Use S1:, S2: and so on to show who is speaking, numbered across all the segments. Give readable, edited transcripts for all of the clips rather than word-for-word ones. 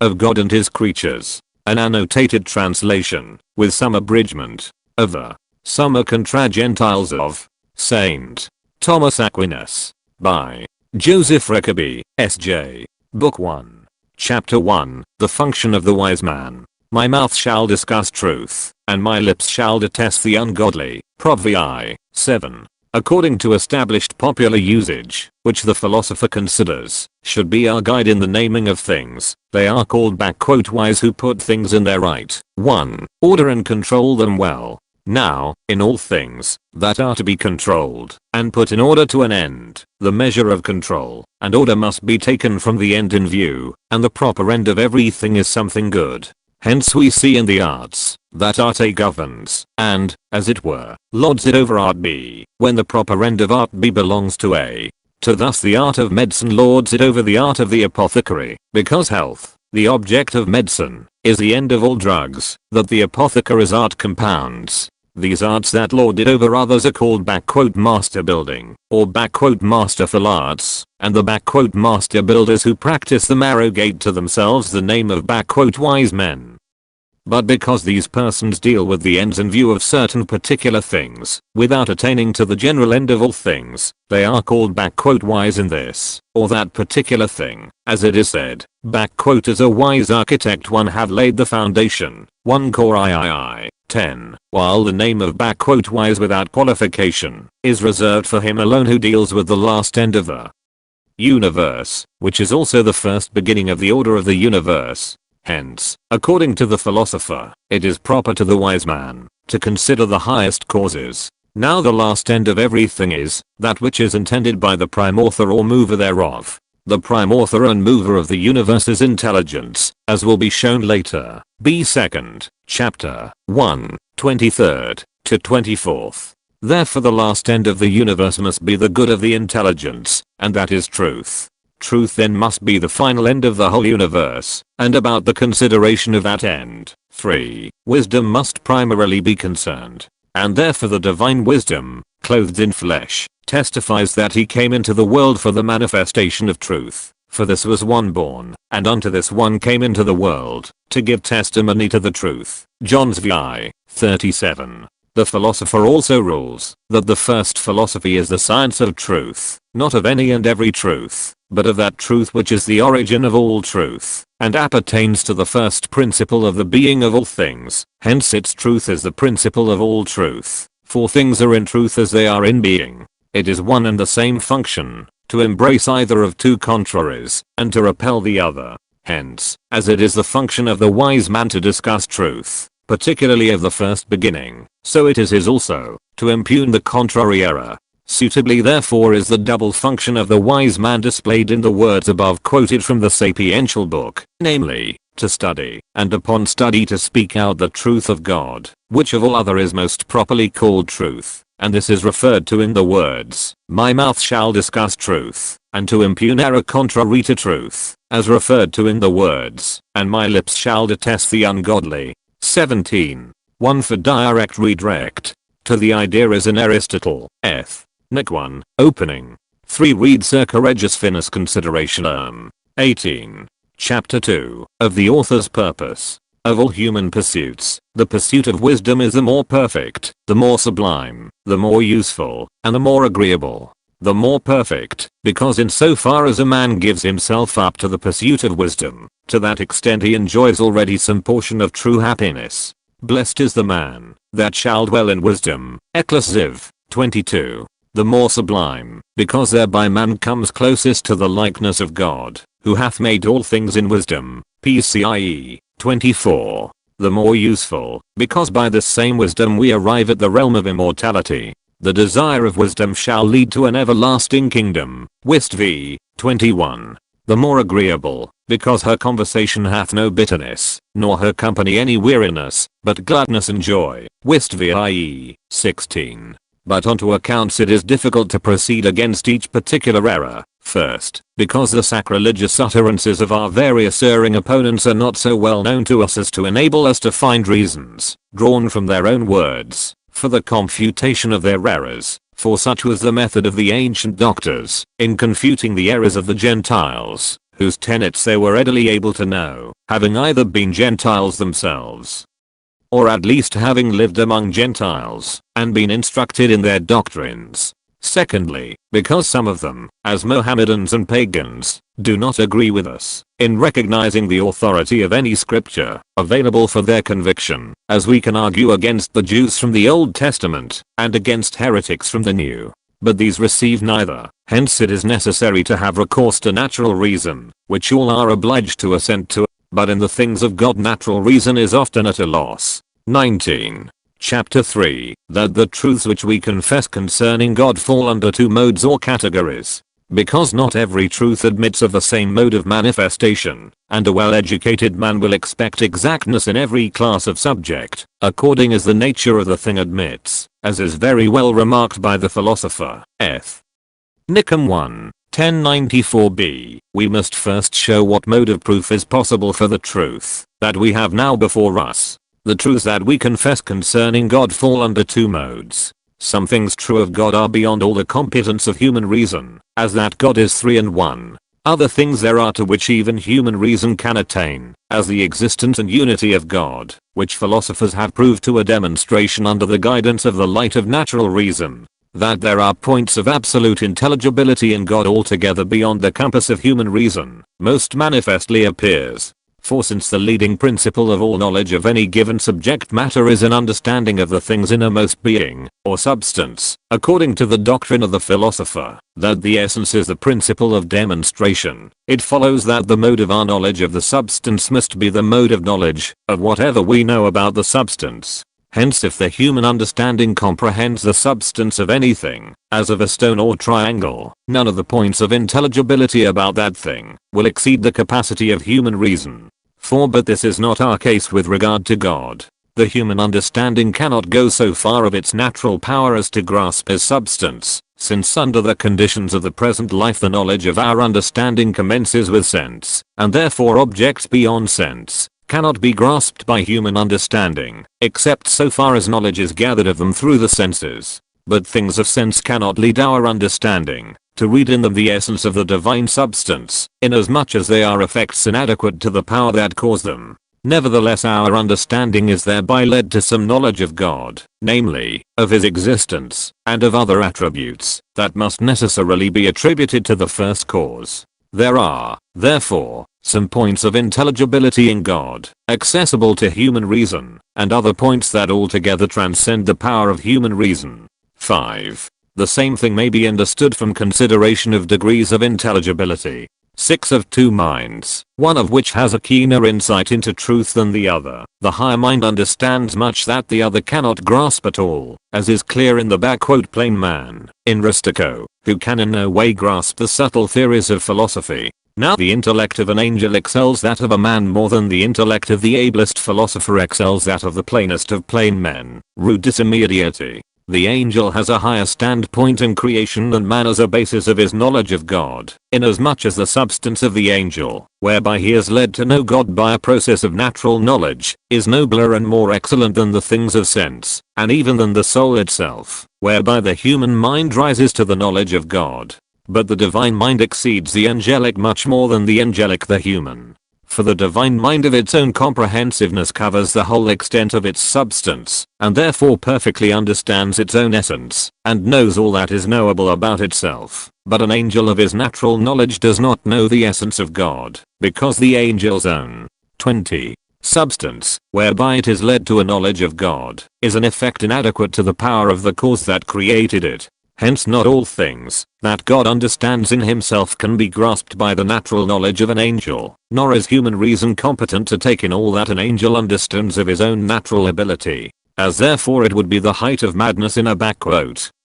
S1: of God and his creatures. An annotated translation, with some abridgment, of the Summa contra Gentiles of Saint Thomas Aquinas, by Joseph Rickaby, S.J. Book 1. Chapter 1, The Function of the Wise Man. My mouth shall discuss truth, and my lips shall detest the ungodly. Proverbiae 7. According to established popular usage, which the philosopher considers should be our guide in the naming of things, they are called "wise who put things in their right 1. Order and control them well." Now, in all things that are to be controlled and put in order to an end, the measure of control and order must be taken from the end in view, and the proper end of everything is something good. Hence we see in the arts that art A governs, and, as it were, lords it over art B, when the proper end of art B belongs to A. To thus the art of medicine lords it over the art of the apothecary, because health, the object of medicine, is the end of all drugs, that the apothecary's art compounds. These arts that lord it over others are called "master building," or "masterful arts," and the "master builders who practice them arrogate to themselves the name of "wise men." But because these persons deal with the ends in view of certain particular things, without attaining to the general end of all things, they are called "wise in this, or that particular thing," as it is said, "As a wise architect one have laid the foundation." 1 Cor III 10, while the name of "wise without qualification" is reserved for him alone who deals with the last end of the universe, which is also the first beginning of the order of the universe. Hence, according to the philosopher, it is proper to the wise man to consider the highest causes. Now the last end of everything is that which is intended by the prime author or mover thereof. The prime author and mover of the universe is intelligence, as will be shown later. B. 2nd, chapter 1, 23rd to 24th. Therefore the last end of the universe must be the good of the intelligence, and that is truth. Truth then must be the final end of the whole universe, and about the consideration of that end, 3. Wisdom must primarily be concerned. And therefore the divine wisdom, clothed in flesh, testifies that he came into the world for the manifestation of truth. For this was one born, and unto this one came into the world, to give testimony to the truth. John's vi. 37. The philosopher also rules that the first philosophy is the science of truth, not of any and every truth, but of that truth which is the origin of all truth, and appertains to the first principle of the being of all things. Hence its truth is the principle of all truth, for things are in truth as they are in being. It is one and the same function, to embrace either of two contraries, and to repel the other. Hence, as it is the function of the wise man to discuss truth, particularly of the first beginning, so it is his also, to impugn the contrary error. Suitably therefore is the double function of the wise man displayed in the words above quoted from the sapiential book, namely, to study, and upon study to speak out the truth of God, which of all other is most properly called truth, and this is referred to in the words, "My mouth shall discuss truth," and to impugn error contrary to truth, as referred to in the words, "And my lips shall detest the ungodly." 17. 1 For direct redirect. To the idea is in Aristotle, Eth. Nic 1, opening. 3 Read Circa Regis Finis Considerationum. 18. Chapter 2, of the author's purpose. Of all human pursuits, the pursuit of wisdom is the more perfect, the more sublime, the more useful, and the more agreeable. The more perfect, because in so far as a man gives himself up to the pursuit of wisdom, to that extent he enjoys already some portion of true happiness. Blessed is the man that shall dwell in wisdom. Ecclesiv. 22. The more sublime, because thereby man comes closest to the likeness of God, who hath made all things in wisdom. PCIe. 24. The more useful, because by this same wisdom we arrive at the realm of immortality. The desire of wisdom shall lead to an everlasting kingdom. Wist v. 21. The more agreeable, because her conversation hath no bitterness, nor her company any weariness, but gladness and joy. Wist vie. 16. But unto accounts it is difficult to proceed against each particular error. First, because the sacrilegious utterances of our various erring opponents are not so well known to us as to enable us to find reasons, drawn from their own words, for the confutation of their errors, for such was the method of the ancient doctors, in confuting the errors of the Gentiles, whose tenets they were readily able to know, having either been Gentiles themselves, or at least having lived among Gentiles, and been instructed in their doctrines. Secondly, because some of them, as Mohammedans and pagans, do not agree with us in recognizing the authority of any scripture available for their conviction, as we can argue against the Jews from the Old Testament, and against heretics from the New. But these receive neither, hence it is necessary to have recourse to natural reason, which all are obliged to assent to, but in the things of God natural reason is often at a loss. 19. Chapter 3, that the truths which we confess concerning God fall under two modes or categories, because not every truth admits of the same mode of manifestation, and a well-educated man will expect exactness in every class of subject, according as the nature of the thing admits, as is very well remarked by the philosopher, F. Nicom 1, 1094b. We must first show what mode of proof is possible for the truth that we have now before us. The truths that we confess concerning God fall under two modes. Some things true of God are beyond all the competence of human reason, as that God is three and one. Other things there are to which even human reason can attain, as the existence and unity of God, which philosophers have proved to a demonstration under the guidance of the light of natural reason. That there are points of absolute intelligibility in God altogether beyond the compass of human reason, most manifestly appears. For since the leading principle of all knowledge of any given subject matter is an understanding of the thing's innermost being, or substance, according to the doctrine of the philosopher, that the essence is the principle of demonstration, it follows that the mode of our knowledge of the substance must be the mode of knowledge of whatever we know about the substance. Hence if the human understanding comprehends the substance of anything, as of a stone or triangle, none of the points of intelligibility about that thing will exceed the capacity of human reason. For but this is not our case with regard to God. The human understanding cannot go so far of its natural power as to grasp his substance, since under the conditions of the present life the knowledge of our understanding commences with sense, and therefore objects beyond sense cannot be grasped by human understanding, except so far as knowledge is gathered of them through the senses. But things of sense cannot lead our understanding to read in them the essence of the divine substance, inasmuch as they are effects inadequate to the power that caused them. Nevertheless our understanding is thereby led to some knowledge of God, namely, of his existence, and of other attributes, that must necessarily be attributed to the first cause. There are, therefore, some points of intelligibility in God, accessible to human reason, and other points that altogether transcend the power of human reason. 5. The same thing may be understood from consideration of degrees of intelligibility. 6 of two minds, one of which has a keener insight into truth than the other. The higher mind understands much that the other cannot grasp at all, as is clear in the plain man, in Rustico, who can in no way grasp the subtle theories of philosophy. Now the intellect of an angel excels that of a man more than the intellect of the ablest philosopher excels that of the plainest of plain men. Rudis immediati. The angel has a higher standpoint in creation than man as a basis of his knowledge of God, inasmuch as the substance of the angel, whereby he is led to know God by a process of natural knowledge, is nobler and more excellent than the things of sense, and even than the soul itself, whereby the human mind rises to the knowledge of God. But the divine mind exceeds the angelic much more than the angelic the human. For the divine mind of its own comprehensiveness covers the whole extent of its substance, and therefore perfectly understands its own essence, and knows all that is knowable about itself. But an angel of his natural knowledge does not know the essence of God, because the angel's own 20. Substance, whereby it is led to a knowledge of God, is an effect inadequate to the power of the cause that created it. Hence not all things that God understands in himself can be grasped by the natural knowledge of an angel, nor is human reason competent to take in all that an angel understands of his own natural ability. As therefore it would be the height of madness in a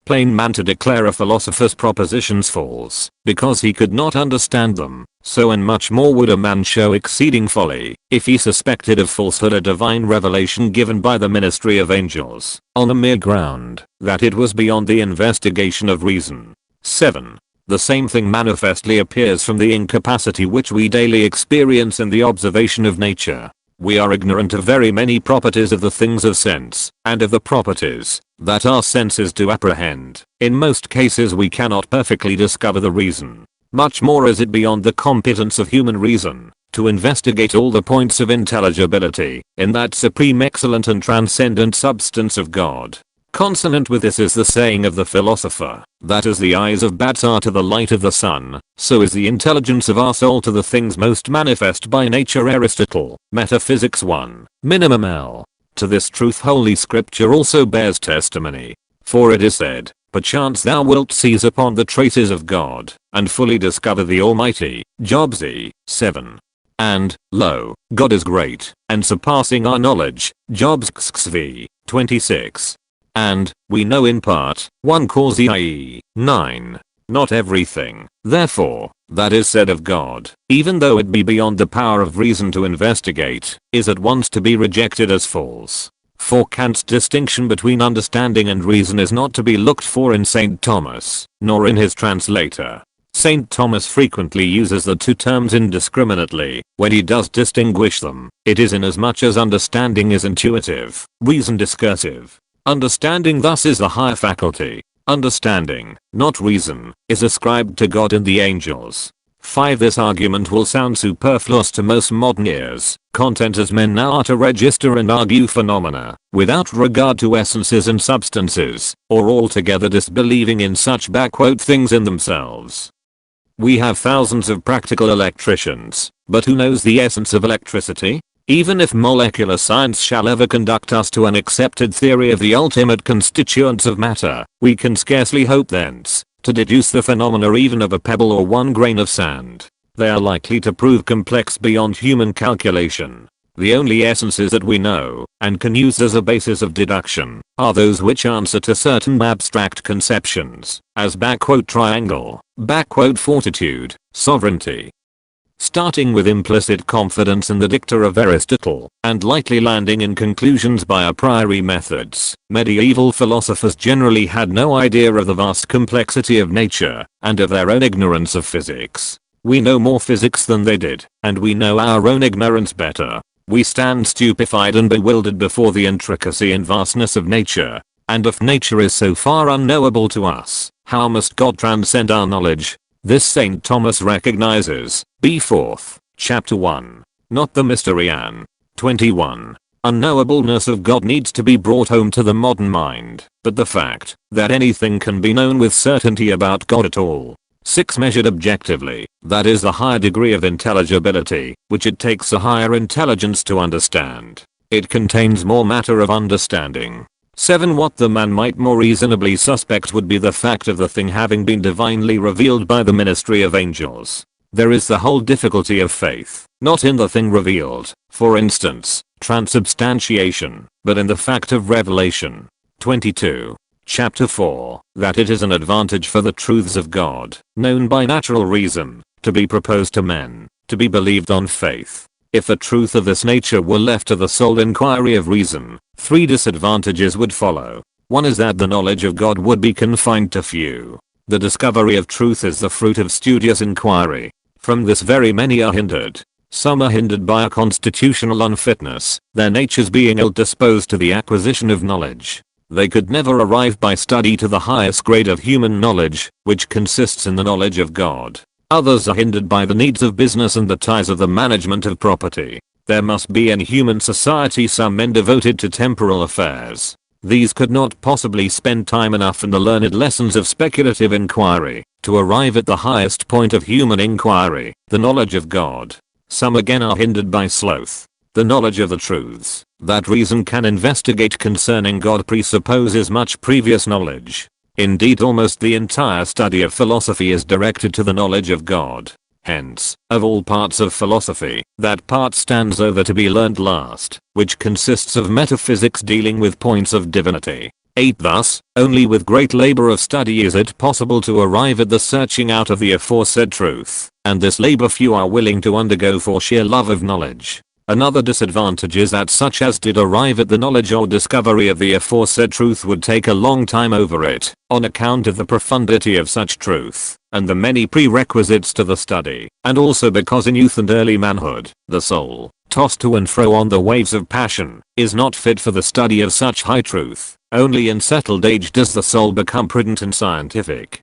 S1: plain man to declare a philosopher's propositions false, because he could not understand them, so and much more would a man show exceeding folly, if he suspected of falsehood a divine revelation given by the ministry of angels, on the mere ground that it was beyond the investigation of reason. 7. The same thing manifestly appears from the incapacity which we daily experience in the observation of nature. We are ignorant of very many properties of the things of sense, and of the properties that our senses do apprehend. In most cases we cannot perfectly discover the reason Much more is it beyond the competence of human reason to investigate all the points of intelligibility in that supreme excellent and transcendent substance of God. Consonant with this is the saying of the philosopher, that as the eyes of bats are to the light of the sun, so is the intelligence of our soul to the things most manifest by nature. Aristotle, Metaphysics 1, minimum L. To this truth Holy Scripture also bears testimony. For it is said, perchance thou wilt seize upon the traces of God, and fully discover the Almighty. Job Z. 7. And, lo, God is great, and surpassing our knowledge. Job XV. 26. And, we know in part, 1 Cor. ie. 9. Not everything, therefore, that is said of God, even though it be beyond the power of reason to investigate, is at once to be rejected as false. For Kant's distinction between understanding and reason is not to be looked for in St. Thomas, nor in his translator. St. Thomas frequently uses the two terms indiscriminately. When he does distinguish them, it is inasmuch as understanding is intuitive, reason discursive. Understanding thus is the higher faculty. Understanding, not reason, is ascribed to God and the angels. 5. This argument will sound superfluous to most modern ears, content as men now are to register and argue phenomena, without regard to essences and substances, or altogether disbelieving in such "things in themselves." We have thousands of practical electricians, but who knows the essence of electricity? Even if molecular science shall ever conduct us to an accepted theory of the ultimate constituents of matter, we can scarcely hope thence to deduce the phenomena even of a pebble or one grain of sand. They are likely to prove complex beyond human calculation. The only essences that we know, and can use as a basis of deduction, are those which answer to certain abstract conceptions, as "triangle", "fortitude", "sovereignty". Starting with implicit confidence in the dicta of Aristotle, and lightly landing in conclusions by a priori methods, medieval philosophers generally had no idea of the vast complexity of nature, and of their own ignorance of physics. We know more physics than they did, and we know our own ignorance better. We stand stupefied and bewildered before the intricacy and vastness of nature. And if nature is so far unknowable to us, how must God transcend our knowledge? This St. Thomas recognizes, b. 4th, chapter 1. Not the mystery an. 21. Unknowableness of God needs to be brought home to the modern mind, but the fact that anything can be known with certainty about God at all. 6. Measured objectively, that is the higher degree of intelligibility, which it takes a higher intelligence to understand. It contains more matter of understanding. 7. What the man might more reasonably suspect would be the fact of the thing having been divinely revealed by the ministry of angels. There is the whole difficulty of faith, not in the thing revealed, for instance, transubstantiation, but in the fact of revelation. 22. Chapter 4, that it is an advantage for the truths of God, known by natural reason, to be proposed to men, to be believed on faith. If a truth of this nature were left to the sole inquiry of reason, 3 disadvantages would follow. 1 is that the knowledge of God would be confined to few. The discovery of truth is the fruit of studious inquiry. From this very many are hindered. Some are hindered by a constitutional unfitness, their natures being ill-disposed to the acquisition of knowledge. They could never arrive by study to the highest grade of human knowledge, which consists in the knowledge of God. Others are hindered by the needs of business and the ties of the management of property. There must be in human society some men devoted to temporal affairs. These could not possibly spend time enough in the learned lessons of speculative inquiry to arrive at the highest point of human inquiry, the knowledge of God. Some again are hindered by sloth. The knowledge of the truths that reason can investigate concerning God presupposes much previous knowledge. Indeed, almost the entire study of philosophy is directed to the knowledge of God. Hence, of all parts of philosophy, that part stands over to be learned last, which consists of metaphysics dealing with points of divinity. 8. Thus, only with great labor of study is it possible to arrive at the searching out of the aforesaid truth, and this labor few are willing to undergo for sheer love of knowledge. Another disadvantage is that such as did arrive at the knowledge or discovery of the aforesaid truth would take a long time over it, on account of the profundity of such truth, and the many prerequisites to the study, and also because in youth and early manhood, the soul, tossed to and fro on the waves of passion, is not fit for the study of such high truth. Only in settled age does the soul become prudent and scientific.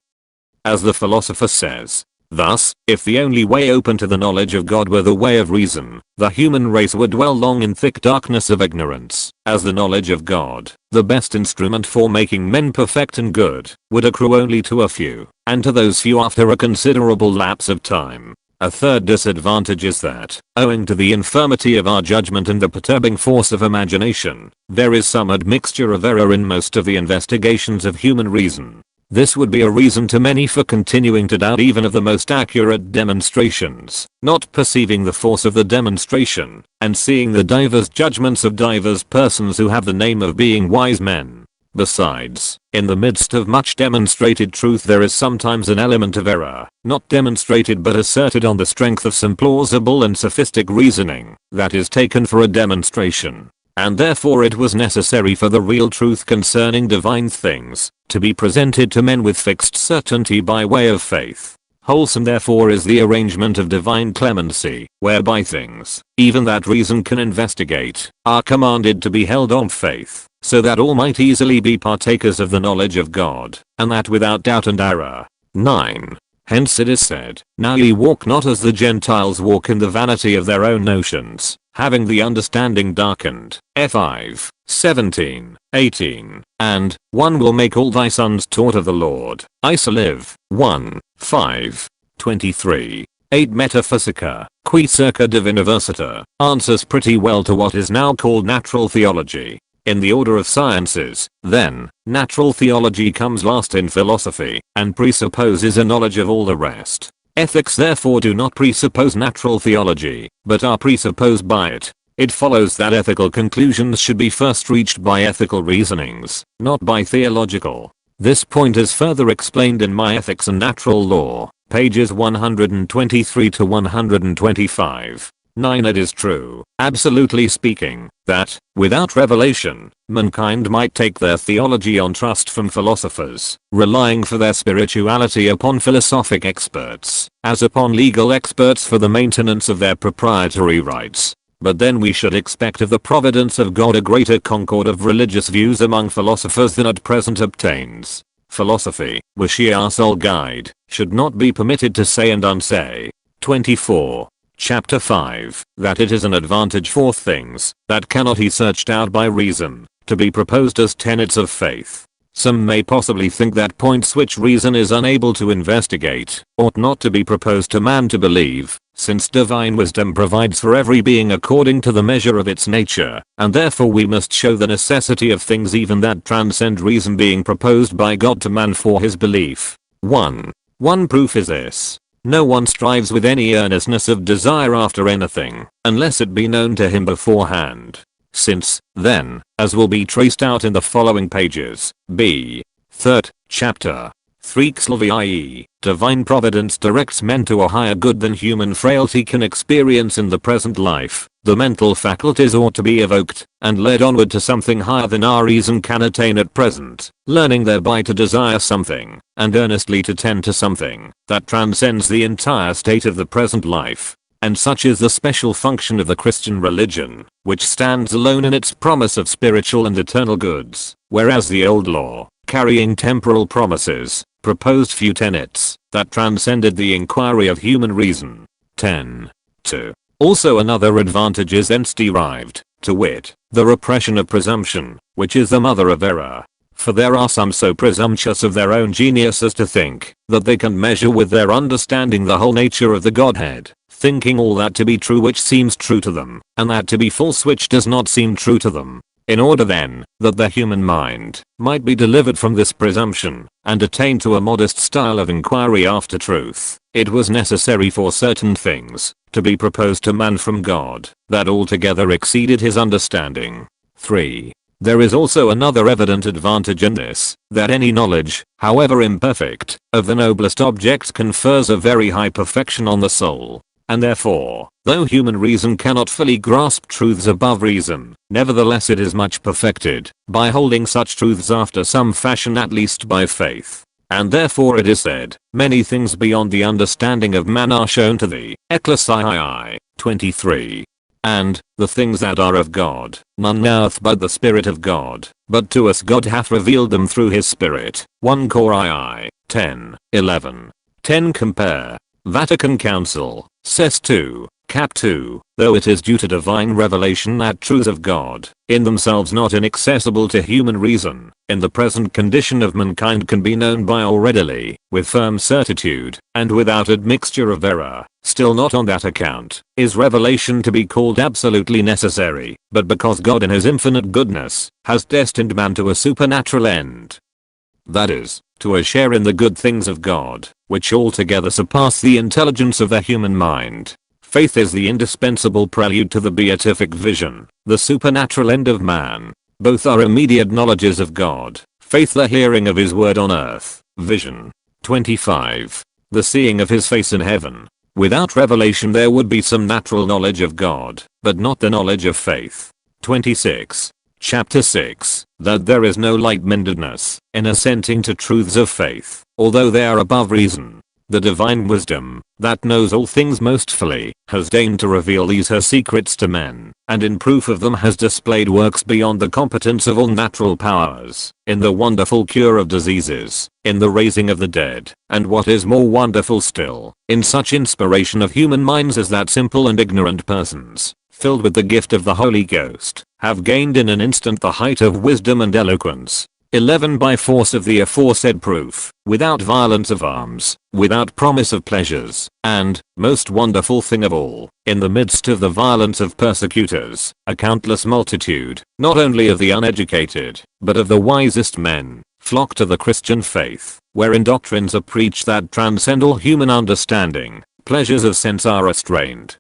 S1: As the philosopher says, Thus, if the only way open to the knowledge of God were the way of reason, the human race would dwell long in thick darkness of ignorance, as the knowledge of God, the best instrument for making men perfect and good, would accrue only to a few, and to those few after a considerable lapse of time. A third disadvantage is that, owing to the infirmity of our judgment and the perturbing force of imagination, there is some admixture of error in most of the investigations of human reason. This would be a reason to many for continuing to doubt even of the most accurate demonstrations, not perceiving the force of the demonstration, and seeing the divers judgments of divers persons who have the name of being wise men. Besides, in the midst of much demonstrated truth there is sometimes an element of error, not demonstrated but asserted on the strength of some plausible and sophistic reasoning, that is taken for a demonstration. And therefore it was necessary for the real truth concerning divine things, to be presented to men with fixed certainty by way of faith. Wholesome therefore is the arrangement of divine clemency, whereby things, even that reason can investigate, are commanded to be held on faith, so that all might easily be partakers of the knowledge of God, and that without doubt and error. 9. Hence it is said, now ye walk not as the Gentiles walk in the vanity of their own notions, having the understanding darkened. F5, 17, 18, and, one will make all thy sons taught of the Lord. Isoliv, 1, 5, 23. 8 Metaphysica, qui circa divinivissita, answers pretty well to what is now called natural theology. In the order of sciences, then, natural theology comes last in philosophy, and presupposes a knowledge of all the rest. Ethics therefore do not presuppose natural theology, but are presupposed by it. It follows that ethical conclusions should be first reached by ethical reasonings, not by theological. This point is further explained in My Ethics and Natural Law, pages 123 to 125. 9. It is true, absolutely speaking, that, without revelation, mankind might take their theology on trust from philosophers, relying for their spirituality upon philosophic experts, as upon legal experts for the maintenance of their proprietary rights. But then we should expect of the providence of God a greater concord of religious views among philosophers than at present obtains. Philosophy, were she our sole guide, should not be permitted to say and unsay. 24. Chapter 5, that it is an advantage for things that cannot be searched out by reason, to be proposed as tenets of faith. Some may possibly think that points which reason is unable to investigate, ought not to be proposed to man to believe, since divine wisdom provides for every being according to the measure of its nature, and therefore we must show the necessity of things even that transcend reason being proposed by God to man for his belief. 1. One proof is this. No one strives with any earnestness of desire after anything, unless it be known to him beforehand. Since, then, as will be traced out in the following pages, b. 3rd chapter, 3 i.e., divine providence directs men to a higher good than human frailty can experience in the present life, the mental faculties ought to be evoked, and led onward to something higher than our reason can attain at present, learning thereby to desire something, and earnestly to tend to something, that transcends the entire state of the present life. And such is the special function of the Christian religion, which stands alone in its promise of spiritual and eternal goods, whereas the old law, carrying temporal promises, proposed few tenets, that transcended the inquiry of human reason. 10. 2. Also another advantage is thence derived, to wit, the repression of presumption, which is the mother of error. For there are some so presumptuous of their own genius as to think, that they can measure with their understanding the whole nature of the Godhead, thinking all that to be true which seems true to them, and that to be false which does not seem true to them. In order then, that the human mind might be delivered from this presumption, and attain to a modest style of inquiry after truth, it was necessary for certain things to be proposed to man from God, that altogether exceeded his understanding. 3. There is also another evident advantage in this, that any knowledge, however imperfect, of the noblest object confers a very high perfection on the soul. And therefore, though human reason cannot fully grasp truths above reason, nevertheless it is much perfected, by holding such truths after some fashion at least by faith. And therefore it is said, many things beyond the understanding of man are shown to thee. Ecclesiastes 23. And, the things that are of God, none knoweth but the Spirit of God, but to us God hath revealed them through his Spirit. 1 Cor 10, 11. 10 Compare Vatican Council, Sess 2, Cap 2, though it is due to divine revelation that truths of God, in themselves not inaccessible to human reason, in the present condition of mankind can be known by all readily, with firm certitude, and without admixture of error, still not on that account, is revelation to be called absolutely necessary, but because God in his infinite goodness, has destined man to a supernatural end. That is, to a share in the good things of God, which altogether surpass the intelligence of the human mind. Faith is the indispensable prelude to the beatific vision, the supernatural end of man. Both are immediate knowledges of God. Faith the hearing of his word on earth. Vision. 25. The seeing of his face in heaven. Without revelation there would be some natural knowledge of God, but not the knowledge of faith. 26. Chapter 6. That there is no light-mindedness in assenting to truths of faith, although they are above reason. The divine wisdom, that knows all things most fully, has deigned to reveal these her secrets to men, and in proof of them has displayed works beyond the competence of all natural powers, in the wonderful cure of diseases, in the raising of the dead, and what is more wonderful still, in such inspiration of human minds as that simple and ignorant persons, filled with the gift of the Holy Ghost, have gained in an instant the height of wisdom and eloquence. 11 By force of the aforesaid proof, without violence of arms, without promise of pleasures, and, most wonderful thing of all, in the midst of the violence of persecutors, a countless multitude, not only of the uneducated, but of the wisest men, flock to the Christian faith, wherein doctrines are preached that transcend all human understanding, pleasures of sense are restrained,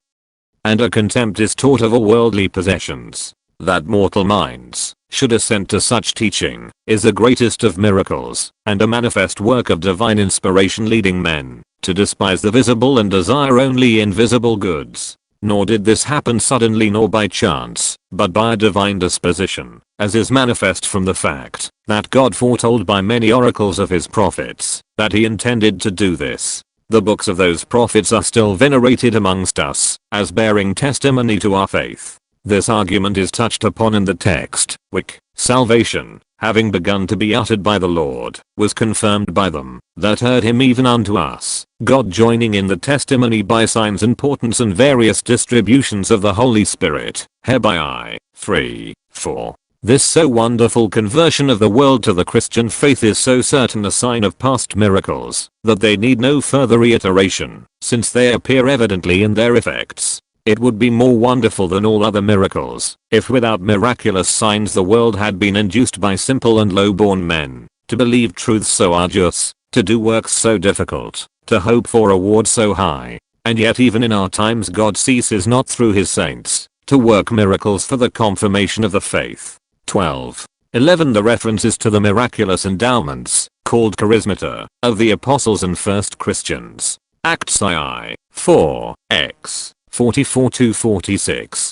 S1: and a contempt is taught of all worldly possessions. That mortal minds should assent to such teaching is the greatest of miracles, and a manifest work of divine inspiration leading men to despise the visible and desire only invisible goods. Nor did this happen suddenly nor by chance, but by a divine disposition, as is manifest from the fact that God foretold by many oracles of his prophets that he intended to do this. The books of those prophets are still venerated amongst us, as bearing testimony to our faith. This argument is touched upon in the text, which, salvation, having begun to be uttered by the Lord, was confirmed by them that heard him even unto us, God joining in the testimony by signs and portents and various distributions of the Holy Spirit, hereby 3, 4. This so wonderful conversion of the world to the Christian faith is so certain a sign of past miracles, that they need no further reiteration, since they appear evidently in their effects. It would be more wonderful than all other miracles, if without miraculous signs the world had been induced by simple and low-born men, to believe truths so arduous, to do works so difficult, to hope for rewards so high. And yet even in our times God ceases not through his saints, to work miracles for the confirmation of the faith. 12. 11 The references to the miraculous endowments, called charismata, of the apostles and first Christians. Acts II, 4, x. 44-46.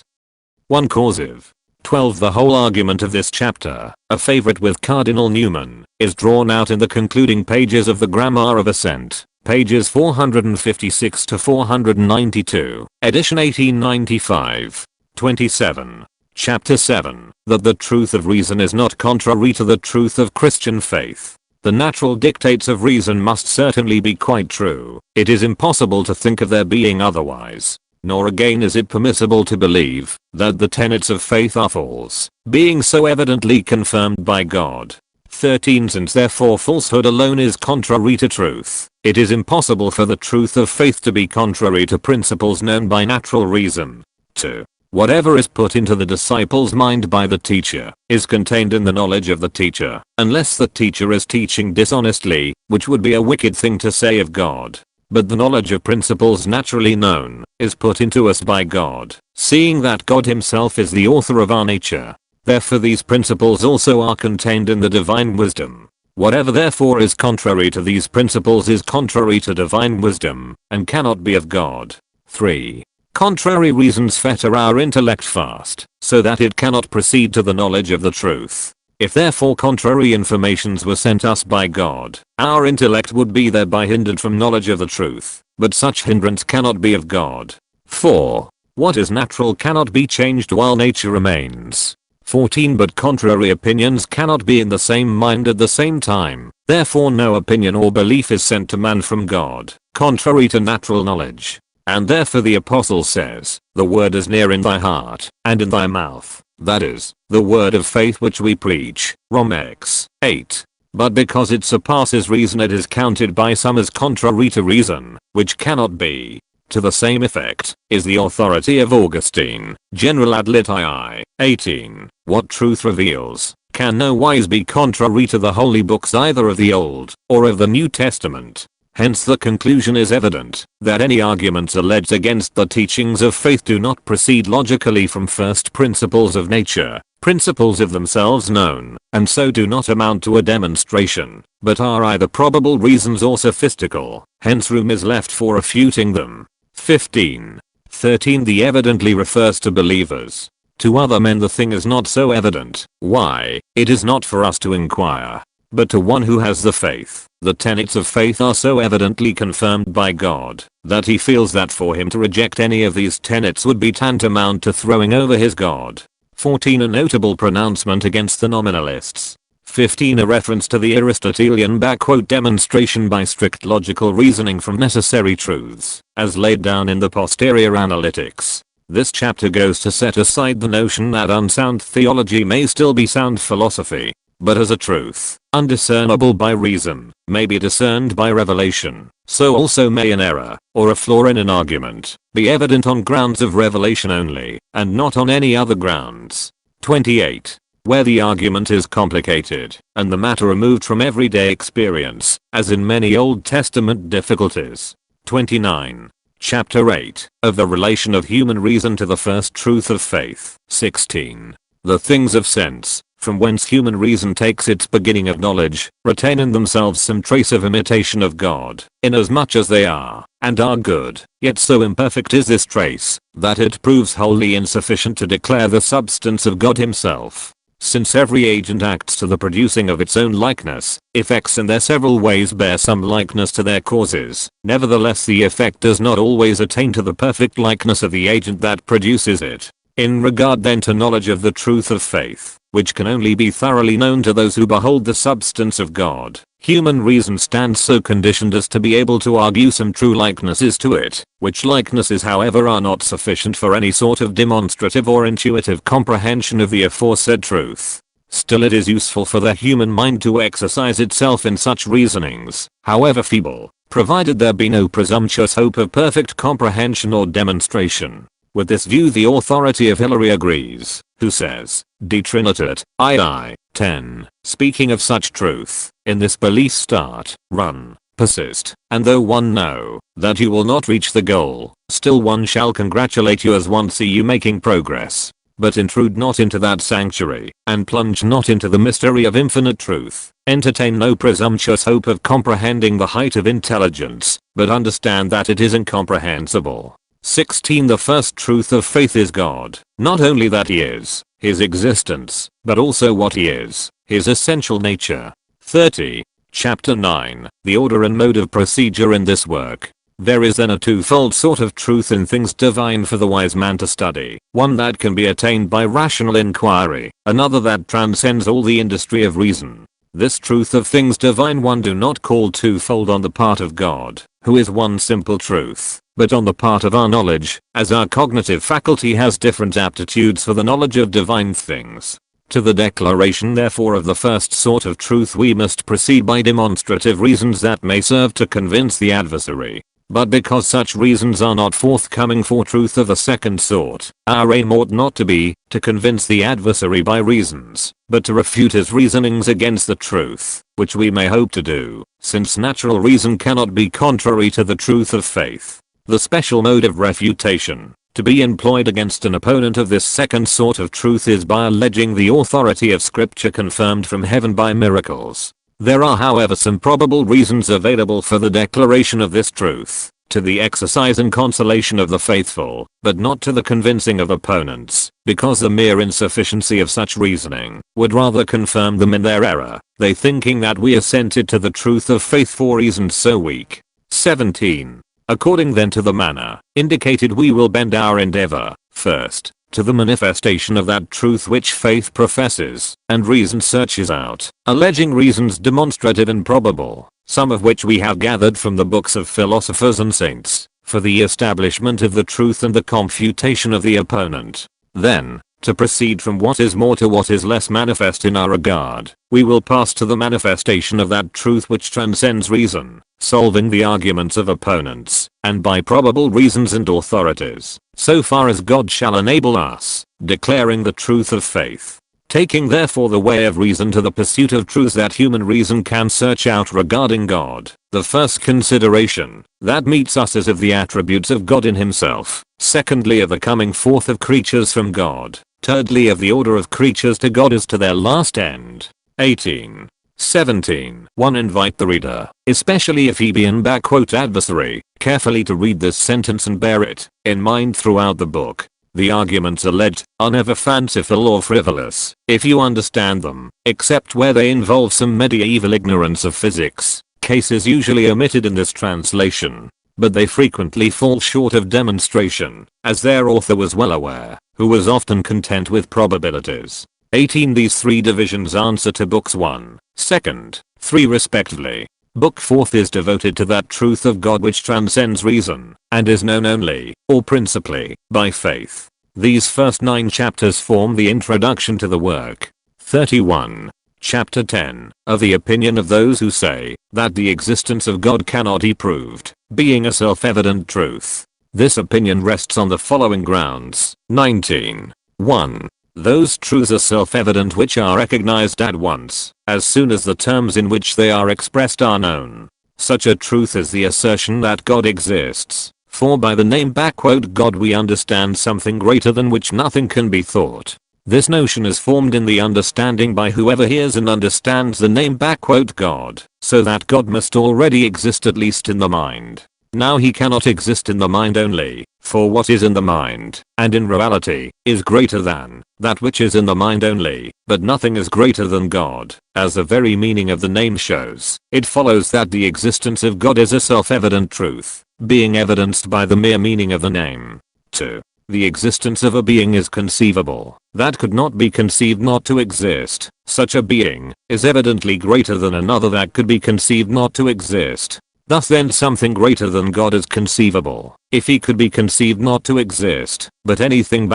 S1: 1 Causive. 12 The whole argument of this chapter, a favorite with Cardinal Newman, is drawn out in the concluding pages of the Grammar of Assent, pages 456 to 492, edition 1895. 27. Chapter 7, that the truth of reason is not contrary to the truth of Christian faith. The natural dictates of reason must certainly be quite true. It is impossible to think of their being otherwise. Nor again is it permissible to believe that the tenets of faith are false, being so evidently confirmed by God. 13 Since therefore falsehood alone is contrary to truth, it is impossible for the truth of faith to be contrary to principles known by natural reason. 2. Whatever is put into the disciple's mind by the teacher, is contained in the knowledge of the teacher, unless the teacher is teaching dishonestly, which would be a wicked thing to say of God. But the knowledge of principles naturally known, is put into us by God, seeing that God himself is the author of our nature. Therefore these principles also are contained in the divine wisdom. Whatever therefore is contrary to these principles is contrary to divine wisdom, and cannot be of God. 3. Contrary reasons fetter our intellect fast, so that it cannot proceed to the knowledge of the truth. If therefore contrary informations were sent us by God, our intellect would be thereby hindered from knowledge of the truth, but such hindrance cannot be of God. 4. What is natural cannot be changed while nature remains. 14 But contrary opinions cannot be in the same mind at the same time, therefore no opinion or belief is sent to man from God, contrary to natural knowledge. And therefore the apostle says, the word is near in thy heart, and in thy mouth, that is, the word of faith which we preach, Romans 8. But because it surpasses reason it is counted by some as contrary to reason, which cannot be. To the same effect, is the authority of Augustine, General ad litii, 18. What truth reveals, can no wise be contrary to the holy books either of the Old, or of the New Testament. Hence the conclusion is evident, that any arguments alleged against the teachings of faith do not proceed logically from first principles of nature, principles of themselves known, and so do not amount to a demonstration, but are either probable reasons or sophistical, hence room is left for refuting them. 15. 13 The evidently refers to believers. To other men the thing is not so evident. Why? It is not for us to inquire. But to one who has the faith, the tenets of faith are so evidently confirmed by God, that he feels that for him to reject any of these tenets would be tantamount to throwing over his God. 14 A notable pronouncement against the nominalists. 15 A reference to the Aristotelian demonstration by strict logical reasoning from necessary truths, as laid down in the posterior analytics. This chapter goes to set aside the notion that unsound theology may still be sound philosophy, but as a truth, undiscernible by reason, may be discerned by revelation, so also may an error, or a flaw in an argument, be evident on grounds of revelation only, and not on any other grounds. 28. Where the argument is complicated, and the matter removed from everyday experience, as in many Old Testament difficulties. 29. Chapter 8, of the relation of human reason to the first truth of faith. 16. The things of sense, from whence human reason takes its beginning of knowledge, retain in themselves some trace of imitation of God, inasmuch as they are, and are good, yet so imperfect is this trace, that it proves wholly insufficient to declare the substance of God himself. Since every agent acts to the producing of its own likeness, effects in their several ways bear some likeness to their causes, nevertheless the effect does not always attain to the perfect likeness of the agent that produces it. In regard then to knowledge of the truth of faith, which can only be thoroughly known to those who behold the substance of God, human reason stands so conditioned as to be able to argue some true likenesses to it, which likenesses however are not sufficient for any sort of demonstrative or intuitive comprehension of the aforesaid truth. Still it is useful for the human mind to exercise itself in such reasonings, however feeble, provided there be no presumptuous hope of perfect comprehension or demonstration. With this view the authority of Hilary agrees, who says, De Trinitate, II, 10, speaking of such truth, in this belief start, run, persist, and though one know that you will not reach the goal, still one shall congratulate you as one see you making progress. But intrude not into that sanctuary, and plunge not into the mystery of infinite truth. Entertain no presumptuous hope of comprehending the height of intelligence, but understand that it is incomprehensible. 16 The first truth of faith is God, not only that he is, his existence, but also what he is, his essential nature. 30. Chapter 9, the order and mode of procedure in this work. There is then a twofold sort of truth in things divine for the wise man to study, one that can be attained by rational inquiry, another that transcends all the industry of reason. This truth of things divine one do not call twofold on the part of God, who is one simple truth, but on the part of our knowledge, as our cognitive faculty has different aptitudes for the knowledge of divine things. To the declaration therefore of the first sort of truth we must proceed by demonstrative reasons that may serve to convince the adversary. But because such reasons are not forthcoming for truth of the second sort, our aim ought not to be to convince the adversary by reasons, but to refute his reasonings against the truth, which we may hope to do, since natural reason cannot be contrary to the truth of faith. The special mode of refutation to be employed against an opponent of this second sort of truth is by alleging the authority of scripture confirmed from heaven by miracles. There are however some probable reasons available for the declaration of this truth, to the exercise and consolation of the faithful, but not to the convincing of opponents, because the mere insufficiency of such reasoning would rather confirm them in their error, they thinking that we assented to the truth of faith for reasons so weak. 17. According then to the manner indicated we will bend our endeavor, first, to the manifestation of that truth which faith professes, and reason searches out, alleging reasons demonstrative and probable, some of which we have gathered from the books of philosophers and saints, for the establishment of the truth and the confutation of the opponent. Then, to proceed from what is more to what is less manifest in our regard, we will pass to the manifestation of that truth which transcends reason, solving the arguments of opponents, and by probable reasons and authorities, so far as God shall enable us, declaring the truth of faith. Taking therefore the way of reason to the pursuit of truths that human reason can search out regarding God, the first consideration, that meets us is of the attributes of God in himself, secondly of the coming forth of creatures from God, thirdly of the order of creatures to God as to their last end. 18. 17. 1. Invite the reader, especially if he be an adversary, carefully to read this sentence and bear it in mind throughout the book. The arguments alleged are never fanciful or frivolous, if you understand them, except where they involve some medieval ignorance of physics, cases usually omitted in this translation. But they frequently fall short of demonstration, as their author was well aware, who was often content with probabilities. 18. These three divisions answer to books 1, 2, 3 respectively. Book 4th is devoted to that truth of God which transcends reason, and is known only, or principally, by faith. These first 9 chapters form the introduction to the work. 31. Chapter 10, of the opinion of those who say, that the existence of God cannot be proved, being a self-evident truth. This opinion rests on the following grounds. 19. 1. Those truths are self-evident which are recognized at once, as soon as the terms in which they are expressed are known. Such a truth is the assertion that God exists, for by the name God we understand something greater than which nothing can be thought. This notion is formed in the understanding by whoever hears and understands the name God, so that God must already exist at least in the mind. Now he cannot exist in the mind only, for what is in the mind, and in reality, is greater than that which is in the mind only, but nothing is greater than God, as the very meaning of the name shows. It follows that the existence of God is a self-evident truth, being evidenced by the mere meaning of the name. 2. The existence of a being is conceivable, that could not be conceived not to exist. Such a being is evidently greater than another that could be conceived not to exist. Thus then something greater than God is conceivable, if he could be conceived not to exist, but anything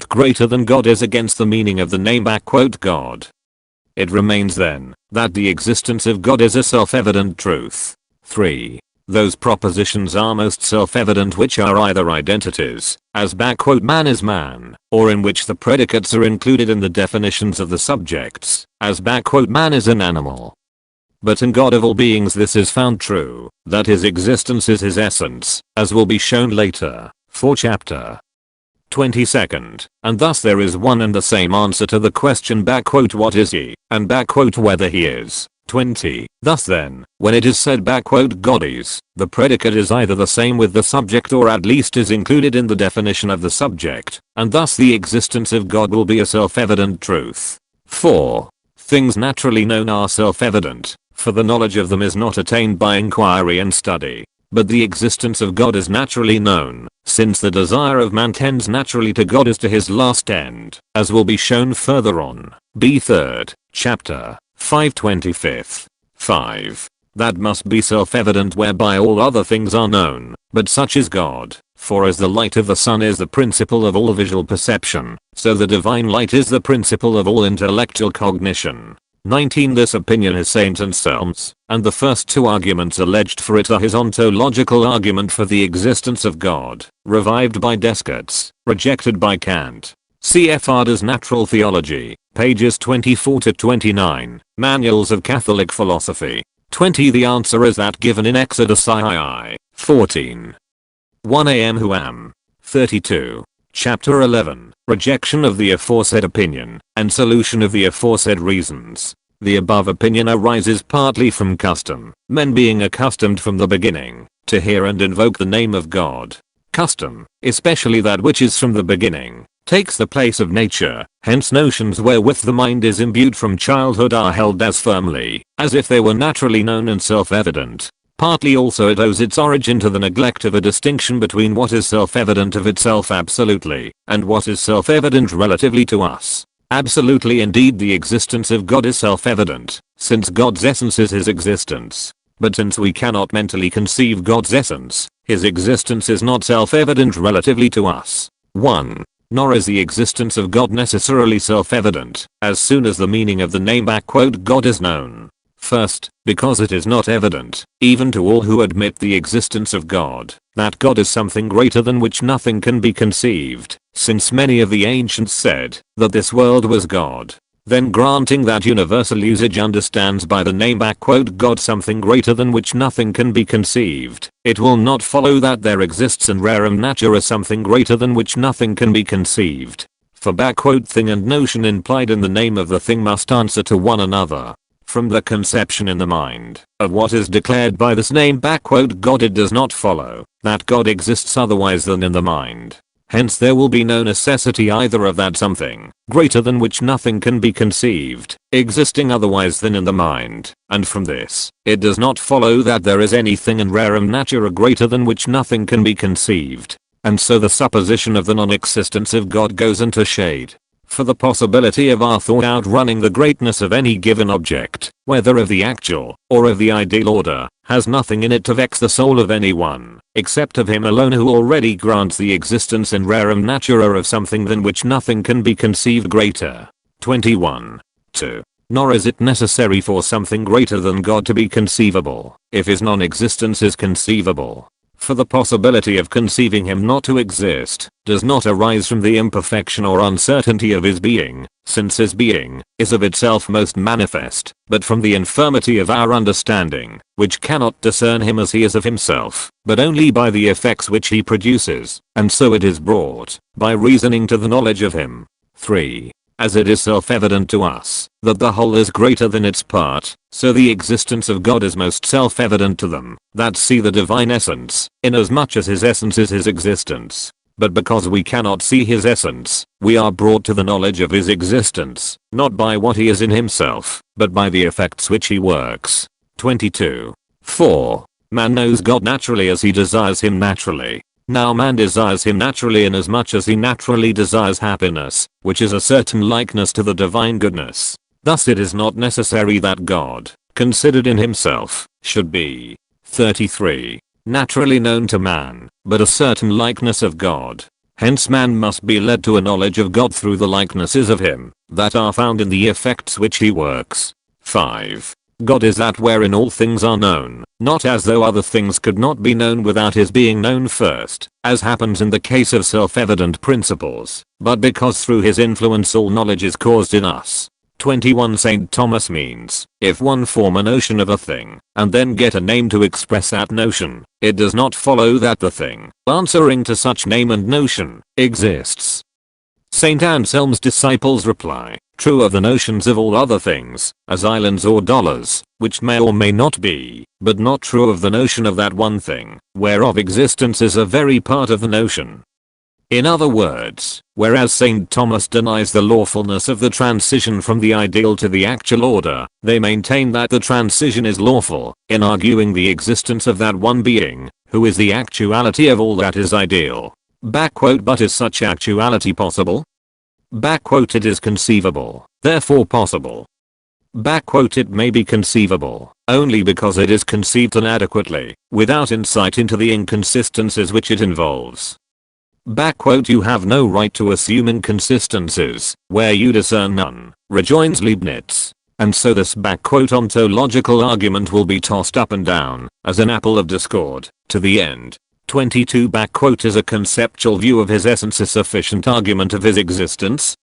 S1: greater than God is against the meaning of the name God. It remains then, that the existence of God is a self-evident truth. 3. Those propositions are most self-evident which are either identities, as man is man, or in which the predicates are included in the definitions of the subjects, as man is an animal. But in God of all beings this is found true, that his existence is his essence, as will be shown later, for chapter 22, and thus there is one and the same answer to the question what is he, and whether he is. 20. Thus then, when it is said God is, the predicate is either the same with the subject or at least is included in the definition of the subject, and thus the existence of God will be a self-evident truth. 4. Things naturally known are self-evident, for the knowledge of them is not attained by inquiry and study, but the existence of God is naturally known, since the desire of man tends naturally to God as to his last end, as will be shown further on. B. 3rd, chapter 525. 5. That must be self-evident whereby all other things are known, but such is God, for as the light of the sun is the principle of all visual perception, so the divine light is the principle of all intellectual cognition. 19. This opinion is St. Anselm's, and the first 2 arguments alleged for it are his ontological argument for the existence of God, revived by Descartes, rejected by Kant. Cf. Arders Natural Theology, pages 24 to 29, Manuals of Catholic Philosophy. 20. The answer is that given in Exodus II, 14. 1 am who am. 32. Chapter 11, Rejection of the aforesaid opinion, and solution of the aforesaid reasons. The above opinion arises partly from custom, men being accustomed from the beginning, to hear and invoke the name of God. Custom, especially that which is from the beginning, takes the place of nature, hence notions wherewith the mind is imbued from childhood are held as firmly, as if they were naturally known and self-evident. Partly also it owes its origin to the neglect of a distinction between what is self-evident of itself absolutely, and what is self-evident relatively to us. Absolutely indeed the existence of God is self-evident, since God's essence is his existence. But since we cannot mentally conceive God's essence, his existence is not self-evident relatively to us. 1. Nor is the existence of God necessarily self-evident, as soon as the meaning of the name "God" is known. First, because it is not evident, even to all who admit the existence of God, that God is something greater than which nothing can be conceived, since many of the ancients said that this world was God. Then granting that universal usage understands by the name "God" something greater than which nothing can be conceived, it will not follow that there exists in rerum natura something greater than which nothing can be conceived. For "thing" and notion implied in the name of the thing must answer to one another. From the conception in the mind of what is declared by this name "God" it does not follow that God exists otherwise than in the mind. Hence there will be no necessity either of that something greater than which nothing can be conceived, existing otherwise than in the mind, and from this, it does not follow that there is anything in rerum natura greater than which nothing can be conceived. And so the supposition of the non-existence of God goes into shade. For the possibility of our thought outrunning the greatness of any given object, whether of the actual or of the ideal order, has nothing in it to vex the soul of anyone, except of him alone who already grants the existence in rerum natura of something than which nothing can be conceived greater. 21. 2. Nor is it necessary for something greater than God to be conceivable, if his non-existence is conceivable. For the possibility of conceiving him not to exist does not arise from the imperfection or uncertainty of his being, since his being is of itself most manifest, but from the infirmity of our understanding, which cannot discern him as he is of himself, but only by the effects which he produces, and so it is brought, by reasoning to the knowledge of him. 3. As it is self-evident to us that the whole is greater than its part, so the existence of God is most self-evident to them that see the divine essence, inasmuch as his essence is his existence. But because we cannot see his essence, we are brought to the knowledge of his existence, not by what he is in himself, but by the effects which he works. 22. 4. Man knows God naturally as he desires him naturally. Now man desires him naturally inasmuch as he naturally desires happiness, which is a certain likeness to the divine goodness. Thus it is not necessary that God, considered in himself, should be 33. Naturally known to man, but a certain likeness of God. Hence man must be led to a knowledge of God through the likenesses of him that are found in the effects which he works. 5. God is that wherein all things are known, not as though other things could not be known without his being known first, as happens in the case of self-evident principles, but because through his influence all knowledge is caused in us. 21. St. Thomas means, if one form a notion of a thing, and then get a name to express that notion, it does not follow that the thing, answering to such name and notion, exists. St. Anselm's disciples reply, true of the notions of all other things, as islands or dollars, which may or may not be, but not true of the notion of that one thing, whereof existence is a very part of the notion. In other words, whereas St. Thomas denies the lawfulness of the transition from the ideal to the actual order, they maintain that the transition is lawful, in arguing the existence of that one being, who is the actuality of all that is ideal. But is such actuality possible? It is conceivable, therefore possible. It may be conceivable, only because it is conceived inadequately, without insight into the inconsistencies which it involves. You have no right to assume inconsistencies, where you discern none, rejoins Leibniz. And so this ontological argument will be tossed up and down, as an apple of discord, to the end. 22. Is a conceptual view of his essence a sufficient argument of his existence?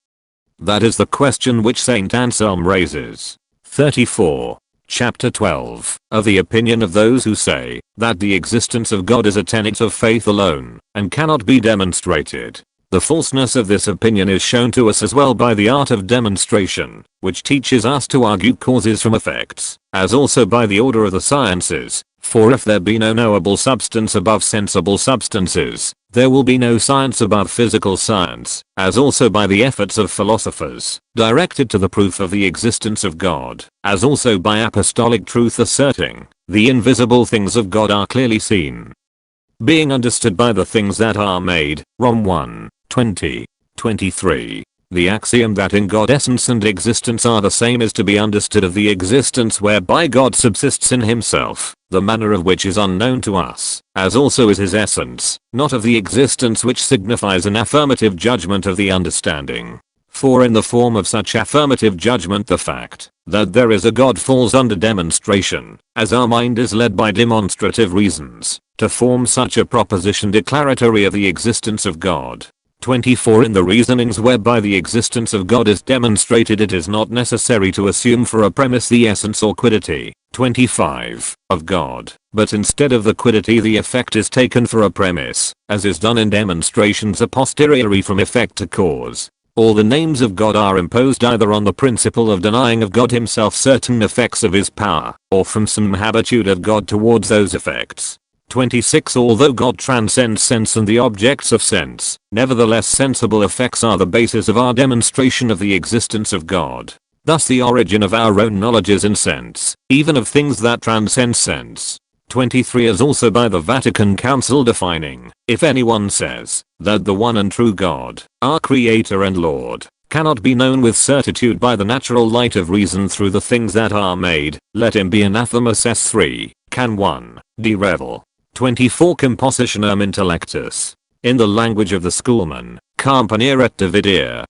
S1: That is the question which St. Anselm raises. 34. Chapter 12. Of the opinion of those who say that the existence of God is a tenet of faith alone, and cannot be demonstrated. The falseness of this opinion is shown to us as well by the art of demonstration, which teaches us to argue causes from effects, as also by the order of the sciences, For if there be no knowable substance above sensible substances, there will be no science above physical science, as also by the efforts of philosophers, directed to the proof of the existence of God, as also by apostolic truth asserting, the invisible things of God are clearly seen, being understood by the things that are made. Rom 1, 20, 23. The axiom that in God essence and existence are the same is to be understood of the existence whereby God subsists in himself, the manner of which is unknown to us, as also is his essence, not of the existence which signifies an affirmative judgment of the understanding. For in the form of such affirmative judgment the fact that there is a God falls under demonstration, as our mind is led by demonstrative reasons to form such a proposition declaratory of the existence of God. 24. In the reasonings whereby the existence of God is demonstrated, it is not necessary to assume for a premise the essence or quiddity, 25, of God, but instead of the quiddity the effect is taken for a premise, as is done in demonstrations a posteriori from effect to cause. All the names of God are imposed either on the principle of denying of God himself certain effects of his power, or from some habitude of God towards those effects. 26. Although God transcends sense and the objects of sense, nevertheless sensible effects are the basis of our demonstration of the existence of God. Thus the origin of our own knowledge is in sense, even of things that transcend sense. 23 is also by the Vatican Council defining, if anyone says that the one and true God, our Creator and Lord, cannot be known with certitude by the natural light of reason through the things that are made, let him be anathema. Says 3, Can 1, de revel. 24. Compositionem intellectus. In the language of the schoolman, componere et dividere,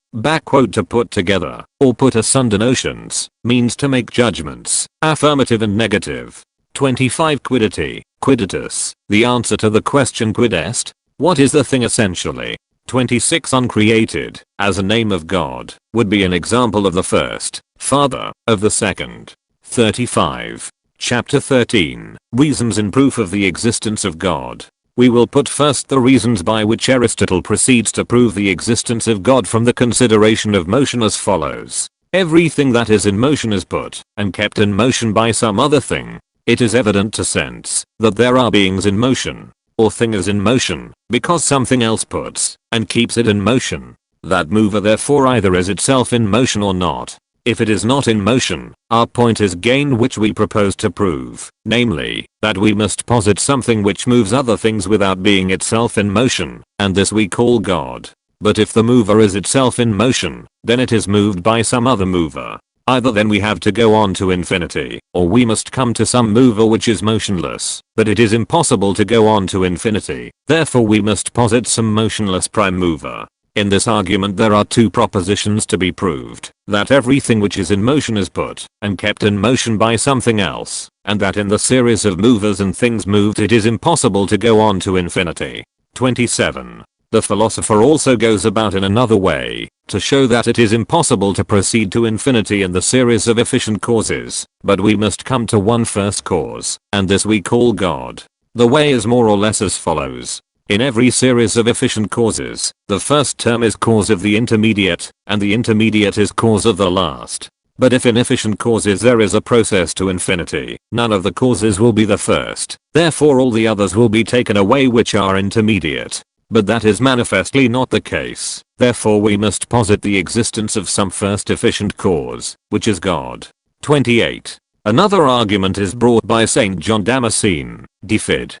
S1: to put together, or put asunder notions, means to make judgments, affirmative and negative. 25. Quiddity, quidditus, the answer to the question quid est, what is the thing essentially. 26. Uncreated, as a name of God, would be an example of the first, Father, of the second. 35. Chapter 13, Reasons in proof of the existence of God. We will put first the reasons by which Aristotle proceeds to prove the existence of God from the consideration of motion as follows. Everything that is in motion is put and kept in motion by some other thing. It is evident to sense that there are beings in motion, or thing is in motion, because something else puts and keeps it in motion. That mover therefore either is itself in motion or not. If it is not in motion, our point is gained which we propose to prove, namely, that we must posit something which moves other things without being itself in motion, and this we call God. But if the mover is itself in motion, then it is moved by some other mover. Either then we have to go on to infinity, or we must come to some mover which is motionless, but it is impossible to go on to infinity, therefore we must posit some motionless prime mover. In this argument there are two propositions to be proved, that everything which is in motion is put and kept in motion by something else, and that in the series of movers and things moved it is impossible to go on to infinity. 27. The philosopher also goes about in another way, to show that it is impossible to proceed to infinity in the series of efficient causes, but we must come to one first cause, and this we call God. The way is more or less as follows. In every series of efficient causes, the first term is cause of the intermediate, and the intermediate is cause of the last. But if in efficient causes there is a process to infinity, none of the causes will be the first, therefore all the others will be taken away which are intermediate. But that is manifestly not the case, therefore we must posit the existence of some first efficient cause, which is God. 28. Another argument is brought by St. John Damascene, defid.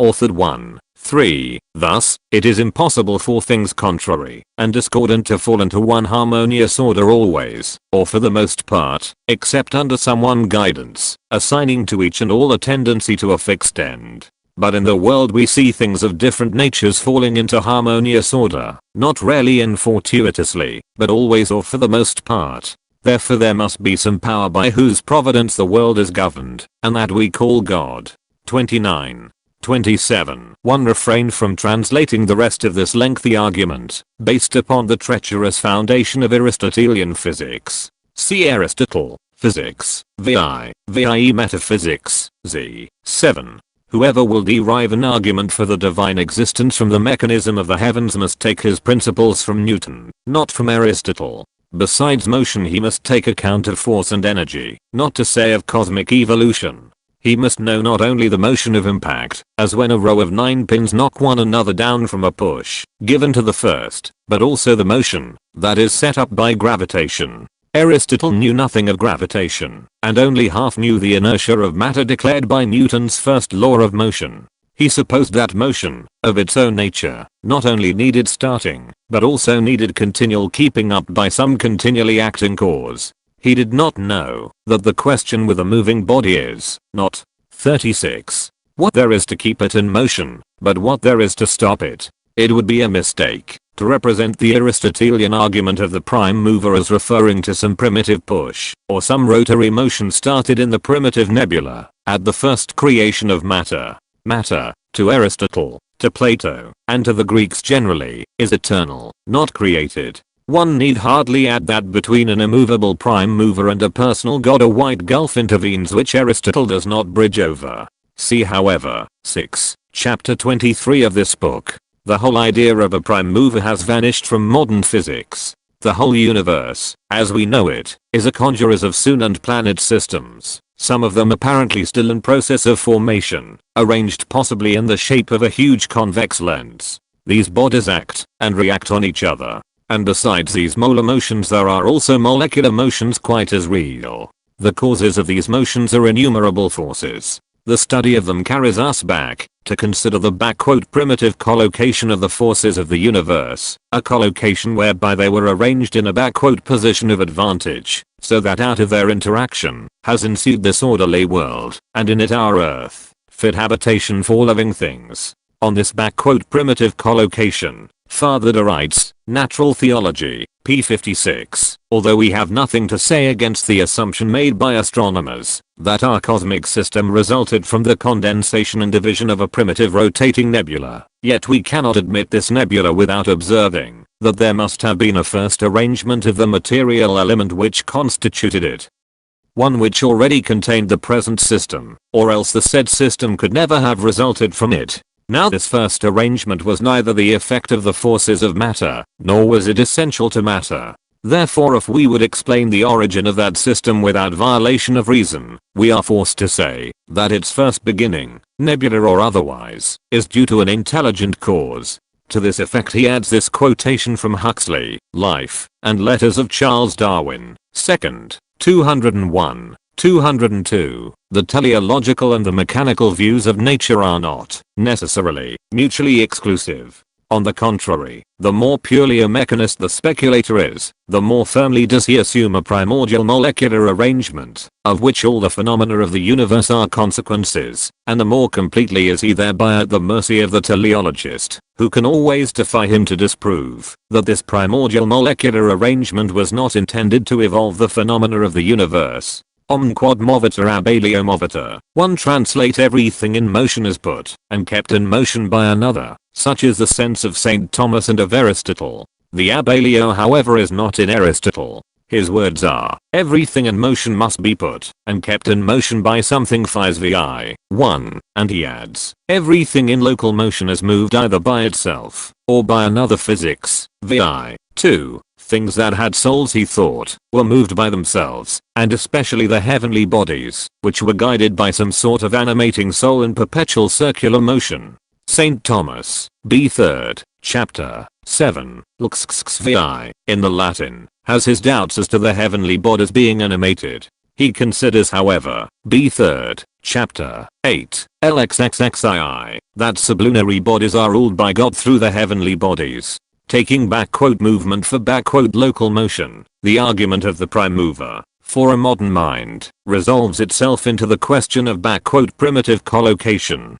S1: Authored 1. 3. Thus, it is impossible for things contrary and discordant to fall into one harmonious order always, or for the most part, except under some one guidance, assigning to each and all a tendency to a fixed end. But in the world we see things of different natures falling into harmonious order, not rarely and fortuitously, but always or for the most part. Therefore there must be some power by whose providence the world is governed, and that we call God. 29. 27. One refrained from translating the rest of this lengthy argument, based upon the treacherous foundation of Aristotelian physics. See Aristotle, Physics, VI, VIE Metaphysics, Z. 7. Whoever will derive an argument for the divine existence from the mechanism of the heavens must take his principles from Newton, not from Aristotle. Besides motion he must take account of force and energy, not to say of cosmic evolution. He must know not only the motion of impact, as when a row of 9 pins knock one another down from a push given to the first, but also the motion that is set up by gravitation. Aristotle knew nothing of gravitation, and only half knew the inertia of matter declared by Newton's first law of motion. He supposed that motion, of its own nature, not only needed starting, but also needed continual keeping up by some continually acting cause. He did not know that the question with a moving body is not 36. What there is to keep it in motion, but what there is to stop it. It would be a mistake to represent the Aristotelian argument of the prime mover as referring to some primitive push or some rotary motion started in the primitive nebula at the first creation of matter. Matter, to Aristotle, to Plato, and to the Greeks generally, is eternal, not created. One need hardly add that between an immovable prime mover and a personal god a wide gulf intervenes which Aristotle does not bridge over. See however, chapter 23 of this book. The whole idea of a prime mover has vanished from modern physics. The whole universe, as we know it, is a congeries of sun and planet systems, some of them apparently still in process of formation, arranged possibly in the shape of a huge convex lens. These bodies act and react on each other. And besides these molar motions there are also molecular motions quite as real. The causes of these motions are innumerable forces. The study of them carries us back to consider the "primitive collocation of the forces of the universe," a collocation whereby they were arranged in a "position of advantage," so that out of their interaction has ensued this orderly world, and in it our earth, fit habitation for living things. On this "primitive collocation," Father writes, Natural Theology, p. 56, although we have nothing to say against the assumption made by astronomers that our cosmic system resulted from the condensation and division of a primitive rotating nebula, yet we cannot admit this nebula without observing that there must have been a first arrangement of the material element which constituted it. One which already contained the present system, or else the said system could never have resulted from it. Now this first arrangement was neither the effect of the forces of matter, nor was it essential to matter. Therefore if we would explain the origin of that system without violation of reason, we are forced to say that its first beginning, nebular or otherwise, is due to an intelligent cause. To this effect he adds this quotation from Huxley, Life and Letters of Charles Darwin, 2nd, 201. 202. The teleological and the mechanical views of nature are not necessarily mutually exclusive. On the contrary, the more purely a mechanist the speculator is, the more firmly does he assume a primordial molecular arrangement, of which all the phenomena of the universe are consequences, and the more completely is he thereby at the mercy of the teleologist, who can always defy him to disprove that this primordial molecular arrangement was not intended to evolve the phenomena of the universe. Om quod movita ab alio movita. One translate everything in motion is put and kept in motion by another. Such is the sense of St. Thomas and of Aristotle. The ab alio however is not in Aristotle. His words are, everything in motion must be put and kept in motion by something phys vi. 1. And he adds, everything in local motion is moved either by itself or by another physics. Vi. 2. Things that had souls he thought were moved by themselves, and especially the heavenly bodies, which were guided by some sort of animating soul in perpetual circular motion. St. Thomas, B. 3rd, chapter 7, lux vi, in the Latin, has his doubts as to the heavenly bodies being animated. He considers however, B. 3rd, chapter 8, lxxxii, that sublunary bodies are ruled by God through the heavenly bodies. Taking movement for local motion, the argument of the prime mover, for a modern mind, resolves itself into the question of primitive collocation.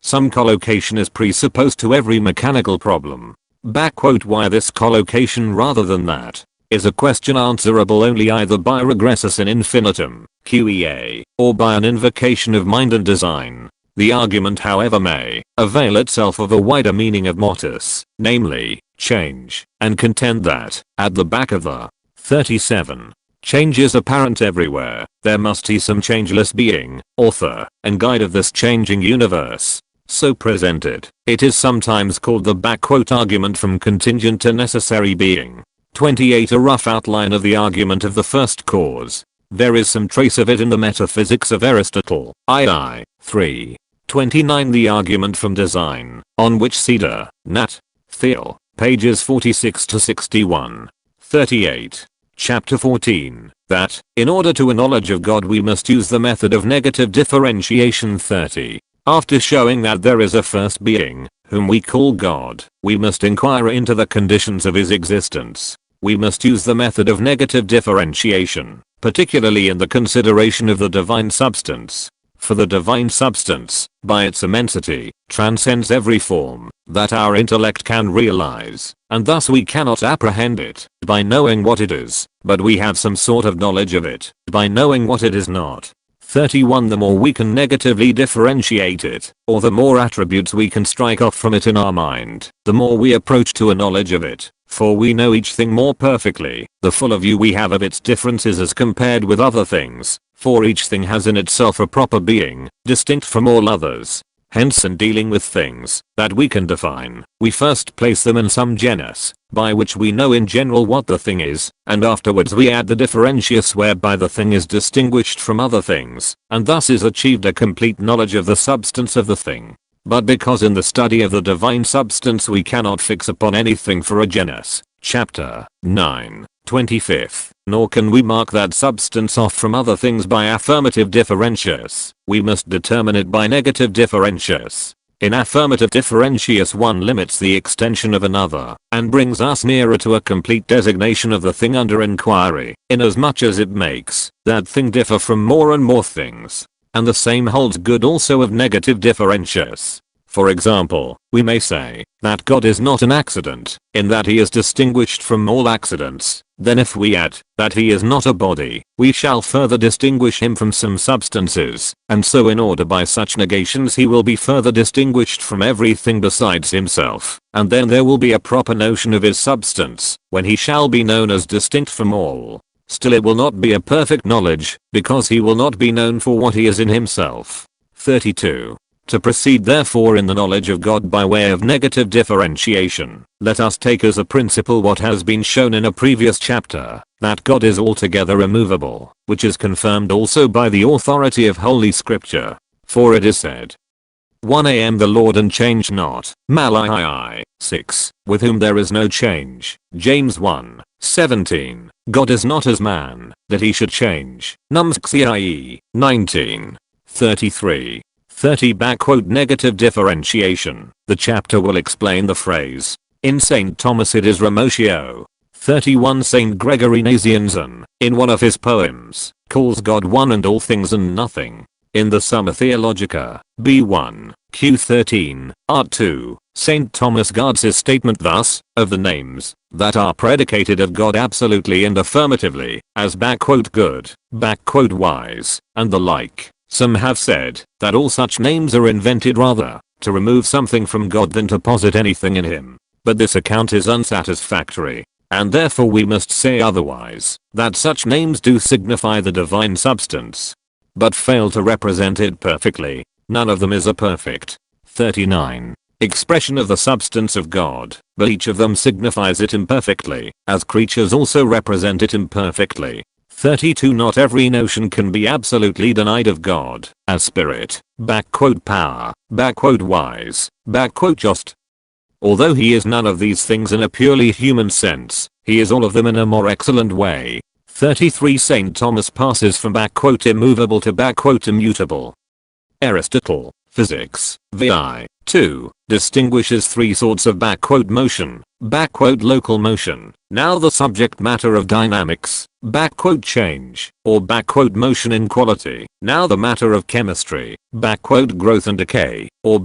S1: Some collocation is presupposed to every mechanical problem. Why this collocation rather than that, is a question answerable only either by regressus in infinitum, QEA, or by an invocation of mind and design. The argument however may avail itself of a wider meaning of motus, namely, change, and contend that, at the back of the 37, change is apparent everywhere, there must be some changeless being, author, and guide of this changing universe. So presented, it is sometimes called the argument from contingent to necessary being. 28 A rough outline of the argument of the first cause. There is some trace of it in the Metaphysics of Aristotle, II, 3. 29. The argument from design, on which Cedar, Nat. Theo, pages 46 to 61. 38. Chapter 14, that, in order to a knowledge of God we must use the method of negative differentiation. 30. After showing that there is a first being, whom we call God, we must inquire into the conditions of his existence. We must use the method of negative differentiation, particularly in the consideration of the divine substance. For the divine substance, by its immensity, transcends every form that our intellect can realize, and thus we cannot apprehend it by knowing what it is, but we have some sort of knowledge of it by knowing what it is not. 31. The more we can negatively differentiate it, or the more attributes we can strike off from it in our mind, the more we approach to a knowledge of it, for we know each thing more perfectly, the fuller view we have of its differences as compared with other things. For each thing has in itself a proper being, distinct from all others. Hence in dealing with things that we can define, we first place them in some genus, by which we know in general what the thing is, and afterwards we add the differentius whereby the thing is distinguished from other things, and thus is achieved a complete knowledge of the substance of the thing. But because in the study of the divine substance we cannot fix upon anything for a genus, chapter 9, 25th, nor can we mark that substance off from other things by affirmative differentius, we must determine it by negative differentius. In affirmative differentius one limits the extension of another, and brings us nearer to a complete designation of the thing under inquiry, inasmuch as it makes that thing differ from more and more things. And the same holds good also of negative differentius. For example, we may say that God is not an accident, in that he is distinguished from all accidents. Then if we add that he is not a body, we shall further distinguish him from some substances, and so in order by such negations he will be further distinguished from everything besides himself, and then there will be a proper notion of his substance, when he shall be known as distinct from all. Still it will not be a perfect knowledge, because he will not be known for what he is in himself. 32. To proceed therefore in the knowledge of God by way of negative differentiation, let us take as a principle what has been shown in a previous chapter, that God is altogether immovable, which is confirmed also by the authority of Holy Scripture. For it is said, 1 am the Lord and change not, Malachi 6, with whom there is no change, James 1, 17, God is not as man, that he should change, Nums xie, 19, 33. 30. Negative differentiation. The chapter will explain the phrase. In St. Thomas it is remotio. 31. St. Gregory Nazianzen, in one of his poems, calls God one and all things and nothing. In the Summa Theologica, B1, Q13, Art 2, St. Thomas guards his statement thus, of the names that are predicated of God absolutely and affirmatively, as "good, wise, and the like." Some have said that all such names are invented rather to remove something from God than to posit anything in him. But this account is unsatisfactory, and therefore we must say otherwise, that such names do signify the divine substance, but fail to represent it perfectly. None of them is a perfect 39 expression of the substance of God, but each of them signifies it imperfectly, as creatures also represent it imperfectly. 32. Not every notion can be absolutely denied of God, as spirit, power, wise, just. Although he is none of these things in a purely human sense, he is all of them in a more excellent way. 33. St. Thomas passes from immovable to immutable. Aristotle, Physics, VI, 2, distinguishes three sorts of motion, local motion, now the subject matter of dynamics, change, or motion in quality, now the matter of chemistry, growth and decay, or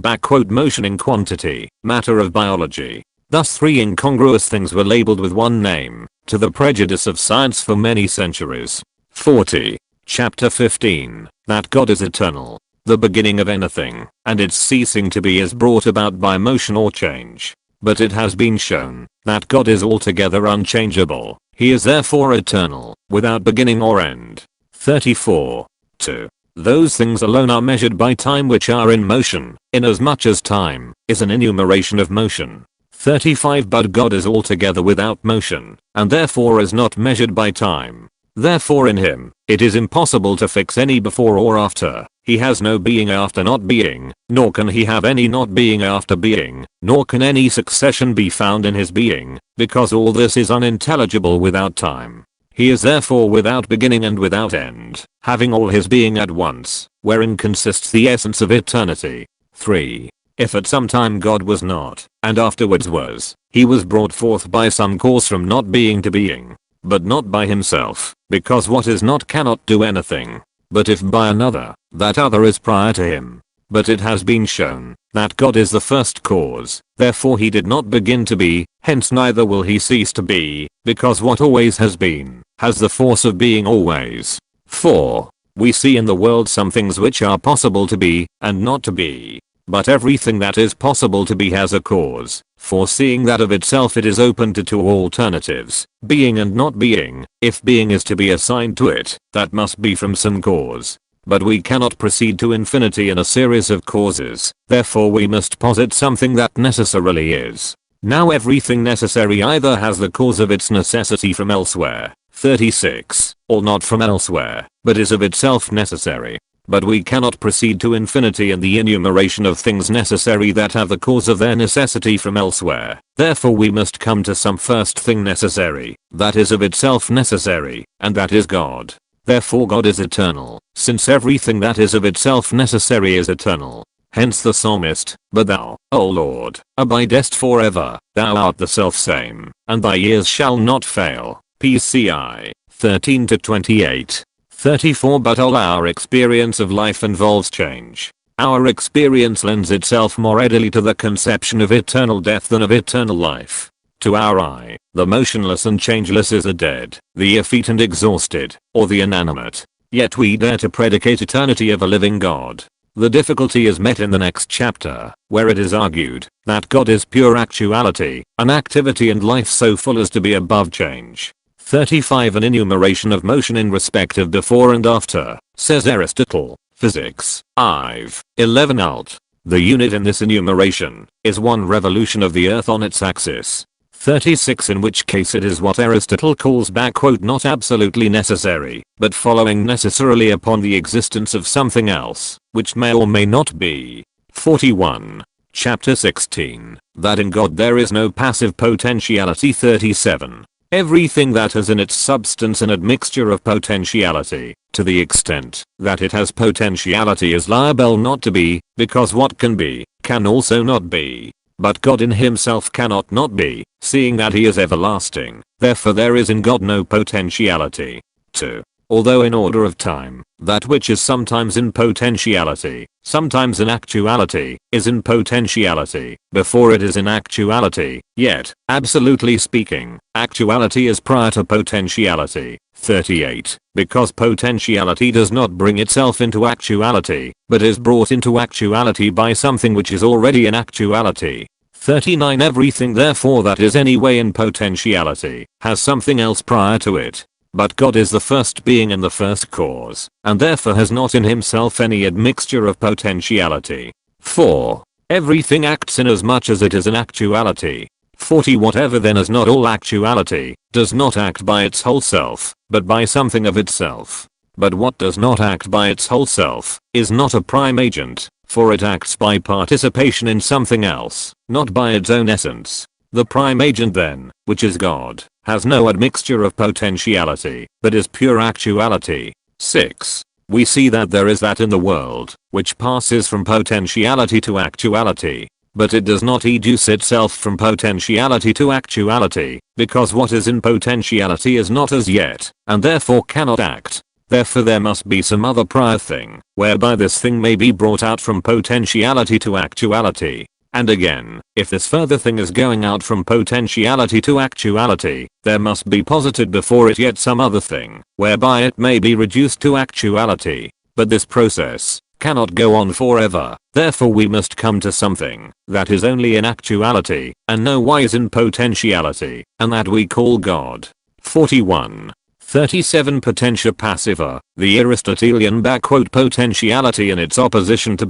S1: motion in quantity, matter of biology. Thus three incongruous things were labeled with one name, to the prejudice of science for many centuries. 40. Chapter 15, that God is eternal. The beginning of anything, and its ceasing to be is brought about by motion or change. But it has been shown that God is altogether unchangeable. He is therefore eternal, without beginning or end. 34. 2. Those things alone are measured by time which are in motion, inasmuch as time is an enumeration of motion. 35. But God is altogether without motion, and therefore is not measured by time. Therefore in him, it is impossible to fix any before or after. He has no being after not being, nor can he have any not being after being, nor can any succession be found in his being, because all this is unintelligible without time. He is therefore without beginning and without end, having all his being at once, wherein consists the essence of eternity. 3. If at some time God was not, and afterwards was, he was brought forth by some cause from not being to being, but not by himself, because what is not cannot do anything. But if by another, that other is prior to him. But it has been shown that God is the first cause, therefore he did not begin to be, hence neither will he cease to be, because what always has been, has the force of being always. 4. We see in the world some things which are possible to be, and not to be. But everything that is possible to be has a cause, foreseeing that of itself it is open to two alternatives, being and not being. If being is to be assigned to it, that must be from some cause. But we cannot proceed to infinity in a series of causes, therefore we must posit something that necessarily is. Now everything necessary either has the cause of its necessity from elsewhere, 36, or not from elsewhere, but is of itself necessary. But we cannot proceed to infinity in the enumeration of things necessary that have the cause of their necessity from elsewhere. Therefore we must come to some first thing necessary, that is of itself necessary, and that is God. Therefore God is eternal, since everything that is of itself necessary is eternal. Hence the psalmist, but thou, O Lord, abidest forever, thou art the selfsame, and thy years shall not fail. PCI 13-28. 34. But all our experience of life involves change. Our experience lends itself more readily to the conception of eternal death than of eternal life. To our eye, the motionless and changeless is the dead, the effete and exhausted, or the inanimate. Yet we dare to predicate eternity of a living God. The difficulty is met in the next chapter, where it is argued that God is pure actuality, an activity and life so full as to be above change. 35. An enumeration of motion in respect of before and after, says Aristotle, Physics, IV, 11 alt. The unit in this enumeration is one revolution of the earth on its axis. 36. In which case it is what Aristotle calls "not absolutely necessary, but following necessarily upon the existence of something else, which may or may not be." 41. Chapter 16. That in God there is no passive potentiality. 37. Everything that has in its substance an admixture of potentiality, to the extent that it has potentiality, is liable not to be, because what can be, can also not be. But God in himself cannot not be, seeing that he is everlasting, therefore there is in God no potentiality. 2. Although in order of time, that which is sometimes in potentiality, sometimes in actuality, is in potentiality, before it is in actuality, yet, absolutely speaking, actuality is prior to potentiality. 38. Because potentiality does not bring itself into actuality, but is brought into actuality by something which is already in actuality. 39. Everything therefore that is anyway in potentiality, has something else prior to it. But God is the first being and the first cause, and therefore has not in himself any admixture of potentiality. 4. Everything acts inasmuch as it is an actuality. 40. Whatever then is not all actuality, does not act by its whole self, but by something of itself. But what does not act by its whole self, is not a prime agent, for it acts by participation in something else, not by its own essence. The prime agent then, which is God, has no admixture of potentiality, but is pure actuality. 6. We see that there is that in the world, which passes from potentiality to actuality. But it does not educe itself from potentiality to actuality, because what is in potentiality is not as yet, and therefore cannot act. Therefore there must be some other prior thing, whereby this thing may be brought out from potentiality to actuality. And again, if this further thing is going out from potentiality to actuality, there must be posited before it yet some other thing, whereby it may be reduced to actuality. But this process cannot go on forever, therefore we must come to something that is only in actuality, and no wise in potentiality, and that we call God. 41. 37. Potentia passiva, the Aristotelian "potentiality" in its opposition to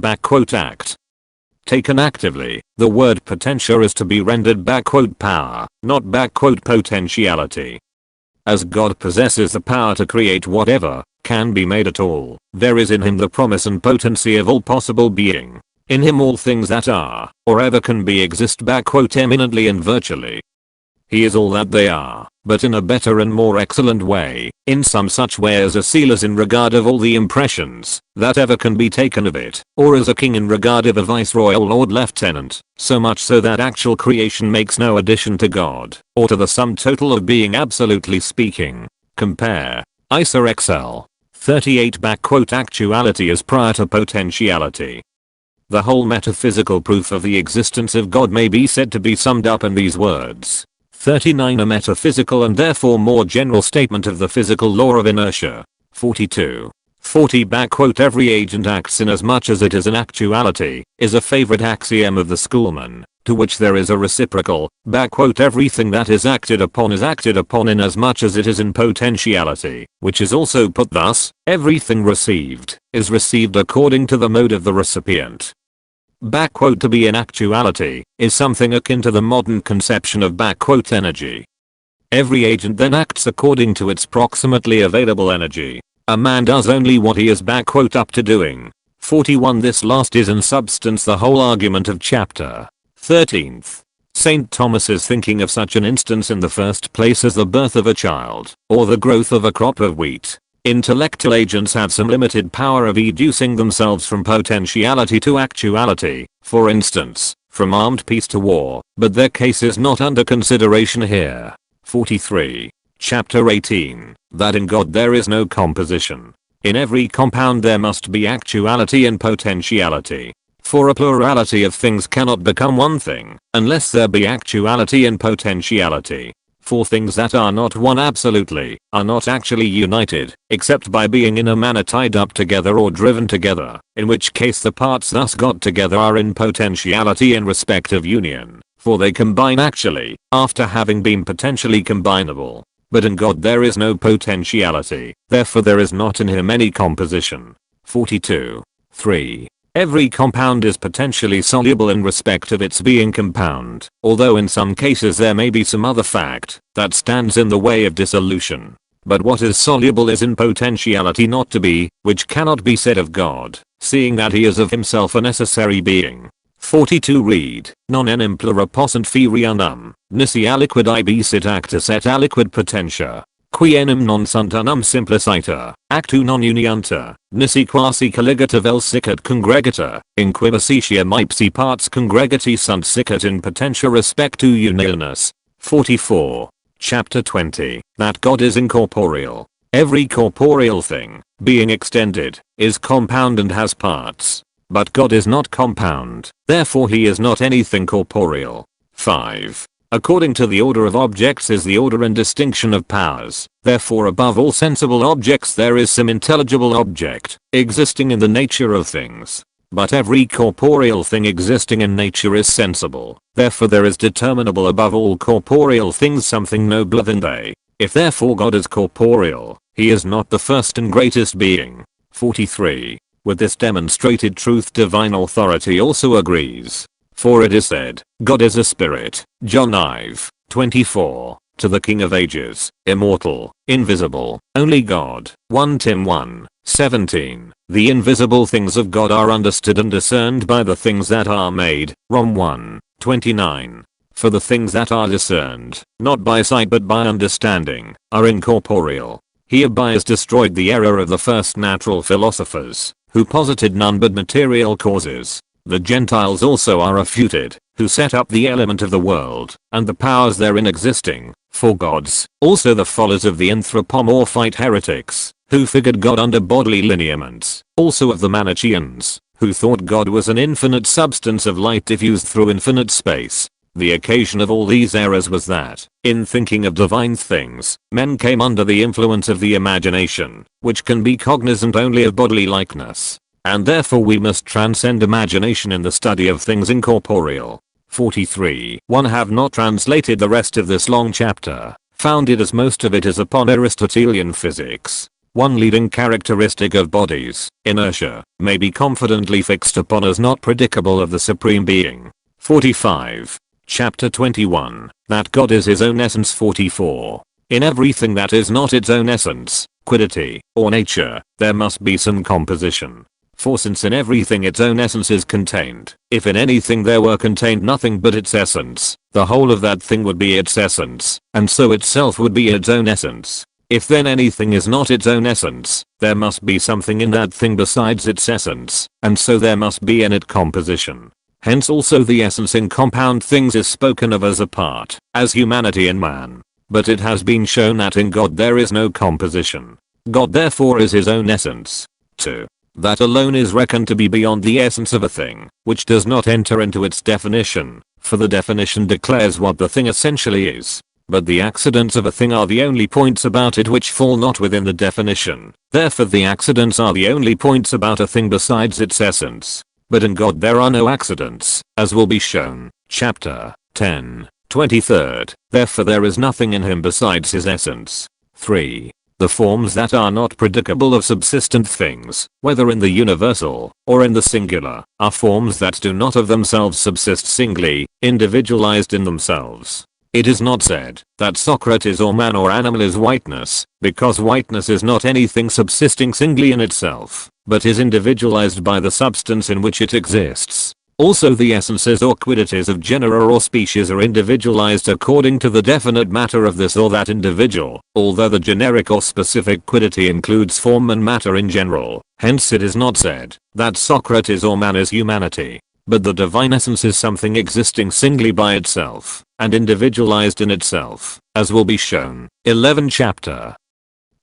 S1: "act." Taken actively, the word potentia is to be rendered "power", not "potentiality". as God possesses the power to create whatever can be made at all. There is in him the promise and potency of all possible being. In him all things that are, or ever can be exist eminently and virtually. He is all that they are, but in a better and more excellent way, in some such way as a seal is in regard of all the impressions that ever can be taken of it, or as a king in regard of a viceroy or lord lieutenant, so much so that actual creation makes no addition to God, or to the sum total of being absolutely speaking. Compare Isa Excel 38. Actuality is prior to potentiality. The whole metaphysical proof of the existence of God may be said to be summed up in these words. 39. A metaphysical and therefore more general statement of the physical law of inertia. 42. 40. Every agent acts inasmuch as it is an actuality, is a favorite axiom of the schoolman, to which there is a reciprocal. Everything that is acted upon inasmuch as it is in potentiality, which is also put thus, everything received, is received according to the mode of the recipient. To be in actuality, is something akin to the modern conception of energy. Every agent then acts according to its proximately available energy. A man does only what he is up to doing. 41. This last is in substance the whole argument of chapter 13th. St. Thomas is thinking of such an instance in the first place as the birth of a child, or the growth of a crop of wheat. Intellectual agents have some limited power of educing themselves from potentiality to actuality, for instance, from armed peace to war, but their case is not under consideration here. 43. Chapter 18. That in God there is no composition. In every compound there must be actuality and potentiality. For a plurality of things cannot become one thing, unless there be actuality and potentiality. For things that are not one absolutely, are not actually united, except by being in a manner tied up together or driven together, in which case the parts thus got together are in potentiality in respect of union, for they combine actually, after having been potentially combinable. But in God there is no potentiality, therefore there is not in him any composition. 42. 3. Every compound is potentially soluble in respect of its being compound, although in some cases there may be some other fact that stands in the way of dissolution. But what is soluble is in potentiality not to be, which cannot be said of God, seeing that he is of himself a necessary being. 42. Read, non enim plura possent ferianum, nisi aliquid ibicit actus et aliquid potentia. Qui enim non sunt unum simpliciter, actu non uniunter, nisi quasi colligata vel sicut congregata, in quibicitia ipsi parts congregati sunt sicut in potentia respectu unionus. 44. Chapter 20. That God is incorporeal. Every corporeal thing, being extended, is compound and has parts. But God is not compound, therefore he is not anything corporeal. 5. According to the order of objects is the order and distinction of powers, therefore above all sensible objects there is some intelligible object, existing in the nature of things. But every corporeal thing existing in nature is sensible, therefore there is determinable above all corporeal things something nobler than they. If therefore God is corporeal, he is not the first and greatest being. 43. With this demonstrated truth divine authority also agrees. For it is said, God is a spirit, John 5:24, to the King of ages, immortal, invisible, only God, 1 Tim 1:17. The invisible things of God are understood and discerned by the things that are made, Rom 1:29. For the things that are discerned, not by sight but by understanding, are incorporeal. Hereby is destroyed the error of the first natural philosophers, who posited none but material causes. The Gentiles also are refuted, who set up the element of the world, and the powers therein existing, for gods, also the follies of the anthropomorphite heretics, who figured God under bodily lineaments, also of the Manichaeans, who thought God was an infinite substance of light diffused through infinite space. The occasion of all these errors was that, in thinking of divine things, men came under the influence of the imagination, which can be cognizant only of bodily likeness. And therefore we must transcend imagination in the study of things incorporeal. 43. 1. Have not translated the rest of this long chapter, founded as most of it is upon Aristotelian physics. One leading characteristic of bodies, inertia, may be confidently fixed upon as not predicable of the Supreme Being. 45. Chapter 21. That God is his own essence. 44. In everything that is not its own essence, quiddity, or nature, there must be some composition. For since in everything its own essence is contained, if in anything there were contained nothing but its essence, the whole of that thing would be its essence, and so itself would be its own essence. If then anything is not its own essence, there must be something in that thing besides its essence, and so there must be in it composition. Hence also the essence in compound things is spoken of as a part, as humanity in man. But it has been shown that in God there is no composition. God therefore is his own essence. 2. That alone is reckoned to be beyond the essence of a thing, which does not enter into its definition, for the definition declares what the thing essentially is. But the accidents of a thing are the only points about it which fall not within the definition. Therefore the accidents are the only points about a thing besides its essence. But in God there are no accidents, as will be shown, chapter 10, 23rd. Therefore there is nothing in him besides his essence. 3. The forms that are not predicable of subsistent things, whether in the universal, or in the singular, are forms that do not of themselves subsist singly, individualized in themselves. It is not said that Socrates or man or animal is whiteness, because whiteness is not anything subsisting singly in itself, but is individualized by the substance in which it exists. Also the essences or quiddities of genera or species are individualized according to the definite matter of this or that individual, although the generic or specific quiddity includes form and matter in general. Hence it is not said that Socrates or man is humanity, but the divine essence is something existing singly by itself, and individualized in itself, as will be shown. 11 chapter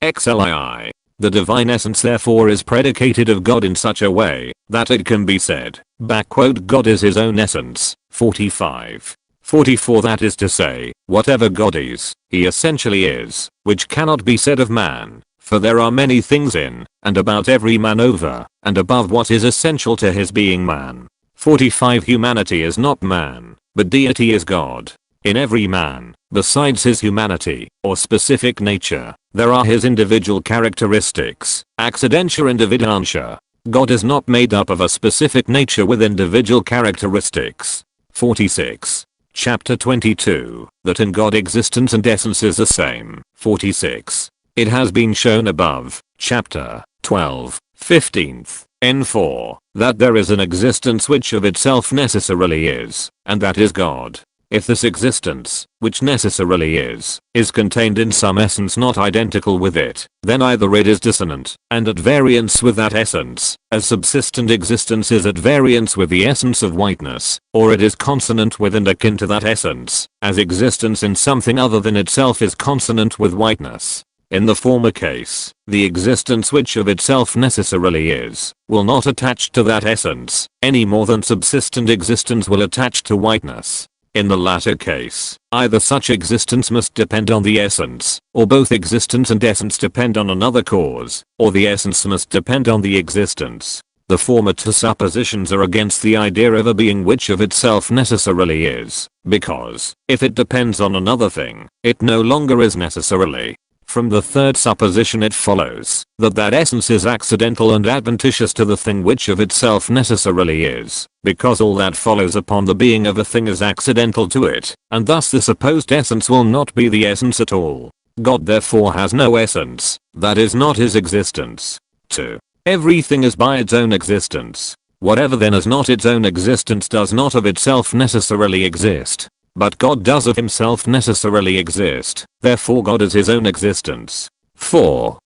S1: XLII. The divine essence therefore is predicated of God in such a way, that it can be said, God is his own essence. 45. 44. That is to say, whatever God is, he essentially is, which cannot be said of man, for there are many things in, and about every man over, and above what is essential to his being man. 45. Humanity is not man, but deity is God. In every man, besides his humanity, or specific nature, there are his individual characteristics, accidentia individuantia. God is not made up of a specific nature with individual characteristics. 46. Chapter 22. That in God existence and essence is the same. 46. It has been shown above, chapter 12, 15th. N4, that there is an existence which of itself necessarily is, and that is God. If this existence, which necessarily is contained in some essence not identical with it, then either it is dissonant, and at variance with that essence, as subsistent existence is at variance with the essence of whiteness, or it is consonant with and akin to that essence, as existence in something other than itself is consonant with whiteness. In the former case, the existence which of itself necessarily is, will not attach to that essence, any more than subsistent existence will attach to whiteness. In the latter case, either such existence must depend on the essence, or both existence and essence depend on another cause, or the essence must depend on the existence. The former two suppositions are against the idea of a being which of itself necessarily is, because, if it depends on another thing, it no longer is necessarily. From the third supposition it follows that that essence is accidental and adventitious to the thing which of itself necessarily is, because all that follows upon the being of a thing is accidental to it, and thus the supposed essence will not be the essence at all. God therefore has no essence, that is not his existence. 2. Everything is by its own existence. Whatever then is not its own existence does not of itself necessarily exist. But God does of himself necessarily exist, therefore God is his own existence. 4.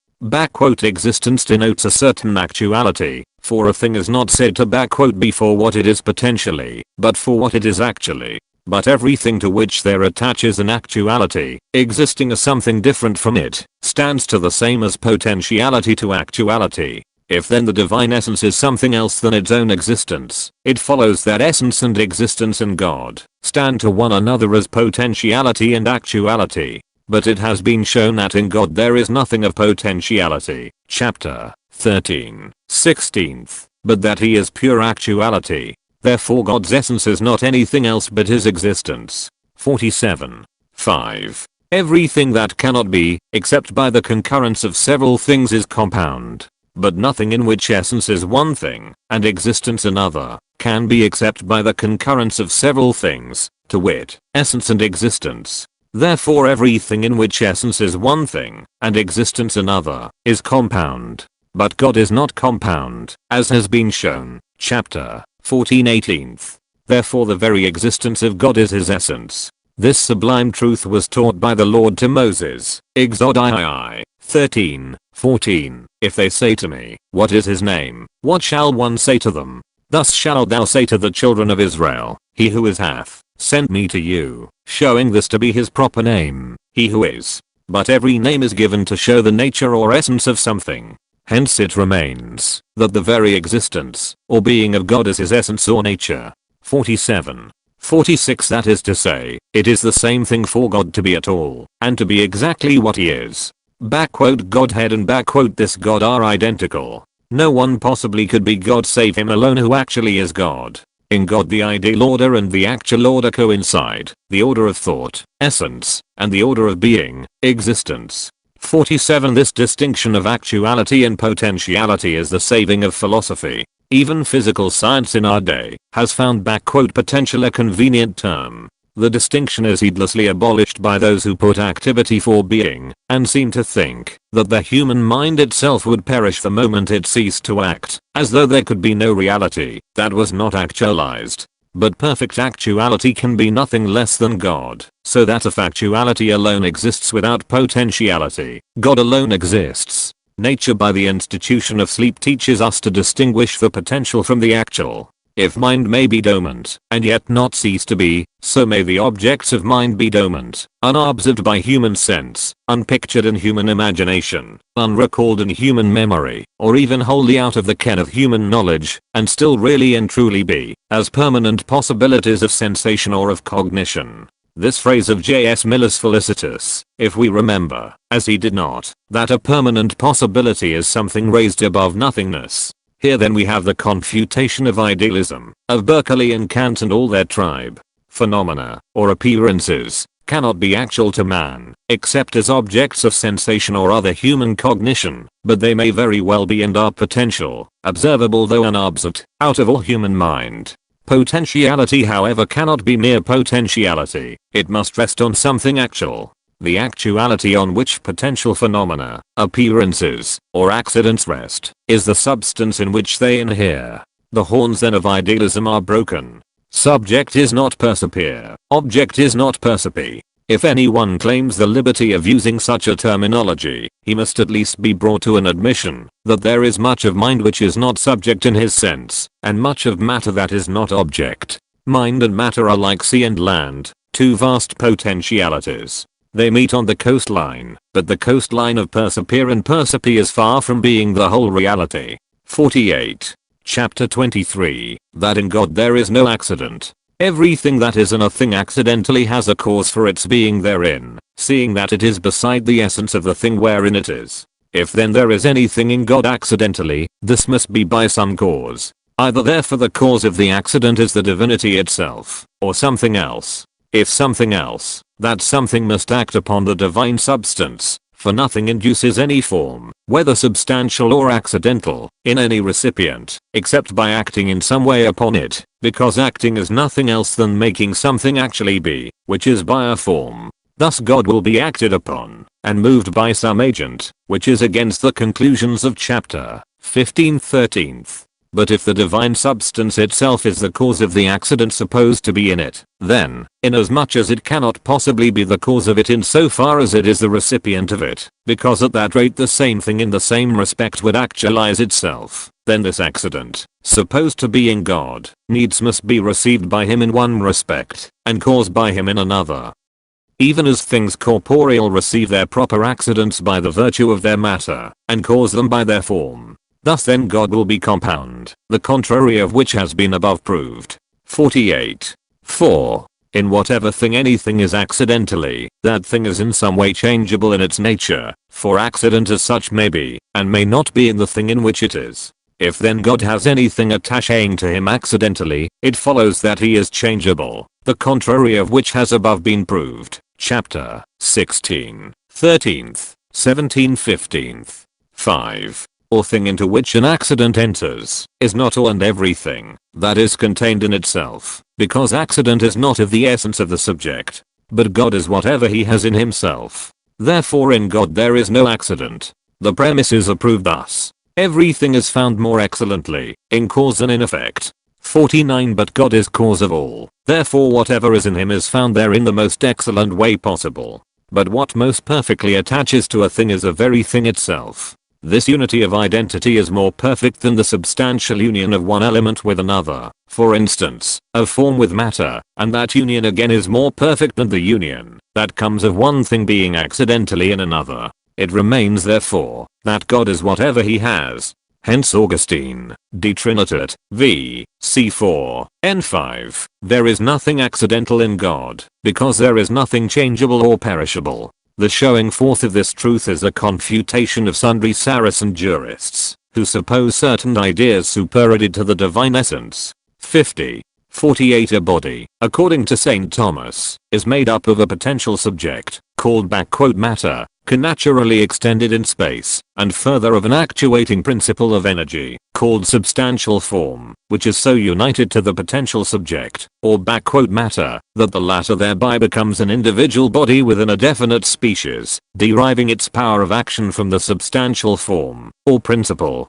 S1: Existence denotes a certain actuality, for a thing is not said to be for what it is potentially, but for what it is actually. But everything to which there attaches an actuality, existing as something different from it, stands to the same as potentiality to actuality. If then the divine essence is something else than its own existence, it follows that essence and existence in God stand to one another as potentiality and actuality. But it has been shown that in God there is nothing of potentiality, chapter 13, 16th, but that he is pure actuality. Therefore God's essence is not anything else but his existence. 47. 5. Everything that cannot be, except by the concurrence of several things is compound. But nothing in which essence is one thing, and existence another, can be except by the concurrence of several things, to wit, essence and existence. Therefore everything in which essence is one thing, and existence another, is compound. But God is not compound, as has been shown, chapter 14 18th. Therefore the very existence of God is his essence. This sublime truth was taught by the Lord to Moses, Exod 13:14. If they say to me, what is his name? What shall one say to them? Thus shalt thou say to the children of Israel, he who is hath sent me to you, showing this to be his proper name, he who is. But every name is given to show the nature or essence of something. Hence it remains that the very existence or being of God is his essence or nature. 47. 46. That is to say, it is the same thing for God to be at all, and to be exactly what he is. Godhead and this God are identical. No one possibly could be God save him alone who actually is God. In God the ideal order and the actual order coincide, the order of thought, essence, and the order of being, existence. 47. This distinction of actuality and potentiality is the saving of philosophy. Even physical science in our day has found potential a convenient term. The distinction is heedlessly abolished by those who put activity for being, and seem to think that the human mind itself would perish the moment it ceased to act, as though there could be no reality that was not actualized. But perfect actuality can be nothing less than God, so that if actuality alone exists without potentiality, God alone exists. Nature by the institution of sleep teaches us to distinguish the potential from the actual. If mind may be dormant, and yet not cease to be, so may the objects of mind be dormant, unobserved by human sense, unpictured in human imagination, unrecalled in human memory, or even wholly out of the ken of human knowledge, and still really and truly be, as permanent possibilities of sensation or of cognition. This phrase of J.S. Miller's felicitous, if we remember, as he did not, that a permanent possibility is something raised above nothingness. Here then we have the confutation of idealism, of Berkeley and Kant and all their tribe. Phenomena, or appearances, cannot be actual to man, except as objects of sensation or other human cognition, but they may very well be and are potential, observable though unobserved, out of all human mind. Potentiality however cannot be mere potentiality, it must rest on something actual. The actuality on which potential phenomena, appearances, or accidents rest, is the substance in which they inhere. The horns then of idealism are broken. Subject is not percipere, object is not percipi. If anyone claims the liberty of using such a terminology, he must at least be brought to an admission that there is much of mind which is not subject in his sense, and much of matter that is not object. Mind and matter are like sea and land, two vast potentialities. They meet on the coastline, but the coastline of percipere and percipi is far from being the whole reality. 48. Chapter 23, that in God there is no accident. Everything that is in a thing accidentally has a cause for its being therein, seeing that it is beside the essence of the thing wherein it is. If then there is anything in God accidentally, this must be by some cause. Either therefore the cause of the accident is the divinity itself, or something else. If something else, that something must act upon the divine substance, for nothing induces any form, whether substantial or accidental, in any recipient, except by acting in some way upon it, because acting is nothing else than making something actually be, which is by a form. Thus God will be acted upon, and moved by some agent, which is against the conclusions of chapter 15 13th. But if the divine substance itself is the cause of the accident supposed to be in it, then, inasmuch as it cannot possibly be the cause of it in so far as it is the recipient of it, because at that rate the same thing in the same respect would actualize itself, then this accident, supposed to be in God, needs must be received by him in one respect, and caused by him in another. Even as things corporeal receive their proper accidents by the virtue of their matter, and cause them by their form. Thus then God will be compound, the contrary of which has been above proved. 48. 4. In whatever thing anything is accidentally, that thing is in some way changeable in its nature, for accident as such may be, and may not be in the thing in which it is. If then God has anything attaching to him accidentally, it follows that he is changeable, the contrary of which has above been proved. Chapter 16, 13th, 17 15th. 5. Or thing into which an accident enters, is not all and everything that is contained in itself, because accident is not of the essence of the subject, but God is whatever he has in himself. Therefore in God there is no accident. The premises are proved thus. Everything is found more excellently, in cause than in effect. 49 But God is cause of all, therefore whatever is in him is found there in the most excellent way possible. But what most perfectly attaches to a thing is the very thing itself. This unity of identity is more perfect than the substantial union of one element with another, for instance, of form with matter, and that union again is more perfect than the union that comes of one thing being accidentally in another. It remains therefore, that God is whatever he has. Hence Augustine, De Trinitate, v. c4, n5, there is nothing accidental in God, because there is nothing changeable or perishable. The showing forth of this truth is a confutation of sundry Saracen jurists, who suppose certain ideas superadded to the divine essence. 50. 48 A body, according to St. Thomas, is made up of a potential subject, called matter, connaturally extended in space, and further of an actuating principle of energy, called substantial form, which is so united to the potential subject, or matter, that the latter thereby becomes an individual body within a definite species, deriving its power of action from the substantial form, or principle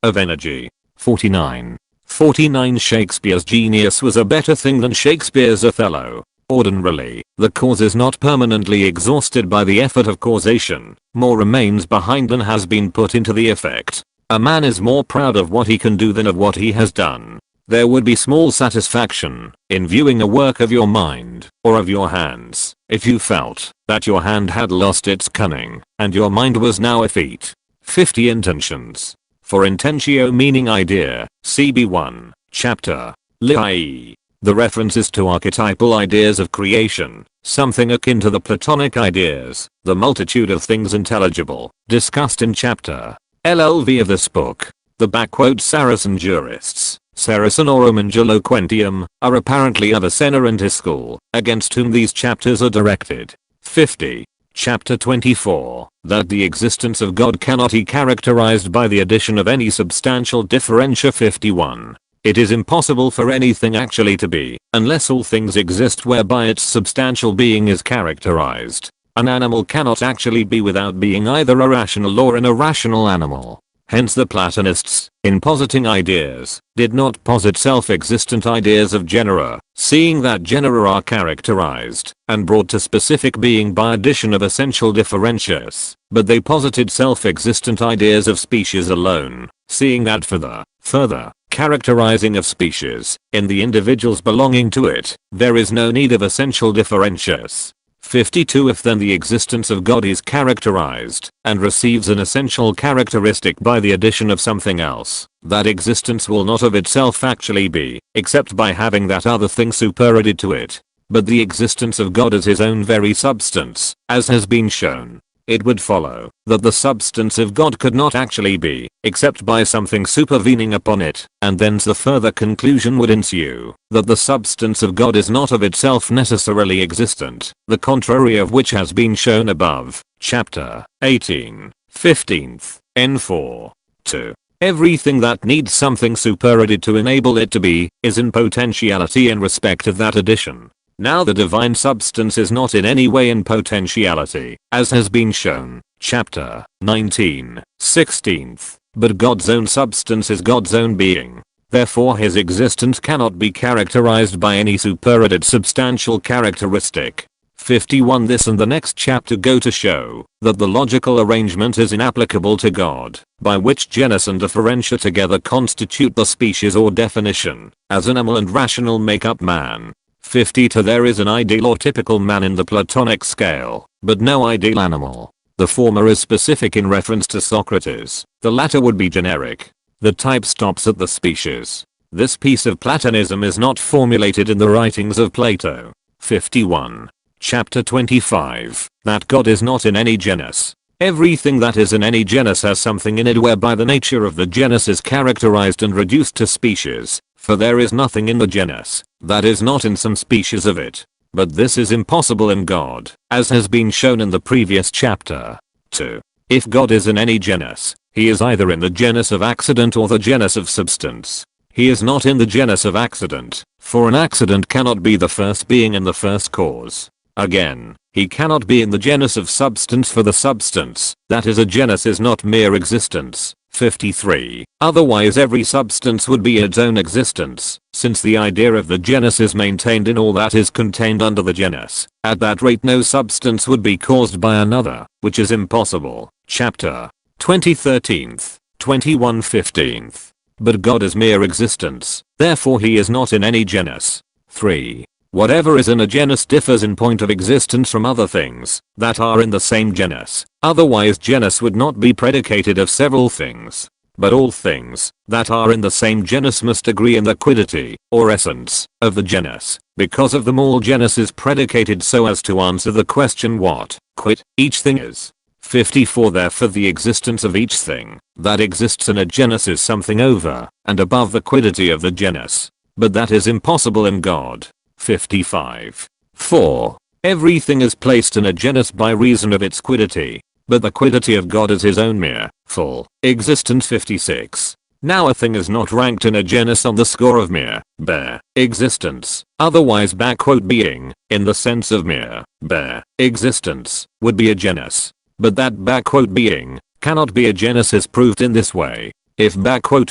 S1: of energy. 49. 49 Shakespeare's genius was a better thing than Shakespeare's Othello. Ordinarily, the cause is not permanently exhausted by the effort of causation, more remains behind than has been put into the effect. A man is more proud of what he can do than of what he has done. There would be small satisfaction in viewing a work of your mind, or of your hands, if you felt that your hand had lost its cunning, and your mind was now effete. 50 Intentions. For intentio meaning idea, CB1, chapter, i.e. the references to archetypal ideas of creation, something akin to the Platonic ideas, the multitude of things intelligible, discussed in chapter LLV of this book. The Saracen jurists, Saracen Aurum Angeloquentium, are apparently of Avicenna and his school, against whom these chapters are directed. 50. Chapter 24, that the existence of God cannot be characterized by the addition of any substantial differentia. 51. It is impossible for anything actually to be, unless all things exist whereby its substantial being is characterized. An animal cannot actually be without being either a rational or an irrational animal. Hence the Platonists, in positing ideas, did not posit self-existent ideas of genera, seeing that genera are characterized and brought to specific being by addition of essential differentias, but they posited self-existent ideas of species alone, seeing that for the further characterizing of species, in the individuals belonging to it, there is no need of essential differentias. 52 If then the existence of God is characterized, and receives an essential characteristic by the addition of something else, that existence will not of itself actually be, except by having that other thing superadded to it. But the existence of God is his own very substance, as has been shown. It would follow that the substance of God could not actually be, except by something supervening upon it, and thence the further conclusion would ensue, that the substance of God is not of itself necessarily existent, the contrary of which has been shown above, chapter 18, 15th, n4. 2. Everything that needs something superadded to enable it to be, is in potentiality in respect of that addition. Now the divine substance is not in any way in potentiality, as has been shown, chapter 19, 16th, but God's own substance is God's own being. Therefore his existence cannot be characterized by any superadded substantial characteristic. 51 This and the next chapter go to show that the logical arrangement is inapplicable to God, by which genus and differentia together constitute the species or definition, as animal and rational make up man. 52 There is an ideal or typical man in the Platonic scale, but no ideal animal. The former is specific in reference to Socrates, the latter would be generic. The type stops at the species. This piece of Platonism is not formulated in the writings of Plato. 51. Chapter 25, that God is not in any genus. Everything that is in any genus has something in it whereby the nature of the genus is characterized and reduced to species, for there is nothing in the genus that is not in some species of it. But this is impossible in God, as has been shown in the previous chapter. 2. If God is in any genus, he is either in the genus of accident or the genus of substance. He is not in the genus of accident, for an accident cannot be the first being and the first cause. Again, he cannot be in the genus of substance, for the substance that is a genus is not mere existence. 53. Otherwise every substance would be its own existence, since the idea of the genus is maintained in all that is contained under the genus. At that rate no substance would be caused by another, which is impossible. Chapter 20 13th, 21 15th. But God is mere existence, therefore he is not in any genus. 3. Whatever is in a genus differs in point of existence from other things that are in the same genus, otherwise genus would not be predicated of several things. But all things that are in the same genus must agree in the quiddity, or essence, of the genus. Because of them all genus is predicated so as to answer the question what, quid, each thing is. 54. Therefore the existence of each thing that exists in a genus is something over and above the quiddity of the genus. But that is impossible in God. 55. 4. Everything is placed in a genus by reason of its quiddity, but the quiddity of God is his own mere, full, existence. 56. Now a thing is not ranked in a genus on the score of mere, bare, existence, otherwise being, in the sense of mere, bare, existence, would be a genus. But that being, cannot be a genus is proved in this way. If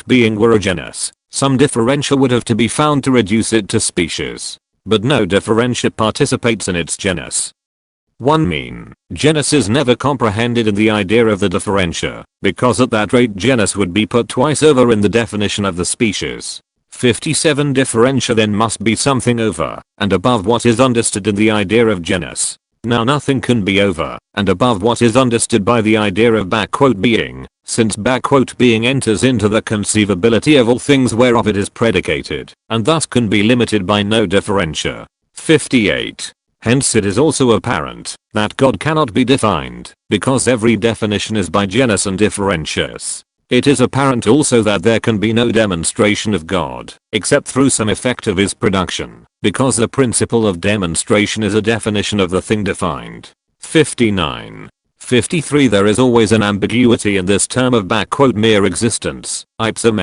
S1: being were a genus, some differentia would have to be found to reduce it to species. But no differentia participates in its genus. 1 mean, genus is never comprehended in the idea of the differentia, because at that rate genus would be put twice over in the definition of the species. 57. Differentia then must be something over and above what is understood in the idea of genus. Now nothing can be over and above what is understood by the idea of being, since being enters into the conceivability of all things whereof it is predicated, and thus can be limited by no differentia. 58. Hence it is also apparent that God cannot be defined, because every definition is by genus and differentius. It is apparent also that there can be no demonstration of God, except through some effect of his production, because the principle of demonstration is a definition of the thing defined. 59. 53. There is always an ambiguity in this term of mere existence, ipsum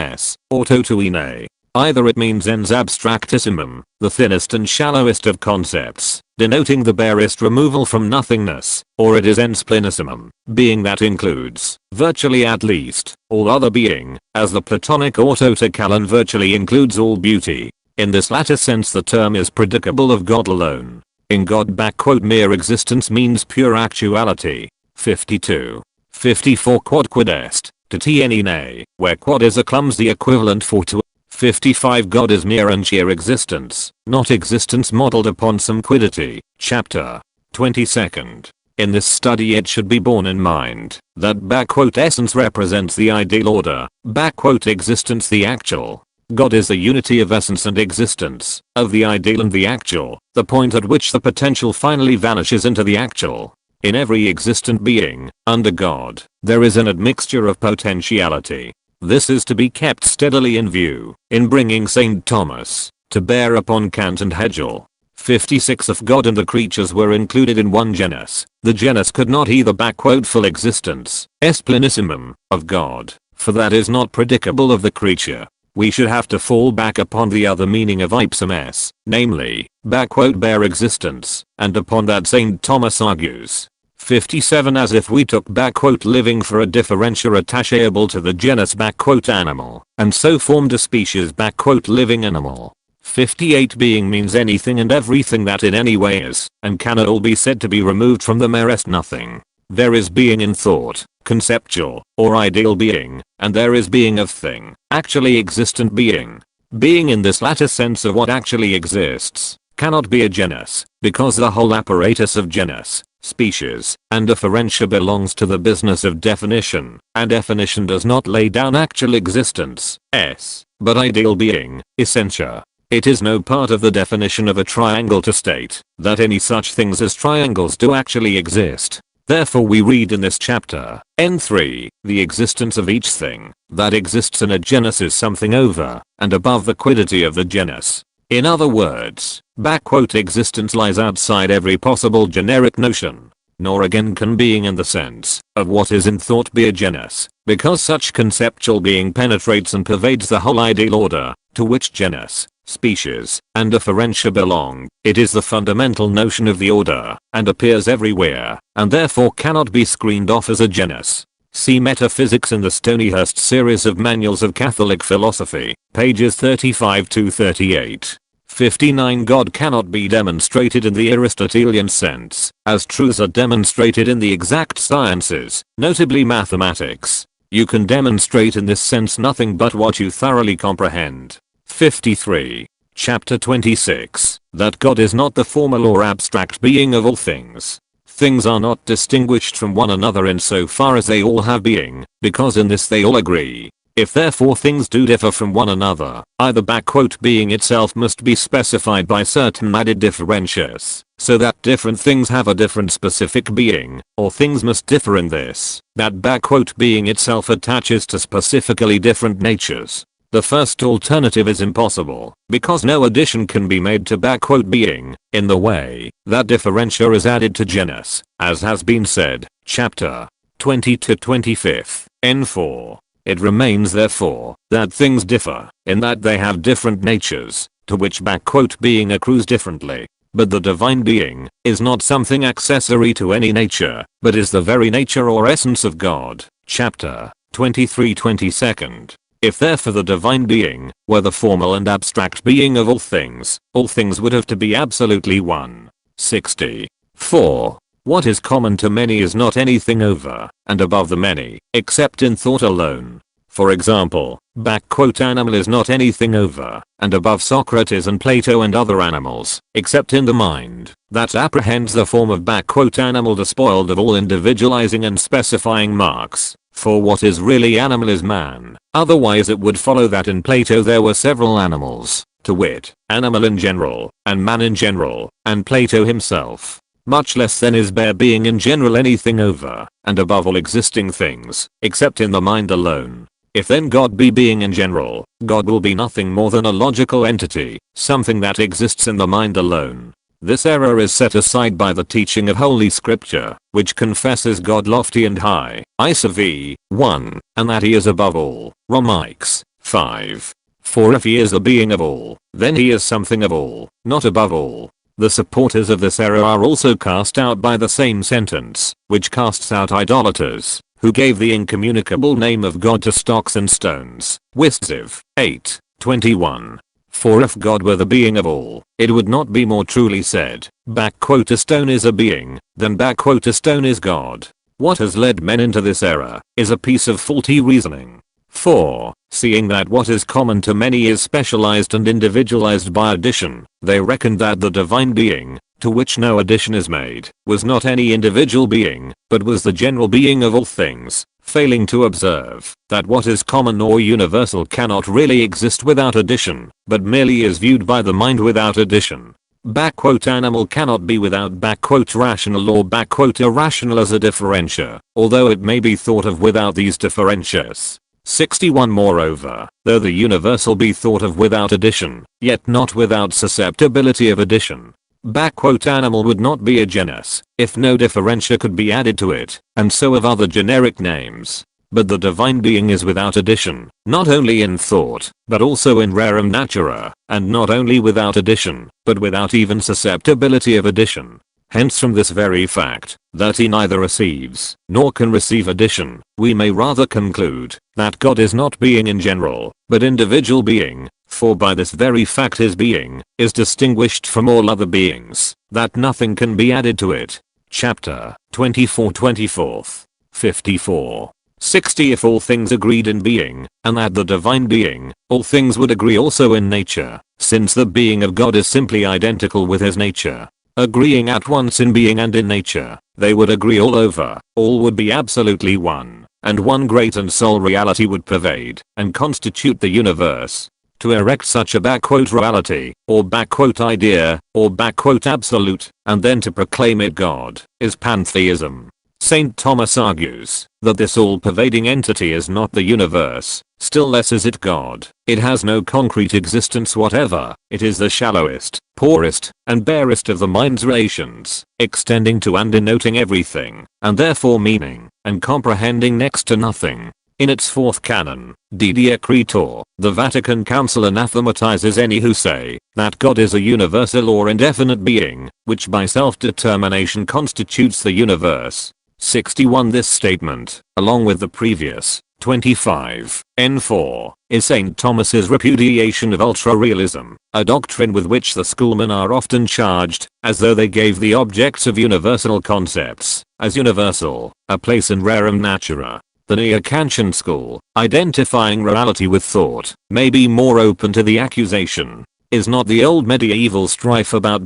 S1: or totuine. Either it means ens abstractissimum, the thinnest and shallowest of concepts, denoting the barest removal from nothingness, or it is ens plenissimum, being that includes, virtually at least, all other being, as the Platonic autotokaion virtually includes all beauty. In this latter sense the term is predicable of God alone. In God mere existence means pure actuality. 52. 54. Quod est, to tienine, where quod is a clumsy equivalent for to. 55. God is mere and sheer existence, not existence modeled upon some quiddity. Chapter 22nd. In this study it should be borne in mind that essence represents the ideal order, existence the actual. God is the unity of essence and existence, of the ideal and the actual, the point at which the potential finally vanishes into the actual. In every existent being, under God, there is an admixture of potentiality. This is to be kept steadily in view, in bringing St. Thomas to bear upon Kant and Hegel. 56. If God and the creatures were included in one genus, the genus could not either full existence, plenissimum, of God, for that is not predicable of the creature. We should have to fall back upon the other meaning of ipsum, namely, bare existence, and upon that St. Thomas argues. 57. As if we took living for a differentia attachable to the genus animal, and so formed a species living animal. 58. Being means anything and everything that in any way is, and cannot all be said to be removed from the merest nothing. There is being in thought, conceptual, or ideal being, and there is being of thing, actually existent being. Being in this latter sense of what actually exists, cannot be a genus, because the whole apparatus of genus, species, and differentia belongs to the business of definition, and definition does not lay down actual existence, but ideal being, essentia. It is no part of the definition of a triangle to state that any such things as triangles do actually exist. Therefore we read in this chapter, N3, the existence of each thing that exists in a genus is something over and above the quiddity of the genus. In other words, existence lies outside every possible generic notion. Nor again can being in the sense of what is in thought be a genus, because such conceptual being penetrates and pervades the whole ideal order, to which genus, species, and differentia belong. It is the fundamental notion of the order, and appears everywhere, and therefore cannot be screened off as a genus. See Metaphysics in the Stonyhurst series of Manuals of Catholic Philosophy, pages 35 to 38. 59. God cannot be demonstrated in the Aristotelian sense, as truths are demonstrated in the exact sciences, notably mathematics. You can demonstrate in this sense nothing but what you thoroughly comprehend. 53. Chapter 26. That God is not the formal or abstract being of all things. Things are not distinguished from one another in so far as they all have being, because in this they all agree. If therefore things do differ from one another, either "being itself must be specified by certain added differentias, so that different things have a different specific being, or things must differ in this, that "being itself attaches to specifically different natures." The first alternative is impossible, because no addition can be made to "being" in the way that differentia is added to genus, as has been said, chapter 20 to 25, N4. It remains therefore that things differ, in that they have different natures, to which "being" accrues differently. But the divine being is not something accessory to any nature, but is the very nature or essence of God. Chapter 23 22nd. If therefore the divine being were the formal and abstract being of all things would have to be absolutely one. 60. 4. What is common to many is not anything over and above the many, except in thought alone. For example, "animal is not anything over and above Socrates and Plato and other animals, except in the mind that apprehends the form of "animal despoiled of all individualizing and specifying marks. For what is really animal is man, otherwise it would follow that in Plato there were several animals, to wit, animal in general, and man in general, and Plato himself. Much less then is bare being in general anything over and above all existing things, except in the mind alone. If then God be being in general, God will be nothing more than a logical entity, something that exists in the mind alone. This error is set aside by the teaching of Holy Scripture, which confesses God lofty and high, ISV 1, and that he is above all, Romix 5. For if he is the being of all, then he is something of all, not above all. The supporters of this error are also cast out by the same sentence, which casts out idolaters, who gave the incommunicable name of God to stocks and stones. Wisziv 8, 21. For if God were the being of all, it would not be more truly said, "A stone is a being," than "A stone is God." What has led men into this error is a piece of faulty reasoning. 4. Seeing that what is common to many is specialized and individualized by addition, they reckoned that the divine being, to which no addition is made, was not any individual being, but was the general being of all things, failing to observe that what is common or universal cannot really exist without addition, but merely is viewed by the mind without addition. "Animal cannot be without rational or irrational as a differentia, although it may be thought of without these differentias." 61. Moreover, though the universal be thought of without addition, yet not without susceptibility of addition. "Animal would not be a genus if no differentia could be added to it, and so of other generic names. But the divine being is without addition, not only in thought, but also in rerum natura, and not only without addition, but without even susceptibility of addition. Hence from this very fact, that he neither receives, nor can receive addition, we may rather conclude, that God is not being in general, but individual being, for by this very fact his being, is distinguished from all other beings, that nothing can be added to it. Chapter 24 24th. 54. 60. If all things agreed in being, and that the divine being, all things would agree also in nature, since the being of God is simply identical with his nature. Agreeing at once in being and in nature, they would agree all over, all would be absolutely one, and one great and sole reality would pervade and constitute the universe. To erect such a "reality," or "idea," or "absolute," and then to proclaim it God, is pantheism. Saint Thomas argues that this all-pervading entity is not the universe, still less is it God. It has no concrete existence whatever, it is the shallowest, poorest, and barest of the mind's relations, extending to and denoting everything, and therefore meaning, and comprehending next to nothing. In its fourth canon, De Creator, the Vatican Council anathematizes any who say that God is a universal or indefinite being, which by self-determination constitutes the universe. 61. This statement, along with the previous 25 N4, is St. Thomas's repudiation of ultra-realism, a doctrine with which the schoolmen are often charged, as though they gave the objects of universal concepts, as universal, a place in rerum natura. The neo-Kantian school, identifying reality with thought, may be more open to the accusation. Is not the old medieval strife about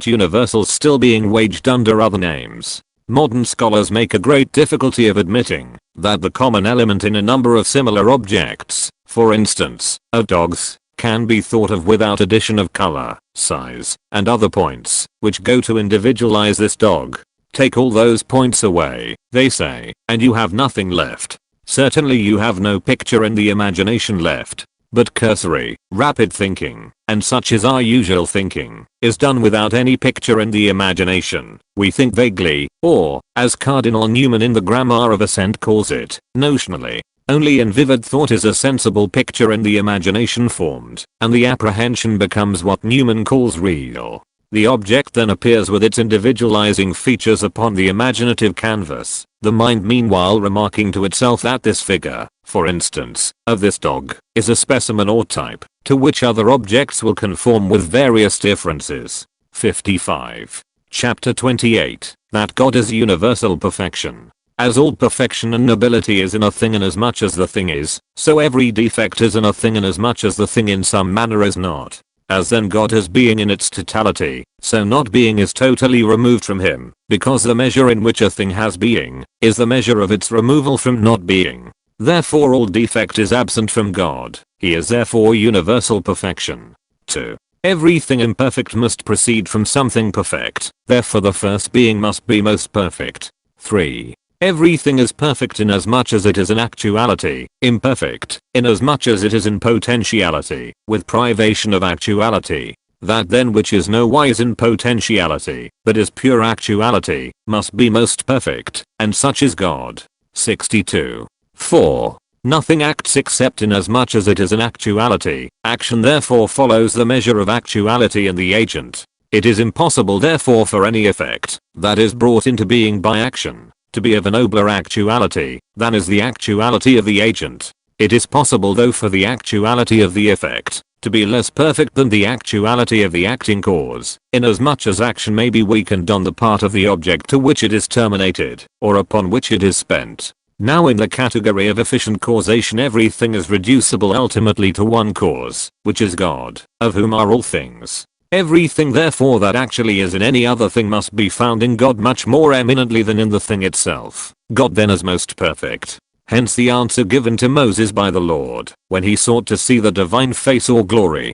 S1: "universals" still being waged under other names? Modern scholars make a great difficulty of admitting that the common element in a number of similar objects, for instance, of dogs, can be thought of without addition of color, size, and other points, which go to individualize this dog. Take all those points away, they say, and you have nothing left. Certainly you have no picture in the imagination left. But cursory, rapid thinking, and such is our usual thinking, is done without any picture in the imagination. We think vaguely, or, as Cardinal Newman in the Grammar of Assent calls it, notionally. Only in vivid thought is a sensible picture in the imagination formed, and the apprehension becomes what Newman calls real. The object then appears with its individualizing features upon the imaginative canvas, the mind meanwhile remarking to itself that this figure, for instance, of this dog, is a specimen or type, to which other objects will conform with various differences. 55. Chapter 28, that God is universal perfection. As all perfection and nobility is in a thing inasmuch as the thing is, so every defect is in a thing inasmuch as the thing in some manner is not. As then God has being in its totality, so not being is totally removed from him, because the measure in which a thing has being, is the measure of its removal from not being. Therefore all defect is absent from God, he is therefore universal perfection. 2. Everything imperfect must proceed from something perfect, therefore the first being must be most perfect. 3. Everything is perfect inasmuch as it is in actuality, imperfect, inasmuch as it is in potentiality, with privation of actuality. That then which is nowise in potentiality, but is pure actuality, must be most perfect, and such is God. 62. 4. Nothing acts except inasmuch as it is in actuality, action therefore follows the measure of actuality in the agent. It is impossible therefore for any effect, that is brought into being by action, to be of a nobler actuality than is the actuality of the agent. It is possible though for the actuality of the effect to be less perfect than the actuality of the acting cause, inasmuch as action may be weakened on the part of the object to which it is terminated, or upon which it is spent. Now in the category of efficient causation everything is reducible ultimately to one cause, which is God, of whom are all things. Everything therefore that actually is in any other thing must be found in God much more eminently than in the thing itself. God then is most perfect. Hence the answer given to Moses by the Lord, when he sought to see the divine face or glory.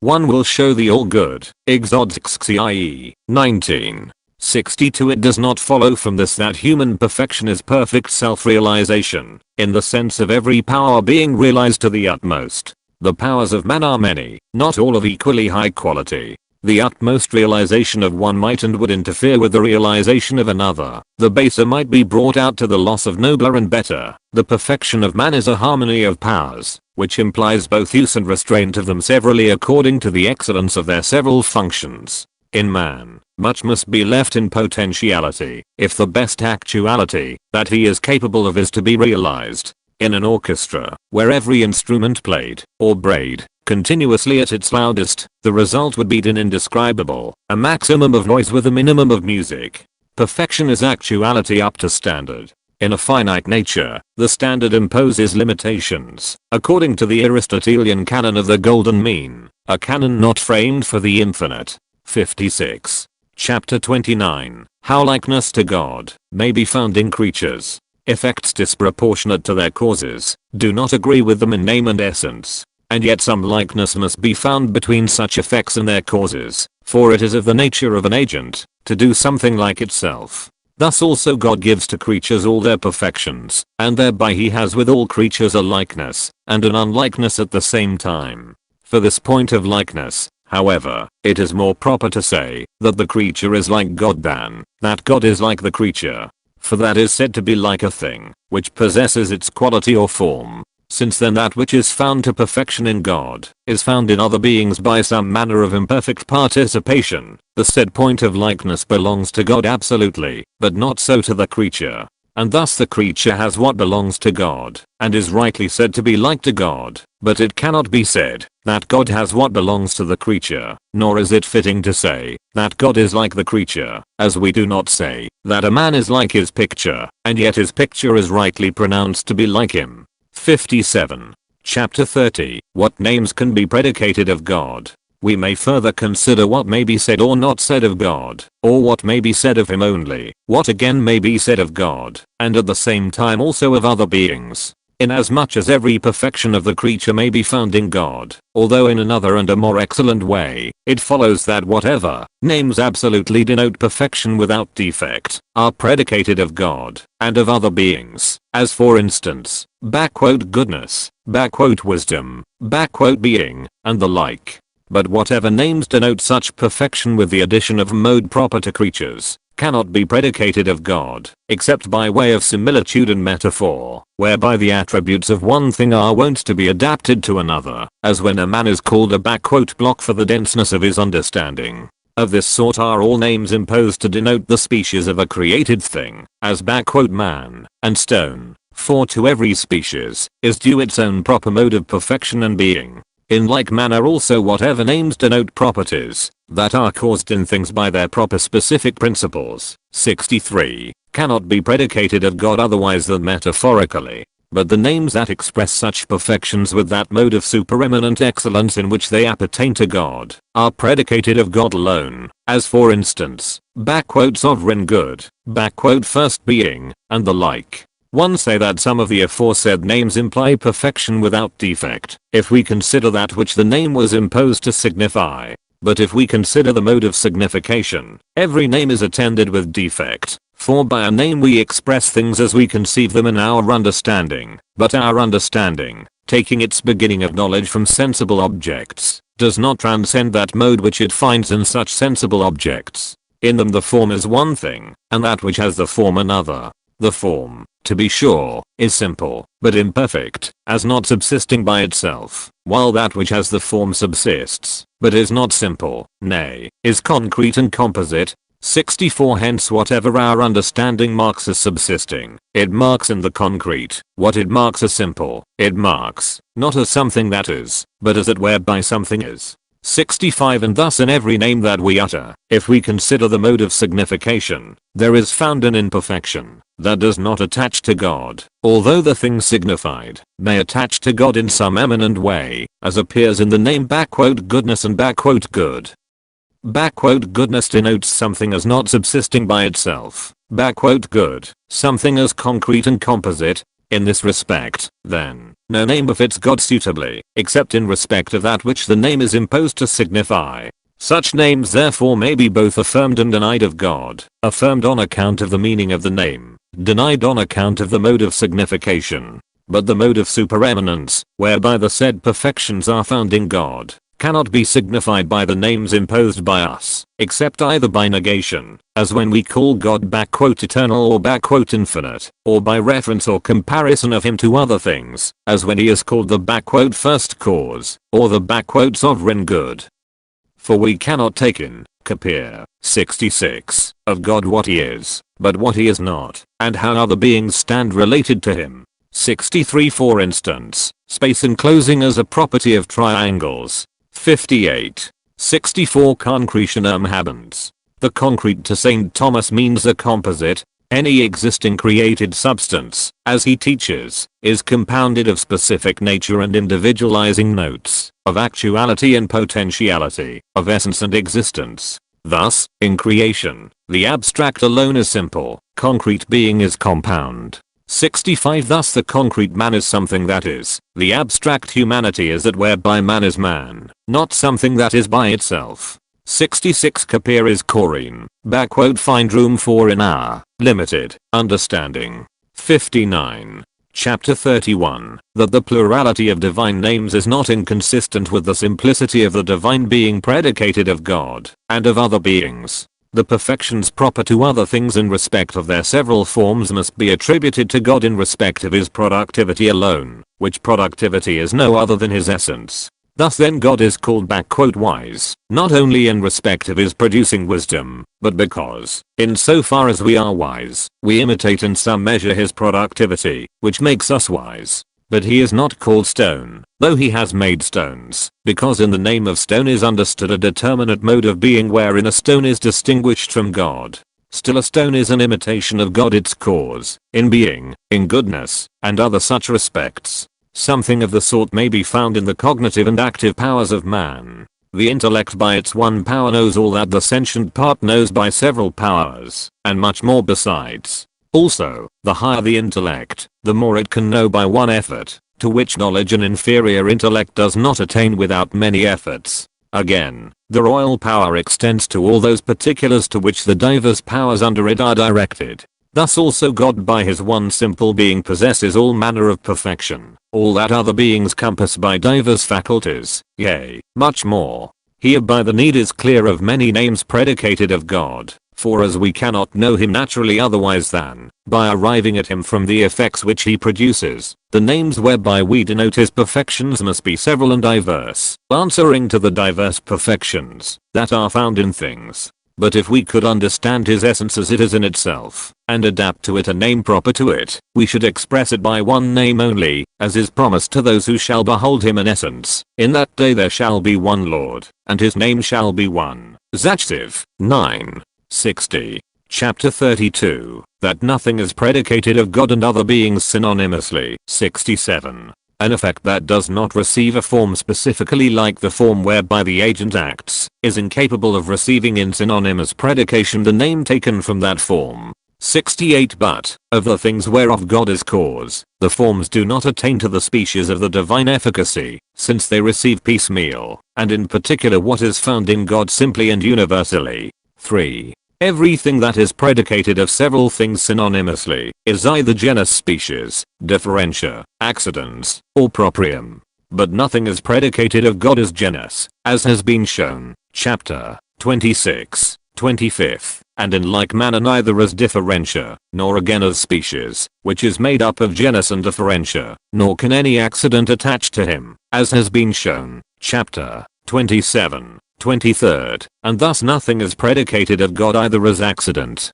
S1: One will show thee all good. Exod xie. 19. 62. It does not follow from this that human perfection is perfect self-realization, in the sense of every power being realized to the utmost. The powers of man are many, not all of equally high quality. The utmost realization of one might and would interfere with the realization of another. The baser might be brought out to the loss of nobler and better. The perfection of man is a harmony of powers, which implies both use and restraint of them severally according to the excellence of their several functions. In man, much must be left in potentiality, if the best actuality that he is capable of is to be realized. In an orchestra, where every instrument played, or brayed, continuously at its loudest, the result would be an indescribable, a maximum of noise with a minimum of music. Perfection is actuality up to standard. In a finite nature, the standard imposes limitations, according to the Aristotelian canon of the golden mean, a canon not framed for the infinite. 56. Chapter 29, how likeness to God may be found in creatures. Effects disproportionate to their causes do not agree with them in name and essence, and yet some likeness must be found between such effects and their causes, for it is of the nature of an agent to do something like itself. Thus also God gives to creatures all their perfections, and thereby he has with all creatures a likeness and an unlikeness at the same time. For this point of likeness, however, it is more proper to say that the creature is like God than that God is like the creature. for that is said to be like a thing, which possesses its quality or form. Since then that which is found to perfection in God, is found in other beings by some manner of imperfect participation, the said point of likeness belongs to God absolutely, but not so to the creature. And thus the creature has what belongs to God, and is rightly said to be like to God, but it cannot be said that God has what belongs to the creature, nor is it fitting to say that God is like the creature, as we do not say that a man is like his picture, and yet his picture is rightly pronounced to be like him. 57. Chapter 30. What names can be predicated of God? We may further consider what may be said or not said of God, or what may be said of him only, what again may be said of God, and at the same time also of other beings. Inasmuch as every perfection of the creature may be found in God, although in another and a more excellent way, it follows that whatever names absolutely denote perfection without defect, are predicated of God, and of other beings, as for instance, goodness, wisdom, being, and the like. But whatever names denote such perfection with the addition of mode proper to creatures, cannot be predicated of God, except by way of similitude and metaphor, whereby the attributes of one thing are wont to be adapted to another, as when a man is called a block for the denseness of his understanding. Of this sort are all names imposed to denote the species of a created thing, as man, and stone, for to every species is due its own proper mode of perfection and being. In like manner also whatever names denote properties that are caused in things by their proper specific principles, 63, cannot be predicated of God otherwise than metaphorically. But the names that express such perfections with that mode of supereminent excellence in which they appertain to God, are predicated of God alone, as for instance, sovereign good, first being, and the like. One say that some of the aforesaid names imply perfection without defect, if we consider that which the name was imposed to signify. But if we consider the mode of signification, every name is attended with defect, for by a name we express things as we conceive them in our understanding, but our understanding, taking its beginning of knowledge from sensible objects, does not transcend that mode which it finds in such sensible objects. In them the form is one thing, and that which has the form another. The form, to be sure, is simple, but imperfect, as not subsisting by itself, while that which has the form subsists, but is not simple, nay, is concrete and composite. 64 Hence whatever our understanding marks as subsisting, it marks in the concrete, what it marks as simple, it marks, not as something that is, but as it whereby something is. 65 And thus in every name that we utter, if we consider the mode of signification, there is found an imperfection that does not attach to God, although the thing signified may attach to God in some eminent way, as appears in the name goodness and good. Goodness denotes something as not subsisting by itself, good, something as concrete and composite. In this respect, then, no name befits God suitably, except in respect of that which the name is imposed to signify. Such names therefore may be both affirmed and denied of God, affirmed on account of the meaning of the name, denied on account of the mode of signification. But the mode of supereminence, whereby the said perfections are found in God, cannot be signified by the names imposed by us, except either by negation, as when we call God eternal or infinite, or by reference or comparison of him to other things, as when he is called the first cause, or the sovereign good. For we cannot take in, 66, of God what he is, but what he is not, and how other beings stand related to him. 63 For instance, space enclosing as a property of triangles. 58. 64 Concretionem habens. The concrete to St. Thomas means a composite. Any existing created substance, as he teaches, is compounded of specific nature and individualizing notes, of actuality and potentiality, of essence and existence. Thus, in creation, the abstract alone is simple, concrete being is compound. 65 Thus the concrete man is something that is, the abstract humanity is that whereby man is man, not something that is by itself. 66 Kapir is Korin, find room for in our, limited, understanding. 59. Chapter 31, that the plurality of divine names is not inconsistent with the simplicity of the divine being predicated of God, and of other beings. The perfections proper to other things in respect of their several forms must be attributed to God in respect of his productivity alone, which productivity is no other than his essence. Thus then God is called wise, not only in respect of his producing wisdom, but because, in so far as we are wise, we imitate in some measure his productivity, which makes us wise. But he is not called stone, though he has made stones, because in the name of stone is understood a determinate mode of being wherein a stone is distinguished from God. Still a stone is an imitation of God its cause, in being, in goodness, and other such respects. Something of the sort may be found in the cognitive and active powers of man. The intellect by its one power knows all that the sentient part knows by several powers, and much more besides. Also, the higher the intellect, the more it can know by one effort, to which knowledge an inferior intellect does not attain without many efforts. Again, the royal power extends to all those particulars to which the diverse powers under it are directed. Thus also God by his one simple being possesses all manner of perfection, all that other beings compass by diverse faculties, yea, much more. Here by the need is clear of many names predicated of God, for as we cannot know him naturally otherwise than by arriving at him from the effects which he produces, the names whereby we denote his perfections must be several and diverse, answering to the diverse perfections that are found in things. But if we could understand his essence as it is in itself, and adapt to it a name proper to it, we should express it by one name only, as is promised to those who shall behold him in essence. In that day there shall be one Lord, and his name shall be one. Zachariah 9:60. Chapter 32, that nothing is predicated of God and other beings synonymously. 67. An effect that does not receive a form specifically like the form whereby the agent acts, is incapable of receiving in synonymous predication the name taken from that form. 68. But, of the things whereof God is cause, the forms do not attain to the species of the divine efficacy, since they receive piecemeal, and in particular what is found in God simply and universally. 3. Everything that is predicated of several things synonymously, is either genus species, differentia, accidens, or proprium. But nothing is predicated of God as genus, as has been shown, chapter 26, 25th, and in like manner neither as differentia, nor again as species, which is made up of genus and differentia, nor can any accident attach to him, as has been shown, chapter 27. 23rd, and thus nothing is predicated of God either as accident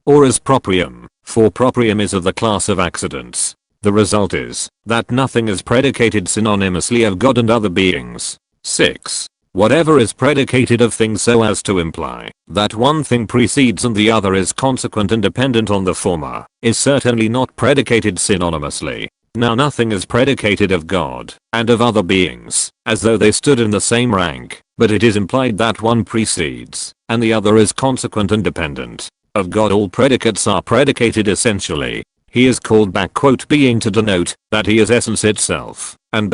S1: or as proprium, for proprium is of the class of accidents. The result is that nothing is predicated synonymously of God and other beings. 6. Whatever is predicated of things so as to imply that one thing precedes and the other is consequent and dependent on the former, is certainly not predicated synonymously. Now nothing is predicated of God and of other beings, as though they stood in the same rank, but it is implied that one precedes, and the other is consequent and dependent. Of God all predicates are predicated essentially. He is called being to denote that he is essence itself, and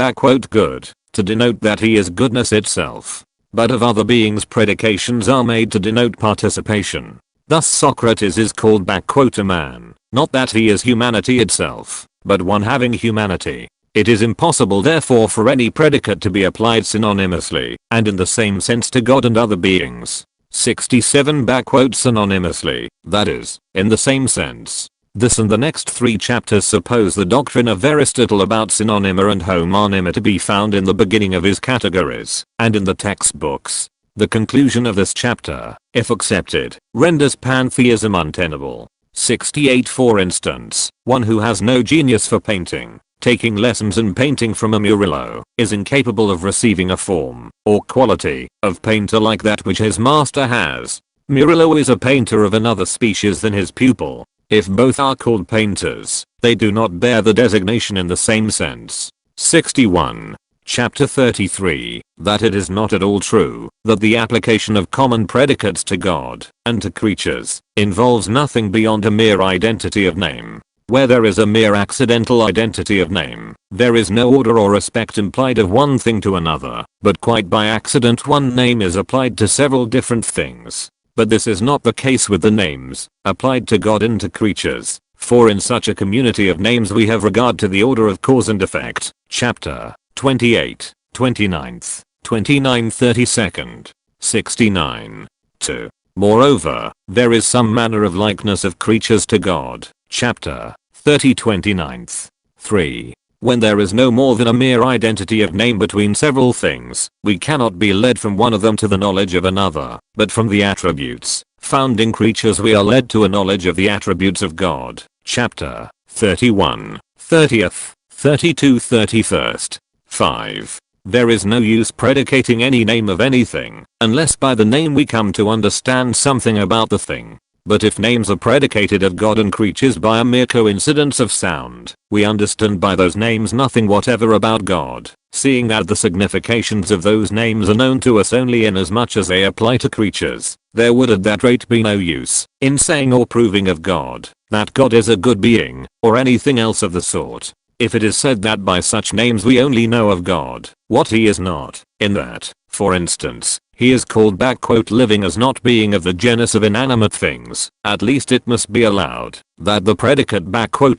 S1: good, to denote that he is goodness itself. But of other beings predications are made to denote participation. Thus Socrates is called a man, not that he is humanity itself, but one having humanity. It is impossible therefore for any predicate to be applied synonymously, and in the same sense to God and other beings. 67 synonymously, that is, in the same sense. This and the next 3 chapters suppose the doctrine of Aristotle about synonyma and homonyma to be found in the beginning of his categories, and in the textbooks. The conclusion of this chapter, if accepted, renders pantheism untenable. 68 For instance, one who has no genius for painting, taking lessons in painting from a Murillo, is incapable of receiving a form, or quality, of painter like that which his master has. Murillo is a painter of another species than his pupil. If both are called painters, they do not bear the designation in the same sense. 61. Chapter 33, that it is not at all true that the application of common predicates to God and to creatures involves nothing beyond a mere identity of name. Where there is a mere accidental identity of name, there is no order or respect implied of one thing to another, but quite by accident one name is applied to several different things. But this is not the case with the names applied to God and to creatures, for in such a community of names we have regard to the order of cause and effect. Chapter 28, 29th, 29 32nd, 69. 2. Moreover, there is some manner of likeness of creatures to God. Chapter 30 29th. 3. When there is no more than a mere identity of name between several things, we cannot be led from one of them to the knowledge of another, but from the attributes found in creatures we are led to a knowledge of the attributes of God. Chapter 31, 30th, 32 31st. 5. There is no use predicating any name of anything, unless by the name we come to understand something about the thing. But if names are predicated of God and creatures by a mere coincidence of sound, we understand by those names nothing whatever about God, seeing that the significations of those names are known to us only inasmuch as they apply to creatures. There would at that rate be no use in saying or proving of God that God is a good being, or anything else of the sort, if it is said that by such names we only know of God what he is not, in that, for instance, he is called "living" as not being of the genus of inanimate things. At least it must be allowed that the predicate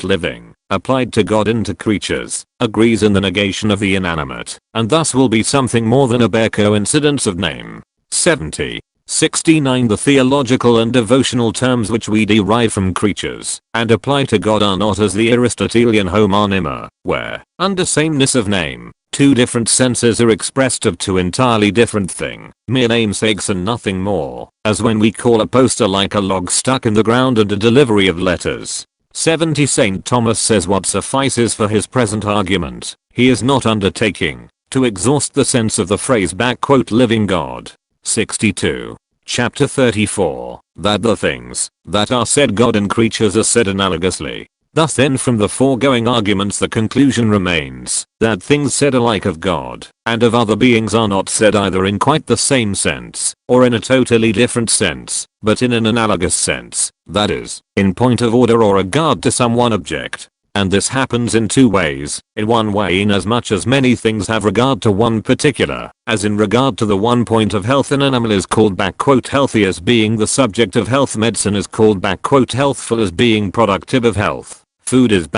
S1: "living" applied to God and to creatures agrees in the negation of the inanimate, and thus will be something more than a bare coincidence of name. 70. 69. The theological and devotional terms which we derive from creatures and apply to God are not as the Aristotelian homonyma, where, under sameness of name, two different senses are expressed of two entirely different things, mere namesakes and nothing more, as when we call a poster like a log stuck in the ground and a delivery of letters. 70. St. Thomas says what suffices for his present argument, he is not undertaking to exhaust the sense of the phrase "living God." 62. Chapter 34, that the things that are said God and creatures are said analogously. Thus then from the foregoing arguments the conclusion remains that things said alike of God and of other beings are not said either in quite the same sense or in a totally different sense, but in an analogous sense, that is, in point of order or regard to some one object. And this happens in two ways. In one way inasmuch as many things have regard to one particular, as in regard to the one point of health an animal is called "healthy" as being the subject of health, medicine is called "healthful" as being productive of health, food is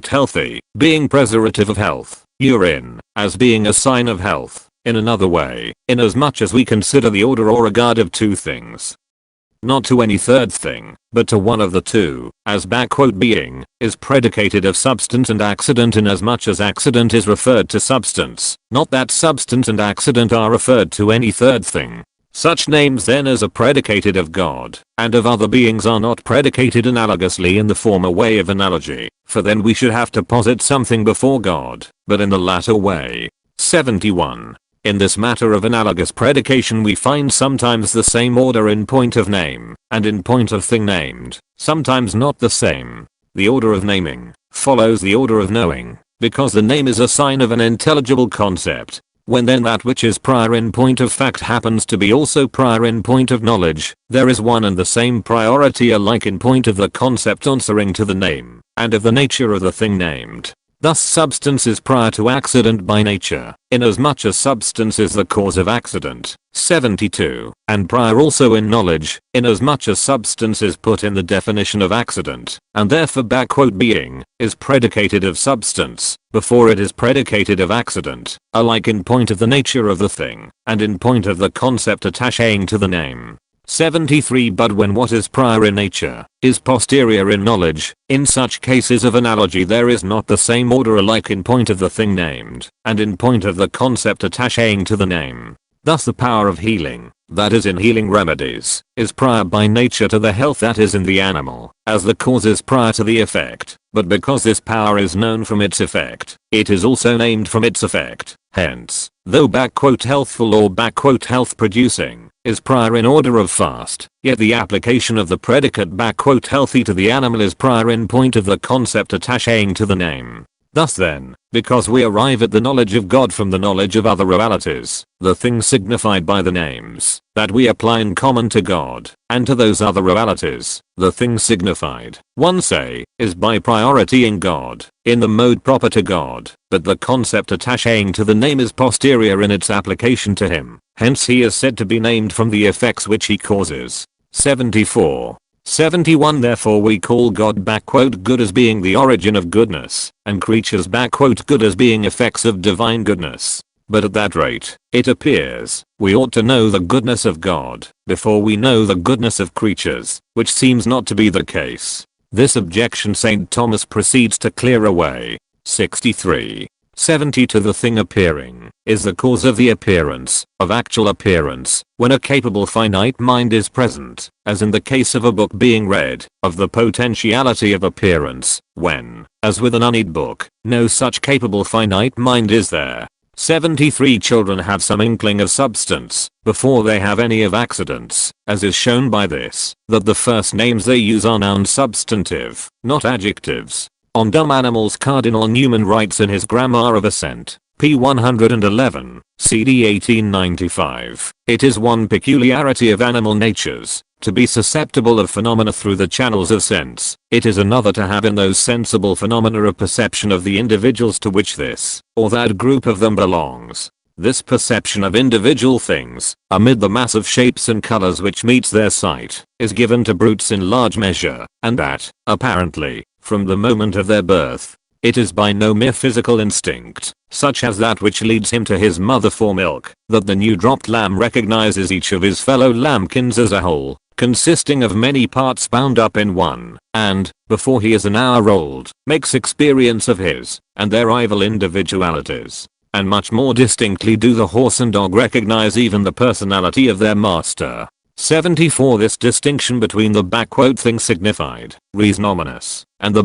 S1: "healthy" being preservative of health, urine as being a sign of health. In another way, inasmuch as we consider the order or regard of two things, not to any third thing, but to one of the two, as "being" is predicated of substance and accident inasmuch as accident is referred to substance, not that substance and accident are referred to any third thing. Such names then as are predicated of God and of other beings are not predicated analogously in the former way of analogy, for then we should have to posit something before God, but in the latter way. 71. In this matter of analogous predication we find sometimes the same order in point of name, and in point of thing named, sometimes not the same. The order of naming follows the order of knowing, because the name is a sign of an intelligible concept. When then that which is prior in point of fact happens to be also prior in point of knowledge, there is one and the same priority alike in point of the concept answering to the name, and of the nature of the thing named. Thus substance is prior to accident by nature, inasmuch as substance is the cause of accident. 72. And prior also in knowledge, inasmuch as substance is put in the definition of accident, and therefore "being" is predicated of substance, before it is predicated of accident, alike in point of the nature of the thing, and in point of the concept attaching to the name. 73. But when what is prior in nature is posterior in knowledge, in such cases of analogy there is not the same order alike in point of the thing named, and in point of the concept attaching to the name. Thus the power of healing, that is in healing remedies, is prior by nature to the health that is in the animal, as the cause is prior to the effect, but because this power is known from its effect, it is also named from its effect. Hence, though "healthful" or "health producing" is prior in order of fast, yet the application of the predicate "healthy" to the animal is prior in point of the concept attaching to the name. Thus then, because we arrive at the knowledge of God from the knowledge of other realities, the things signified by the names that we apply in common to God and to those other realities, the thing signified, one say, is by priority in God, in the mode proper to God, but the concept attaching to the name is posterior in its application to him, hence he is said to be named from the effects which he causes. 74. 71. Therefore we call God "good" as being the origin of goodness, and creatures "good" as being effects of divine goodness. But at that rate, it appears, we ought to know the goodness of God before we know the goodness of creatures, which seems not to be the case. This objection St. Thomas proceeds to clear away. 63. 70 To the thing appearing, is the cause of the appearance, of actual appearance, when a capable finite mind is present, as in the case of a book being read, of the potentiality of appearance, when, as with an unread book, no such capable finite mind is there. 73 Children have some inkling of substance, before they have any of accidents, as is shown by this, that the first names they use are noun substantive, not adjectives. On dumb animals Cardinal Newman writes in his Grammar of Assent, p. 111, cd 1895, it is one peculiarity of animal natures, to be susceptible of phenomena through the channels of sense, it is another to have in those sensible phenomena a perception of the individuals to which this, or that group of them belongs. This perception of individual things, amid the mass of shapes and colors which meets their sight, is given to brutes in large measure, and that, apparently, from the moment of their birth. It is by no mere physical instinct, such as that which leads him to his mother for milk, that the new dropped lamb recognizes each of his fellow lambkins as a whole, consisting of many parts bound up in one, and, before he is an hour old, makes experience of his, and their rival individualities. And much more distinctly do the horse and dog recognize even the personality of their master. 74 This distinction between the "thing signified, res nominis, and the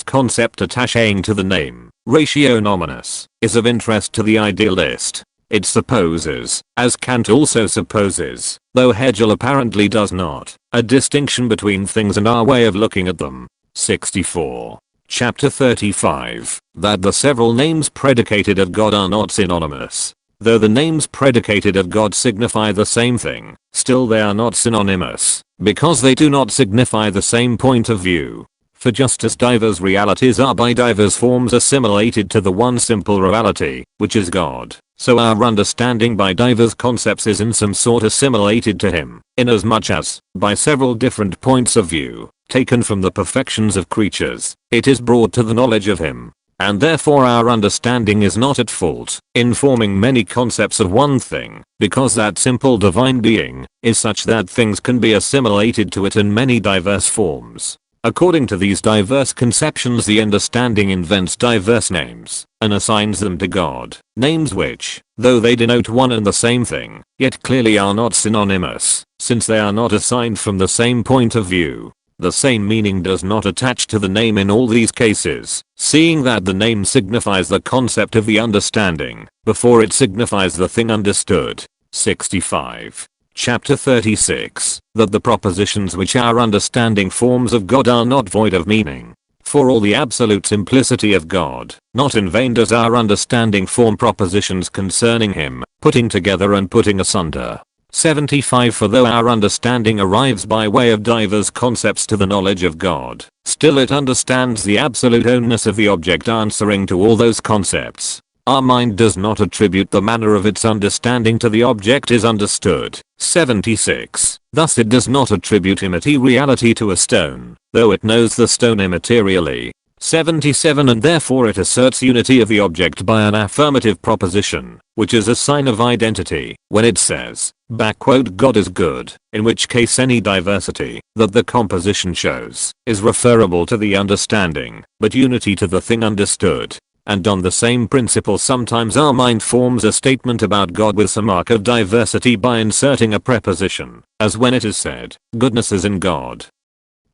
S1: "concept attaching to the name, ratio nominis, is of interest to the idealist. It supposes, as Kant also supposes, though Hegel apparently does not, a distinction between things and our way of looking at them. 64. Chapter 35, that the several names predicated of God are not synonymous. Though the names predicated of God signify the same thing, still they are not synonymous, because they do not signify the same point of view. For just as divers realities are by divers forms assimilated to the one simple reality, which is God, so our understanding by divers concepts is in some sort assimilated to him, inasmuch as, by several different points of view, taken from the perfections of creatures, it is brought to the knowledge of him. And therefore our understanding is not at fault in forming many concepts of one thing, because that simple divine being is such that things can be assimilated to it in many diverse forms. According to these diverse conceptions the understanding invents diverse names, and assigns them to God, names which, though they denote one and the same thing, yet clearly are not synonymous, since they are not assigned from the same point of view. The same meaning does not attach to the name in all these cases, seeing that the name signifies the concept of the understanding, before it signifies the thing understood. 65. Chapter 36, that the propositions which our understanding forms of God are not void of meaning. For all the absolute simplicity of God, not in vain does our understanding form propositions concerning him, putting together and putting asunder. 75 For though our understanding arrives by way of divers concepts to the knowledge of God, still it understands the absolute ownness of the object answering to all those concepts. Our mind does not attribute the manner of its understanding to the object is understood. 76. Thus it does not attribute immateriality to a stone, though it knows the stone immaterially. 77 And therefore it asserts unity of the object by an affirmative proposition, which is a sign of identity, when it says, God is good, in which case any diversity that the composition shows is referable to the understanding, but unity to the thing understood. And on the same principle sometimes our mind forms a statement about God with some mark of diversity by inserting a preposition, as when it is said, goodness is in God.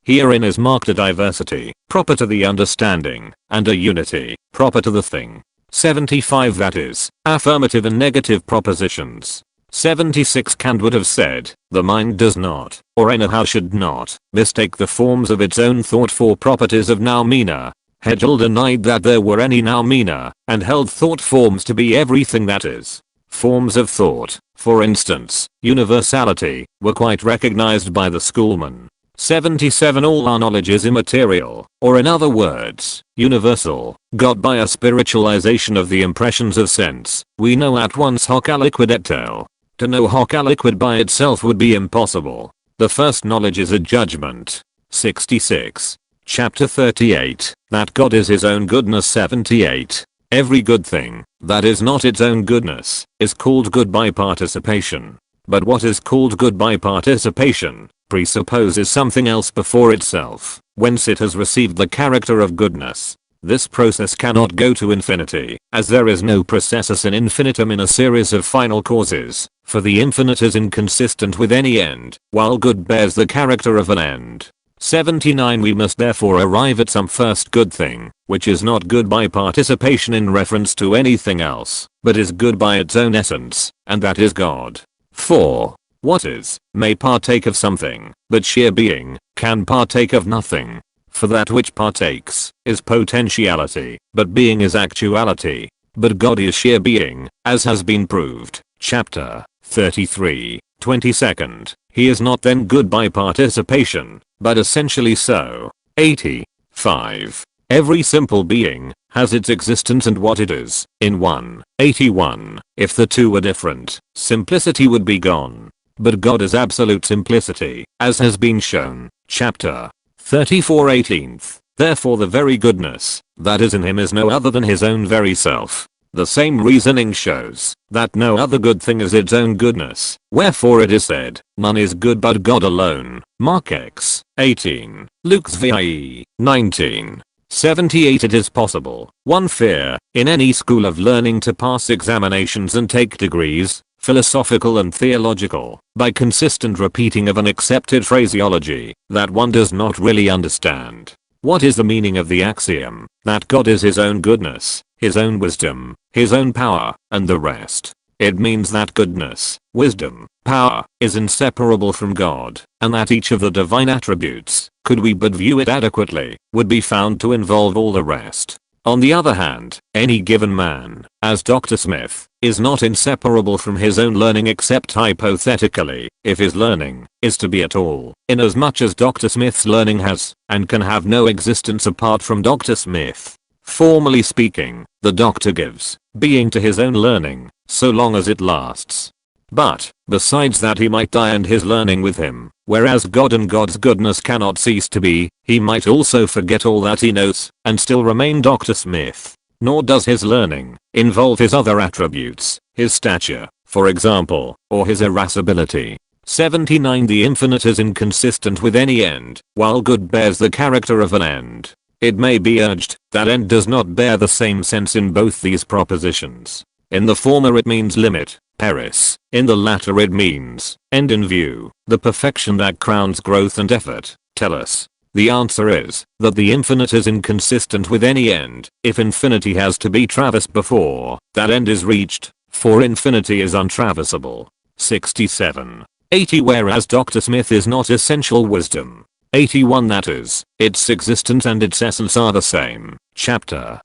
S1: Herein is marked a diversity, proper to the understanding, and a unity, proper to the thing. 75 That is, affirmative and negative propositions. 76 Kant would have said, the mind does not, or anyhow should not, mistake the forms of its own thought for properties of noumena. Hegel denied that there were any noumena, and held thought forms to be everything that is. Forms of thought, for instance, universality, were quite recognized by the schoolmen. 77 All our knowledge is immaterial, or in other words, universal, got by a spiritualization of the impressions of sense. We know at once hoc aliquid et tel. To know hoc aliquid by itself would be impossible. The first knowledge is a judgment. 66. Chapter 38, that God is his own goodness. 78. Every good thing that is not its own goodness is called good by participation. But what is called good by participation presupposes something else before itself, whence it has received the character of goodness. This process cannot go to infinity, as there is no processus in infinitum in a series of final causes, for the infinite is inconsistent with any end, while good bears the character of an end. 79 We must therefore arrive at some first good thing, which is not good by participation in reference to anything else, but is good by its own essence, and that is God. 4. What is, may partake of something, but sheer being, can partake of nothing. For that which partakes, is potentiality, but being is actuality. But God is sheer being, as has been proved, chapter 33, 22nd. He is not then good by participation, but essentially so. 85. Every simple being has its existence and what it is, in one. 81. If the two were different, simplicity would be gone. But God is absolute simplicity, as has been shown, chapter 34 18th. Therefore the very goodness that is in him is no other than his own very self. The same reasoning shows that no other good thing is its own goodness, wherefore it is said, none is good but God alone. Mark X 18, Luke VIE 19. 78 It is possible, one fear, in any school of learning to pass examinations and take degrees, philosophical and theological, by consistent repeating of an accepted phraseology that one does not really understand. What is the meaning of the axiom that God is his own goodness, his own wisdom, his own power, and the rest? It means that goodness, wisdom, power, is inseparable from God, and that each of the divine attributes, could we but view it adequately, would be found to involve all the rest. On the other hand, any given man, as Dr. Smith, is not inseparable from his own learning except hypothetically, if his learning is to be at all, inasmuch as Dr. Smith's learning has, and can have no existence apart from Dr. Smith. Formally speaking, the doctor gives being to his own learning, so long as it lasts. But, besides that he might die and his learning with him, whereas God and God's goodness cannot cease to be, he might also forget all that he knows, and still remain Dr. Smith. Nor does his learning involve his other attributes, his stature, for example, or his irascibility. 79 The infinite is inconsistent with any end, while good bears the character of an end. It may be urged that end does not bear the same sense in both these propositions. In the former it means limit, peris. In the latter it means end in view, the perfection that crowns growth and effort. Tellus. The answer is that the infinite is inconsistent with any end if infinity has to be traversed before that end is reached, for infinity is untraversable. 67. 80 Whereas Dr. Smith is not essential wisdom. 81 That is, its existence and its essence are the same. Chapter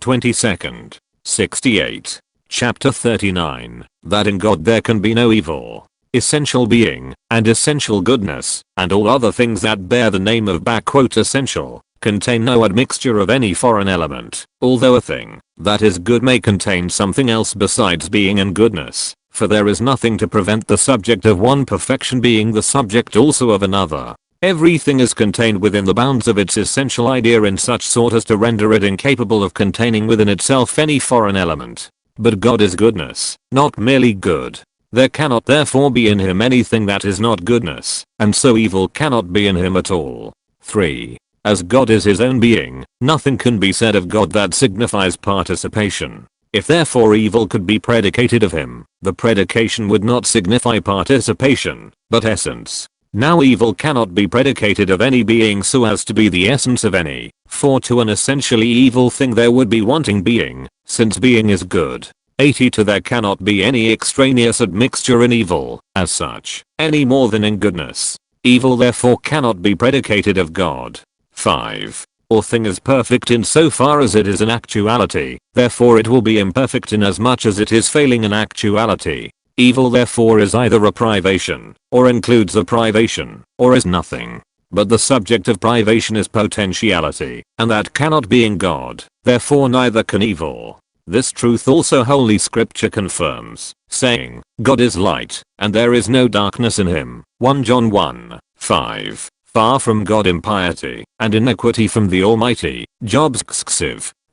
S1: 22nd. 68. Chapter 39. That in God there can be no evil. Essential being, and essential goodness, and all other things that bear the name of essential, contain no admixture of any foreign element, although a thing that is good may contain something else besides being and goodness, for there is nothing to prevent the subject of one perfection being the subject also of another. Everything is contained within the bounds of its essential idea in such sort as to render it incapable of containing within itself any foreign element. But God is goodness, not merely good. There cannot therefore be in him anything that is not goodness, and so evil cannot be in him at all. 3. As God is his own being, nothing can be said of God that signifies participation. If therefore evil could be predicated of him, the predication would not signify participation, but essence. Now evil cannot be predicated of any being so as to be the essence of any, for to an essentially evil thing there would be wanting being, since being is good. 82 There cannot be any extraneous admixture in evil, as such, any more than in goodness. Evil therefore cannot be predicated of God. 5. All thing is perfect in so far as it is in actuality, therefore it will be imperfect in as much as it is failing in actuality. Evil therefore is either a privation, or includes a privation, or is nothing. But the subject of privation is potentiality, and that cannot be in God, therefore neither can evil. This truth also Holy Scripture confirms, saying, God is light, and there is no darkness in him. 1 John 1, 5. Far from God impiety, and iniquity from the Almighty. Job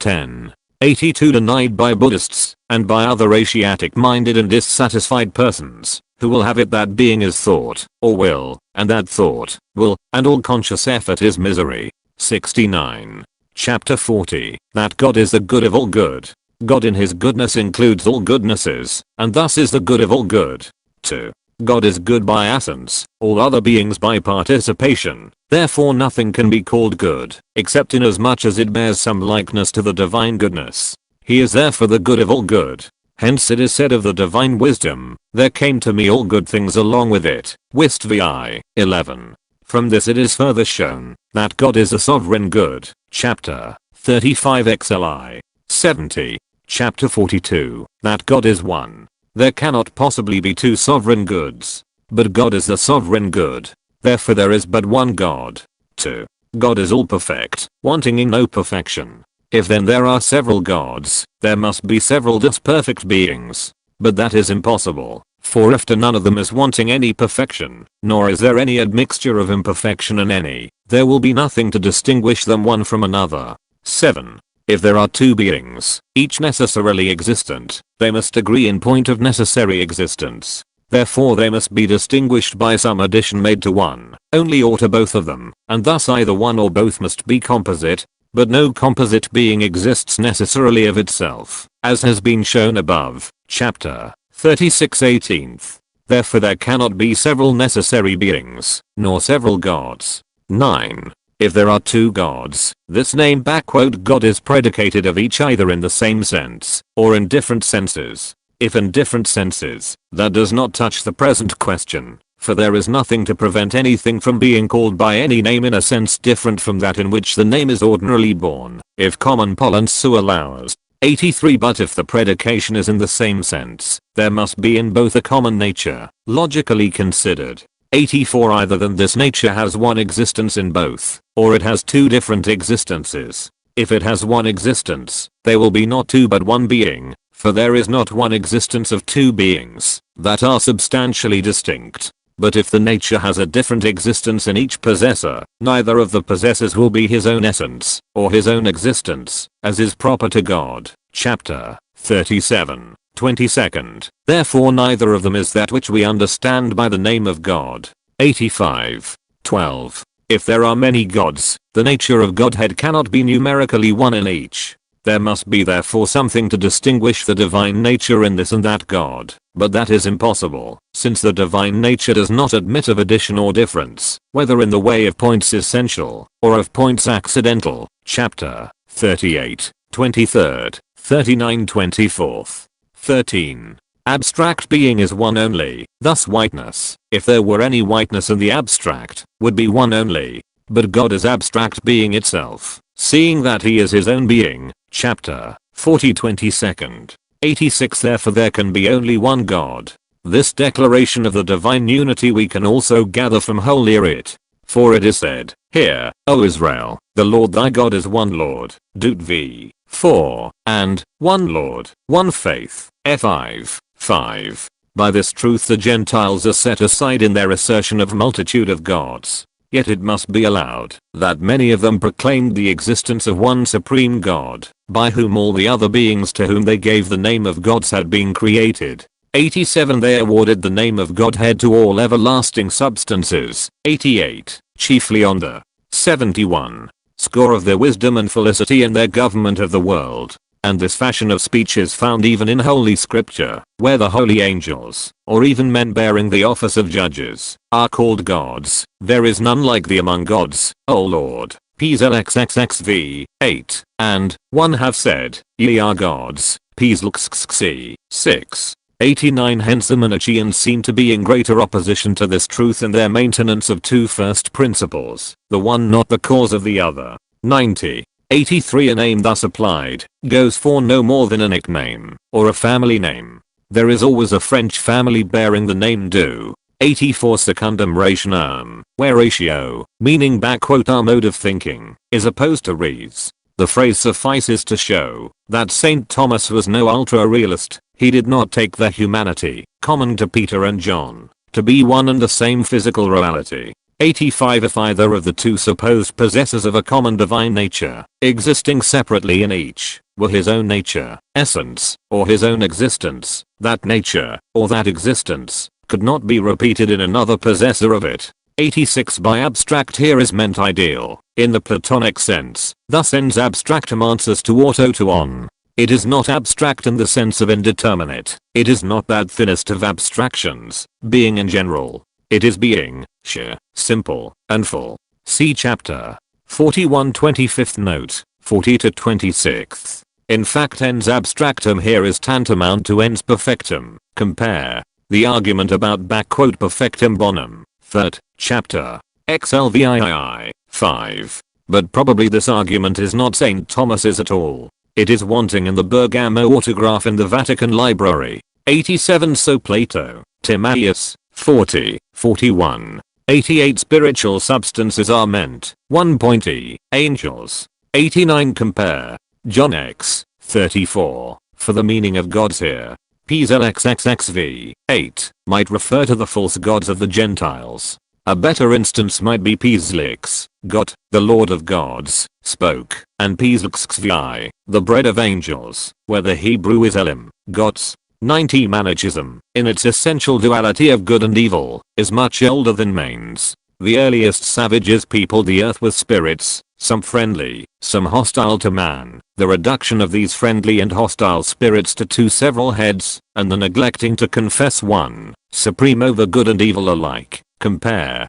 S1: 10. 82 denied by Buddhists, and by other Asiatic-minded and dissatisfied persons, who will have it that being is thought, or will, and that thought, will, and all conscious effort is misery. 69. Chapter 40, that God is the good of all good. God in his goodness includes all goodnesses, and thus is the good of all good. 2. God is good by essence, all other beings by participation, therefore nothing can be called good, except inasmuch as it bears some likeness to the divine goodness. He is therefore the good of all good. Hence it is said of the divine wisdom, there came to me all good things along with it. Wist vi. 11. From this it is further shown, that God is a sovereign good. Chapter 35 XLI. 70. Chapter 42, that God is one. There cannot possibly be two sovereign goods. But God is the sovereign good. Therefore there is but one God. 2. God is all perfect, wanting in no perfection. If then there are several gods, there must be several disperfect beings. But that is impossible, for after none of them is wanting any perfection, nor is there any admixture of imperfection in any, there will be nothing to distinguish them one from another. 7. If there are two beings, each necessarily existent, they must agree in point of necessary existence. Therefore they must be distinguished by some addition made to one, only or to both of them, and thus either one or both must be composite, but no composite being exists necessarily of itself, as has been shown above, chapter 36 18th. Therefore there cannot be several necessary beings, nor several gods. 9. If there are two gods, this name God is predicated of each either in the same sense, or in different senses. If in different senses, that does not touch the present question, for there is nothing to prevent anything from being called by any name in a sense different from that in which the name is ordinarily born, if common parlance so allows. 83 But if the predication is in the same sense, there must be in both a common nature, logically considered. 84 Either then this nature has one existence in both, or it has two different existences. If it has one existence, there will be not two but one being, for there is not one existence of two beings, that are substantially distinct. But if the nature has a different existence in each possessor, neither of the possessors will be his own essence, or his own existence, as is proper to God. Chapter 37. 22nd. Therefore neither of them is that which we understand by the name of God. 85. 12. If there are many gods, the nature of Godhead cannot be numerically one in each. There must be therefore something to distinguish the divine nature in this and that God, but that is impossible, since the divine nature does not admit of addition or difference, whether in the way of points essential, or of points accidental. Chapter 38. 23rd. 39 24th. 13. Abstract being is one only, thus whiteness, if there were any whiteness in the abstract, would be one only. But God is abstract being itself, seeing that he is his own being. Chapter 40 22nd. 86 Therefore there can be only one God. This declaration of the divine unity we can also gather from Holy Writ. For it is said, Hear, O Israel, the Lord thy God is one Lord. Deut v. 4, and, one Lord, one faith. F5. 5. By this truth the Gentiles are set aside in their assertion of multitude of gods. Yet it must be allowed that many of them proclaimed the existence of one supreme God, by whom all the other beings to whom they gave the name of gods had been created. 87 They awarded the name of Godhead to all everlasting substances. 88. Chiefly on the 71 score of their wisdom and felicity in their government of the world. And this fashion of speech is found even in Holy Scripture, where the holy angels, or even men bearing the office of judges, are called gods. There is none like thee among gods, O Lord. PZLXXXV. 8. And, one have said, ye are gods. PZLXXC. 6. 89 Hence the Manichaeans seem to be in greater opposition to this truth in their maintenance of two first principles, the one not the cause of the other. 90. 83 A name thus applied, goes for no more than a nickname, or a family name. There is always a French family bearing the name Du. 84 Secundum rationem, where ratio, meaning our mode of thinking, is opposed to res. The phrase suffices to show that Saint Thomas was no ultra-realist. He did not take the humanity, common to Peter and John, to be one and the same physical reality. 85. If either of the two supposed possessors of a common divine nature, existing separately in each, were his own nature, essence, or his own existence, that nature, or that existence, could not be repeated in another possessor of it. 86. By abstract here is meant ideal, in the Platonic sense, thus ens abstractum answers to auto to on. It is not abstract in the sense of indeterminate, it is not that thinnest of abstractions, being in general. It is being, sheer, simple, and full. See chapter 41 25th note, 40 to 26. In fact ens abstractum here is tantamount to ens perfectum, compare the argument about perfectum bonum, 3rd chapter, XLVII, 5. But probably this argument is not St. Thomas's at all. It is wanting in the Bergamo autograph in the Vatican Library. 87. So Plato, Timaeus, 40, 41. 88. Spiritual substances are meant. 1.e. Angels. 89. Compare John X, 34. For the meaning of gods here, PZLXXXV, 8, might refer to the false gods of the Gentiles. A better instance might be Pizlix, God, the Lord of gods, spoke, and Pizlxvi, the bread of angels, where the Hebrew is Elim, gods. 90. Manichaeism, in its essential duality of good and evil, is much older than Manes. The earliest savages peopled the earth with spirits, some friendly, some hostile to man. The reduction of these friendly and hostile spirits to two several heads, and the neglecting to confess one, supreme over good and evil alike. Compare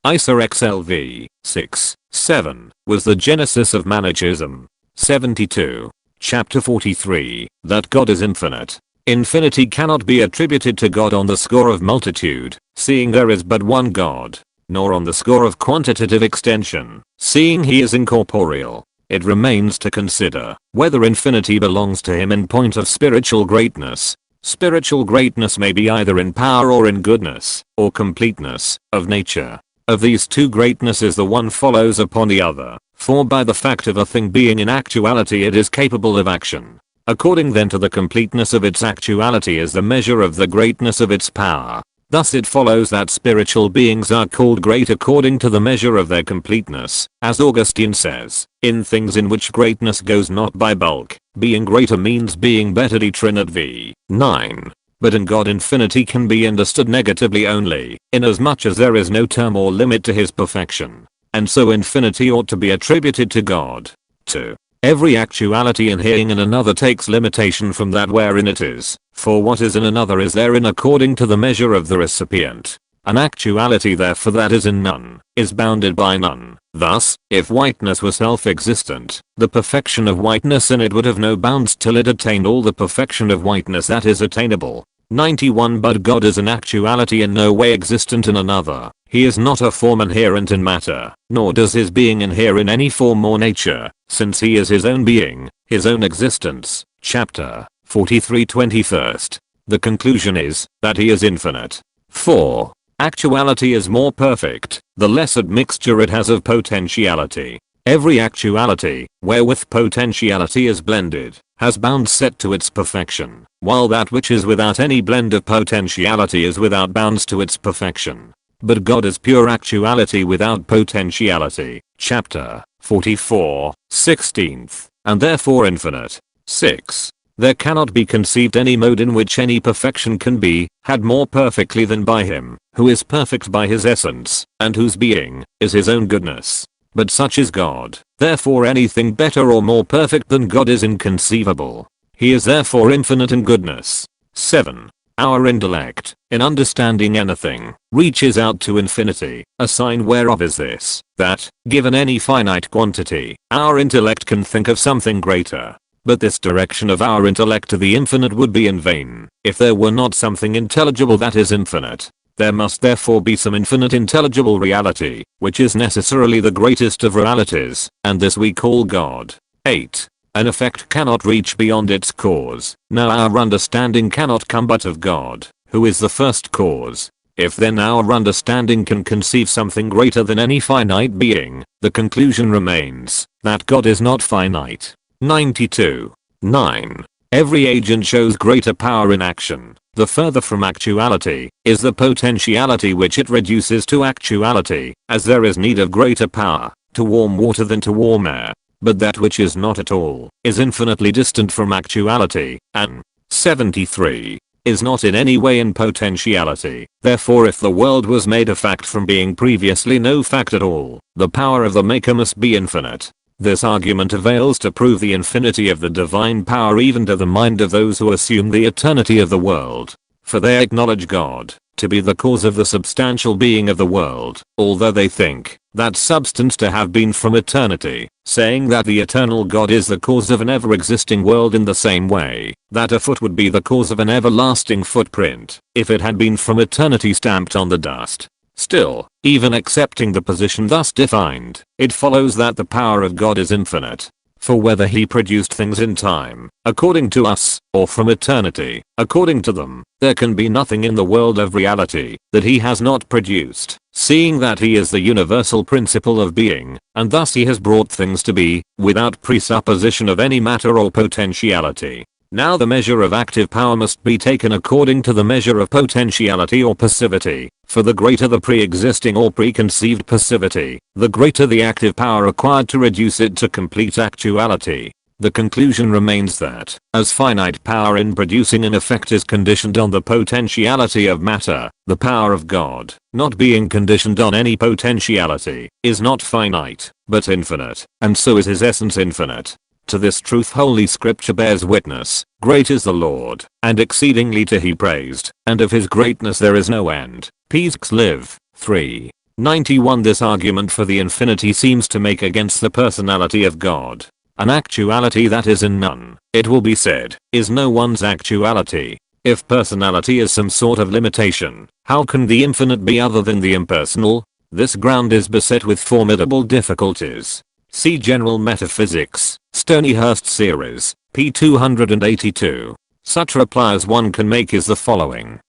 S1: Isa XLV, 6, 7, was the genesis of Manichaeism. 72. Chapter 43, that God is infinite. Infinity cannot be attributed to God on the score of multitude, seeing there is but one God, nor on the score of quantitative extension, seeing he is incorporeal. It remains to consider whether infinity belongs to him in point of spiritual greatness. Spiritual greatness may be either in power or in goodness, or completeness, of nature. Of these two greatnesses the one follows upon the other, for by the fact of a thing being in actuality it is capable of action. According then to the completeness of its actuality is the measure of the greatness of its power. Thus it follows that spiritual beings are called great according to the measure of their completeness, as Augustine says, in things in which greatness goes not by bulk, being greater means being better di Trinit v. 9. But in God infinity can be understood negatively only, inasmuch as there is no term or limit to his perfection, and so infinity ought to be attributed to God. 2. Every actuality inhering in another takes limitation from that wherein it is, for what is in another is therein according to the measure of the recipient. An actuality therefore that is in none, is bounded by none. Thus, if whiteness were self-existent, the perfection of whiteness in it would have no bounds till it attained all the perfection of whiteness that is attainable. 91. But God is an actuality in no way existent in another. He is not a form inherent in matter, nor does his being inhere in any form or nature, since he is his own being, his own existence. Chapter 43 21st. The conclusion is that he is infinite. 4. Actuality is more perfect, the less admixture it has of potentiality. Every actuality, wherewith potentiality is blended, has bounds set to its perfection, while that which is without any blend of potentiality is without bounds to its perfection. But God is pure actuality without potentiality. Chapter 44, 16th, and therefore infinite. 6. There cannot be conceived any mode in which any perfection can be had more perfectly than by him, who is perfect by his essence, and whose being is his own goodness. But such is God, therefore anything better or more perfect than God is inconceivable. He is therefore infinite in goodness. 7. Our intellect, in understanding anything, reaches out to infinity. A sign whereof is this, that, given any finite quantity, our intellect can think of something greater. But this direction of our intellect to the infinite would be in vain, if there were not something intelligible that is infinite. There must therefore be some infinite intelligible reality, which is necessarily the greatest of realities, and this we call God. 8. An effect cannot reach beyond its cause. Now our understanding cannot come but of God, who is the first cause. If then our understanding can conceive something greater than any finite being, the conclusion remains that God is not finite. 92. 9. Every agent shows greater power in action, The further from actuality is the potentiality which it reduces to actuality, as there is need of greater power to warm water than to warm air. But that which is not at all is infinitely distant from actuality, and 73 is not in any way in potentiality. Therefore if the world was made a fact from being previously no fact at all, the power of the maker must be infinite. This argument avails to prove the infinity of the divine power even to the mind of those who assume the eternity of the world. For they acknowledge God to be the cause of the substantial being of the world, although they think that substance to have been from eternity, saying that the eternal God is the cause of an ever-existing world in the same way that a foot would be the cause of an everlasting footprint if it had been from eternity stamped on the dust. Still, even accepting the position thus defined, it follows that the power of God is infinite. For whether he produced things in time, according to us, or from eternity, according to them, there can be nothing in the world of reality that he has not produced, seeing that he is the universal principle of being, and thus he has brought things to be, without presupposition of any matter or potentiality. Now the measure of active power must be taken according to the measure of potentiality or passivity, for the greater the pre-existing or preconceived passivity, the greater the active power required to reduce it to complete actuality. The conclusion remains that, as finite power in producing an effect is conditioned on the potentiality of matter, the power of God, not being conditioned on any potentiality, is not finite, but infinite, and so is his essence infinite. To this truth Holy Scripture bears witness, great is the Lord, and exceedingly to be praised, and of his greatness there is no end. Peace live. 391 This argument for the infinity seems to make against the personality of God. An actuality that is in none, it will be said, is no one's actuality. If personality is some sort of limitation, how can the infinite be other than the impersonal? This ground is beset with formidable difficulties. See General Metaphysics, Stonyhurst Series, p. 282. Such replies one can make is the following.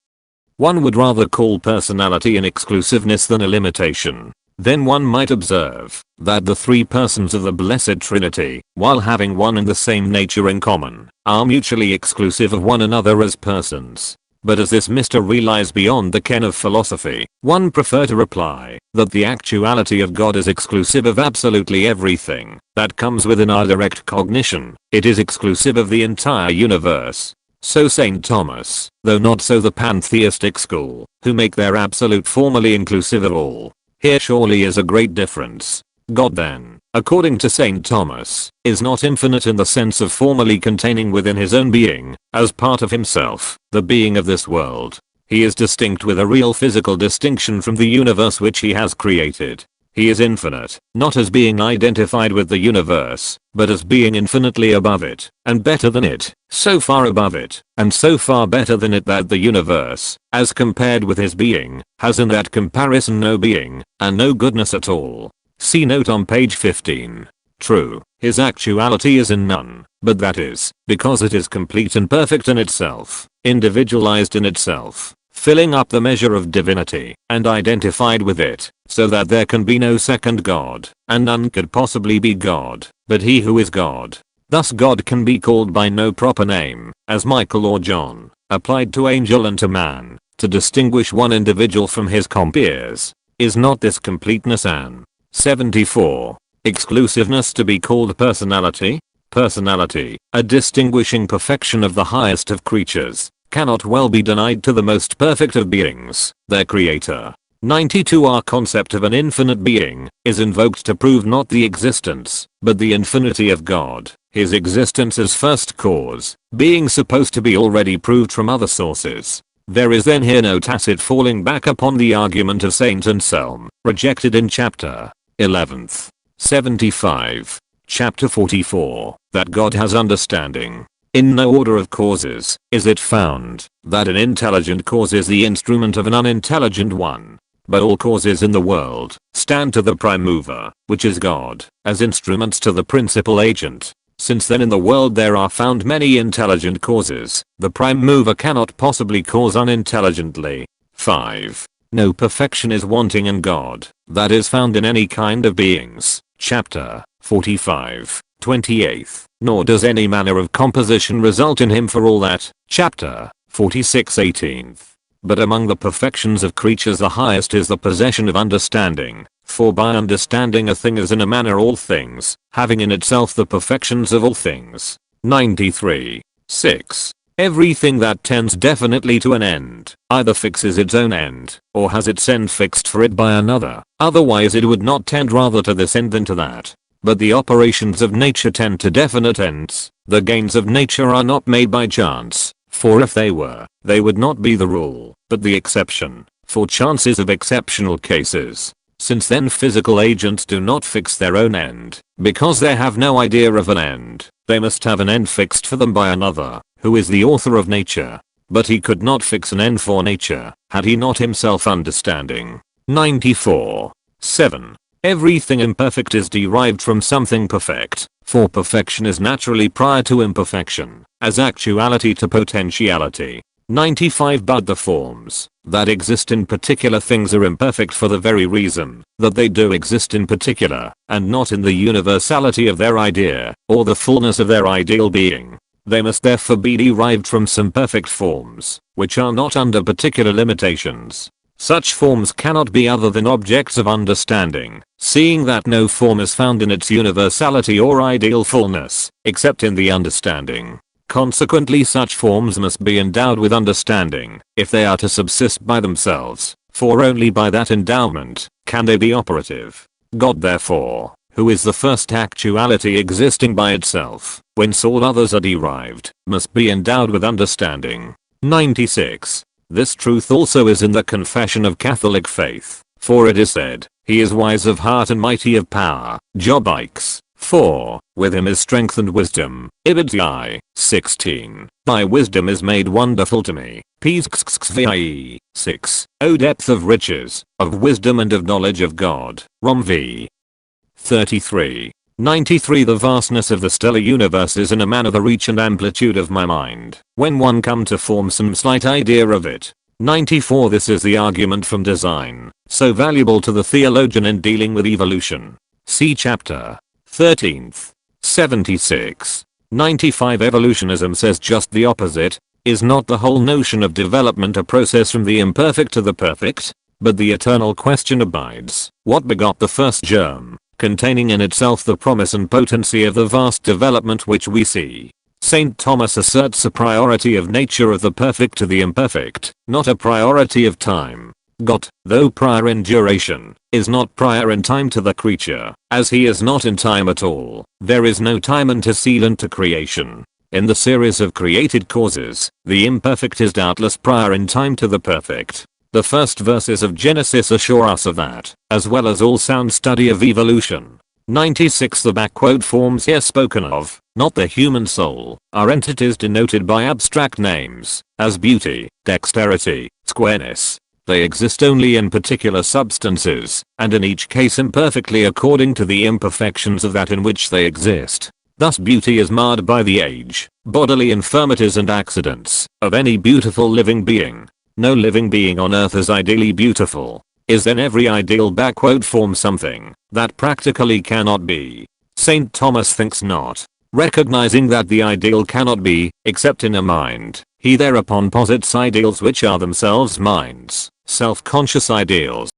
S1: One would rather call personality an exclusiveness than a limitation. Then one might observe that the three persons of the Blessed Trinity, while having one and the same nature in common, are mutually exclusive of one another as persons. But as this mystery lies beyond the ken of philosophy, one prefer to reply that the actuality of God is exclusive of absolutely everything that comes within our direct cognition. It is exclusive of the entire universe. So St. Thomas, though not so the pantheistic school, who make their absolute formally inclusive of all. Here surely is a great difference. God then, according to St. Thomas, is not infinite in the sense of formally containing within his own being, as part of himself, the being of this world. He is distinct with a real physical distinction from the universe which he has created. He is infinite, not as being identified with the universe, but as being infinitely above it, and better than it, so far above it, and so far better than it that the universe, as compared with his being, has in that comparison no being, and no goodness at all. See note on page 15. True, his actuality is in none, but that is, because it is complete and perfect in itself, individualized in itself, filling up the measure of divinity, and identified with it, so that there can be no second God, and none could possibly be God, but he who is God. Thus God can be called by no proper name, as Michael or John, applied to angel and to man, to distinguish one individual from his compeers. Is not this completeness an 74. Exclusiveness to be called personality? Personality, a distinguishing perfection of the highest of creatures, cannot well be denied to the most perfect of beings, their creator. 92 Our concept of an infinite being is invoked to prove not the existence, but the infinity of God, his existence as first cause, being supposed to be already proved from other sources. There is then here no tacit falling back upon the argument of Saint Anselm, rejected in chapter 11th. 75. Chapter 44, that God has understanding. In no order of causes is it found that an intelligent cause is the instrument of an unintelligent one. But all causes in the world stand to the prime mover, which is God, as instruments to the principal agent. Since then in the world there are found many intelligent causes, the prime mover cannot possibly cause unintelligently. 5. No perfection is wanting in God, that is found in any kind of beings. Chapter 45, 28th. Nor does any manner of composition result in him for all that. Chapter 46/18. But among the perfections of creatures the highest is the possession of understanding, for by understanding a thing is in a manner all things, having in itself the perfections of all things. 93/6. Everything that tends definitely to an end, either fixes its own end, or has its end fixed for it by another, otherwise it would not tend rather to this end than to that. But the operations of nature tend to definite ends, the gains of nature are not made by chance, for if they were, they would not be the rule, but the exception, for chances of exceptional cases. Since then physical agents do not fix their own end, because they have no idea of an end, they must have an end fixed for them by another, who is the author of nature. But he could not fix an end for nature, had he not himself understanding. 94/7. Everything imperfect is derived from something perfect, for perfection is naturally prior to imperfection, as actuality to potentiality. 95. But the forms that exist in particular things are imperfect for the very reason that they do exist in particular, and not in the universality of their idea, or the fullness of their ideal being. They must therefore be derived from some perfect forms, which are not under particular limitations. Such forms cannot be other than objects of understanding, seeing that no form is found in its universality or ideal fullness, except in the understanding. Consequently such forms must be endowed with understanding, if they are to subsist by themselves, for only by that endowment can they be operative. God therefore, who is the first actuality existing by itself, whence all others are derived, must be endowed with understanding. 96. This truth also is in the confession of Catholic faith, for it is said, he is wise of heart and mighty of power. Job 4. With him is strength and wisdom. Ibid. 16. Thy wisdom is made wonderful to me. Psxxvi. 6. O depth of riches, of wisdom and of knowledge of God. Rom v. 33. 93. The vastness of the stellar universe is in a manner the reach and amplitude of my mind, when one come to form some slight idea of it. 94. This is the argument from design, so valuable to the theologian in dealing with evolution. See chapter 13th. 76. 95. Evolutionism says just the opposite. Is not the whole notion of development a process from the imperfect to the perfect? But the eternal question abides, what begot the first germ, containing in itself the promise and potency of the vast development which we see? St. Thomas asserts a priority of nature of the perfect to the imperfect, not a priority of time. God, though prior in duration, is not prior in time to the creature, as he is not in time at all. There is no time antecedent to creation. In the series of created causes, the imperfect is doubtless prior in time to the perfect. The first verses of Genesis assure us of that, as well as all sound study of evolution. 96. The backquote forms here spoken of, not the human soul, are entities denoted by abstract names, as beauty, dexterity, ə଼kwaɪnəs. They exist only in particular substances, and in each case imperfectly according to the imperfections of that in which they exist. Thus beauty is marred by the age, bodily infirmities and accidents, of any beautiful living being. No living being on earth is ideally beautiful. Is then every ideal backquote form something that practically cannot be? St. Thomas thinks not. Recognizing that the ideal cannot be, except in a mind, he thereupon posits ideals which are themselves minds, self-conscious ideals.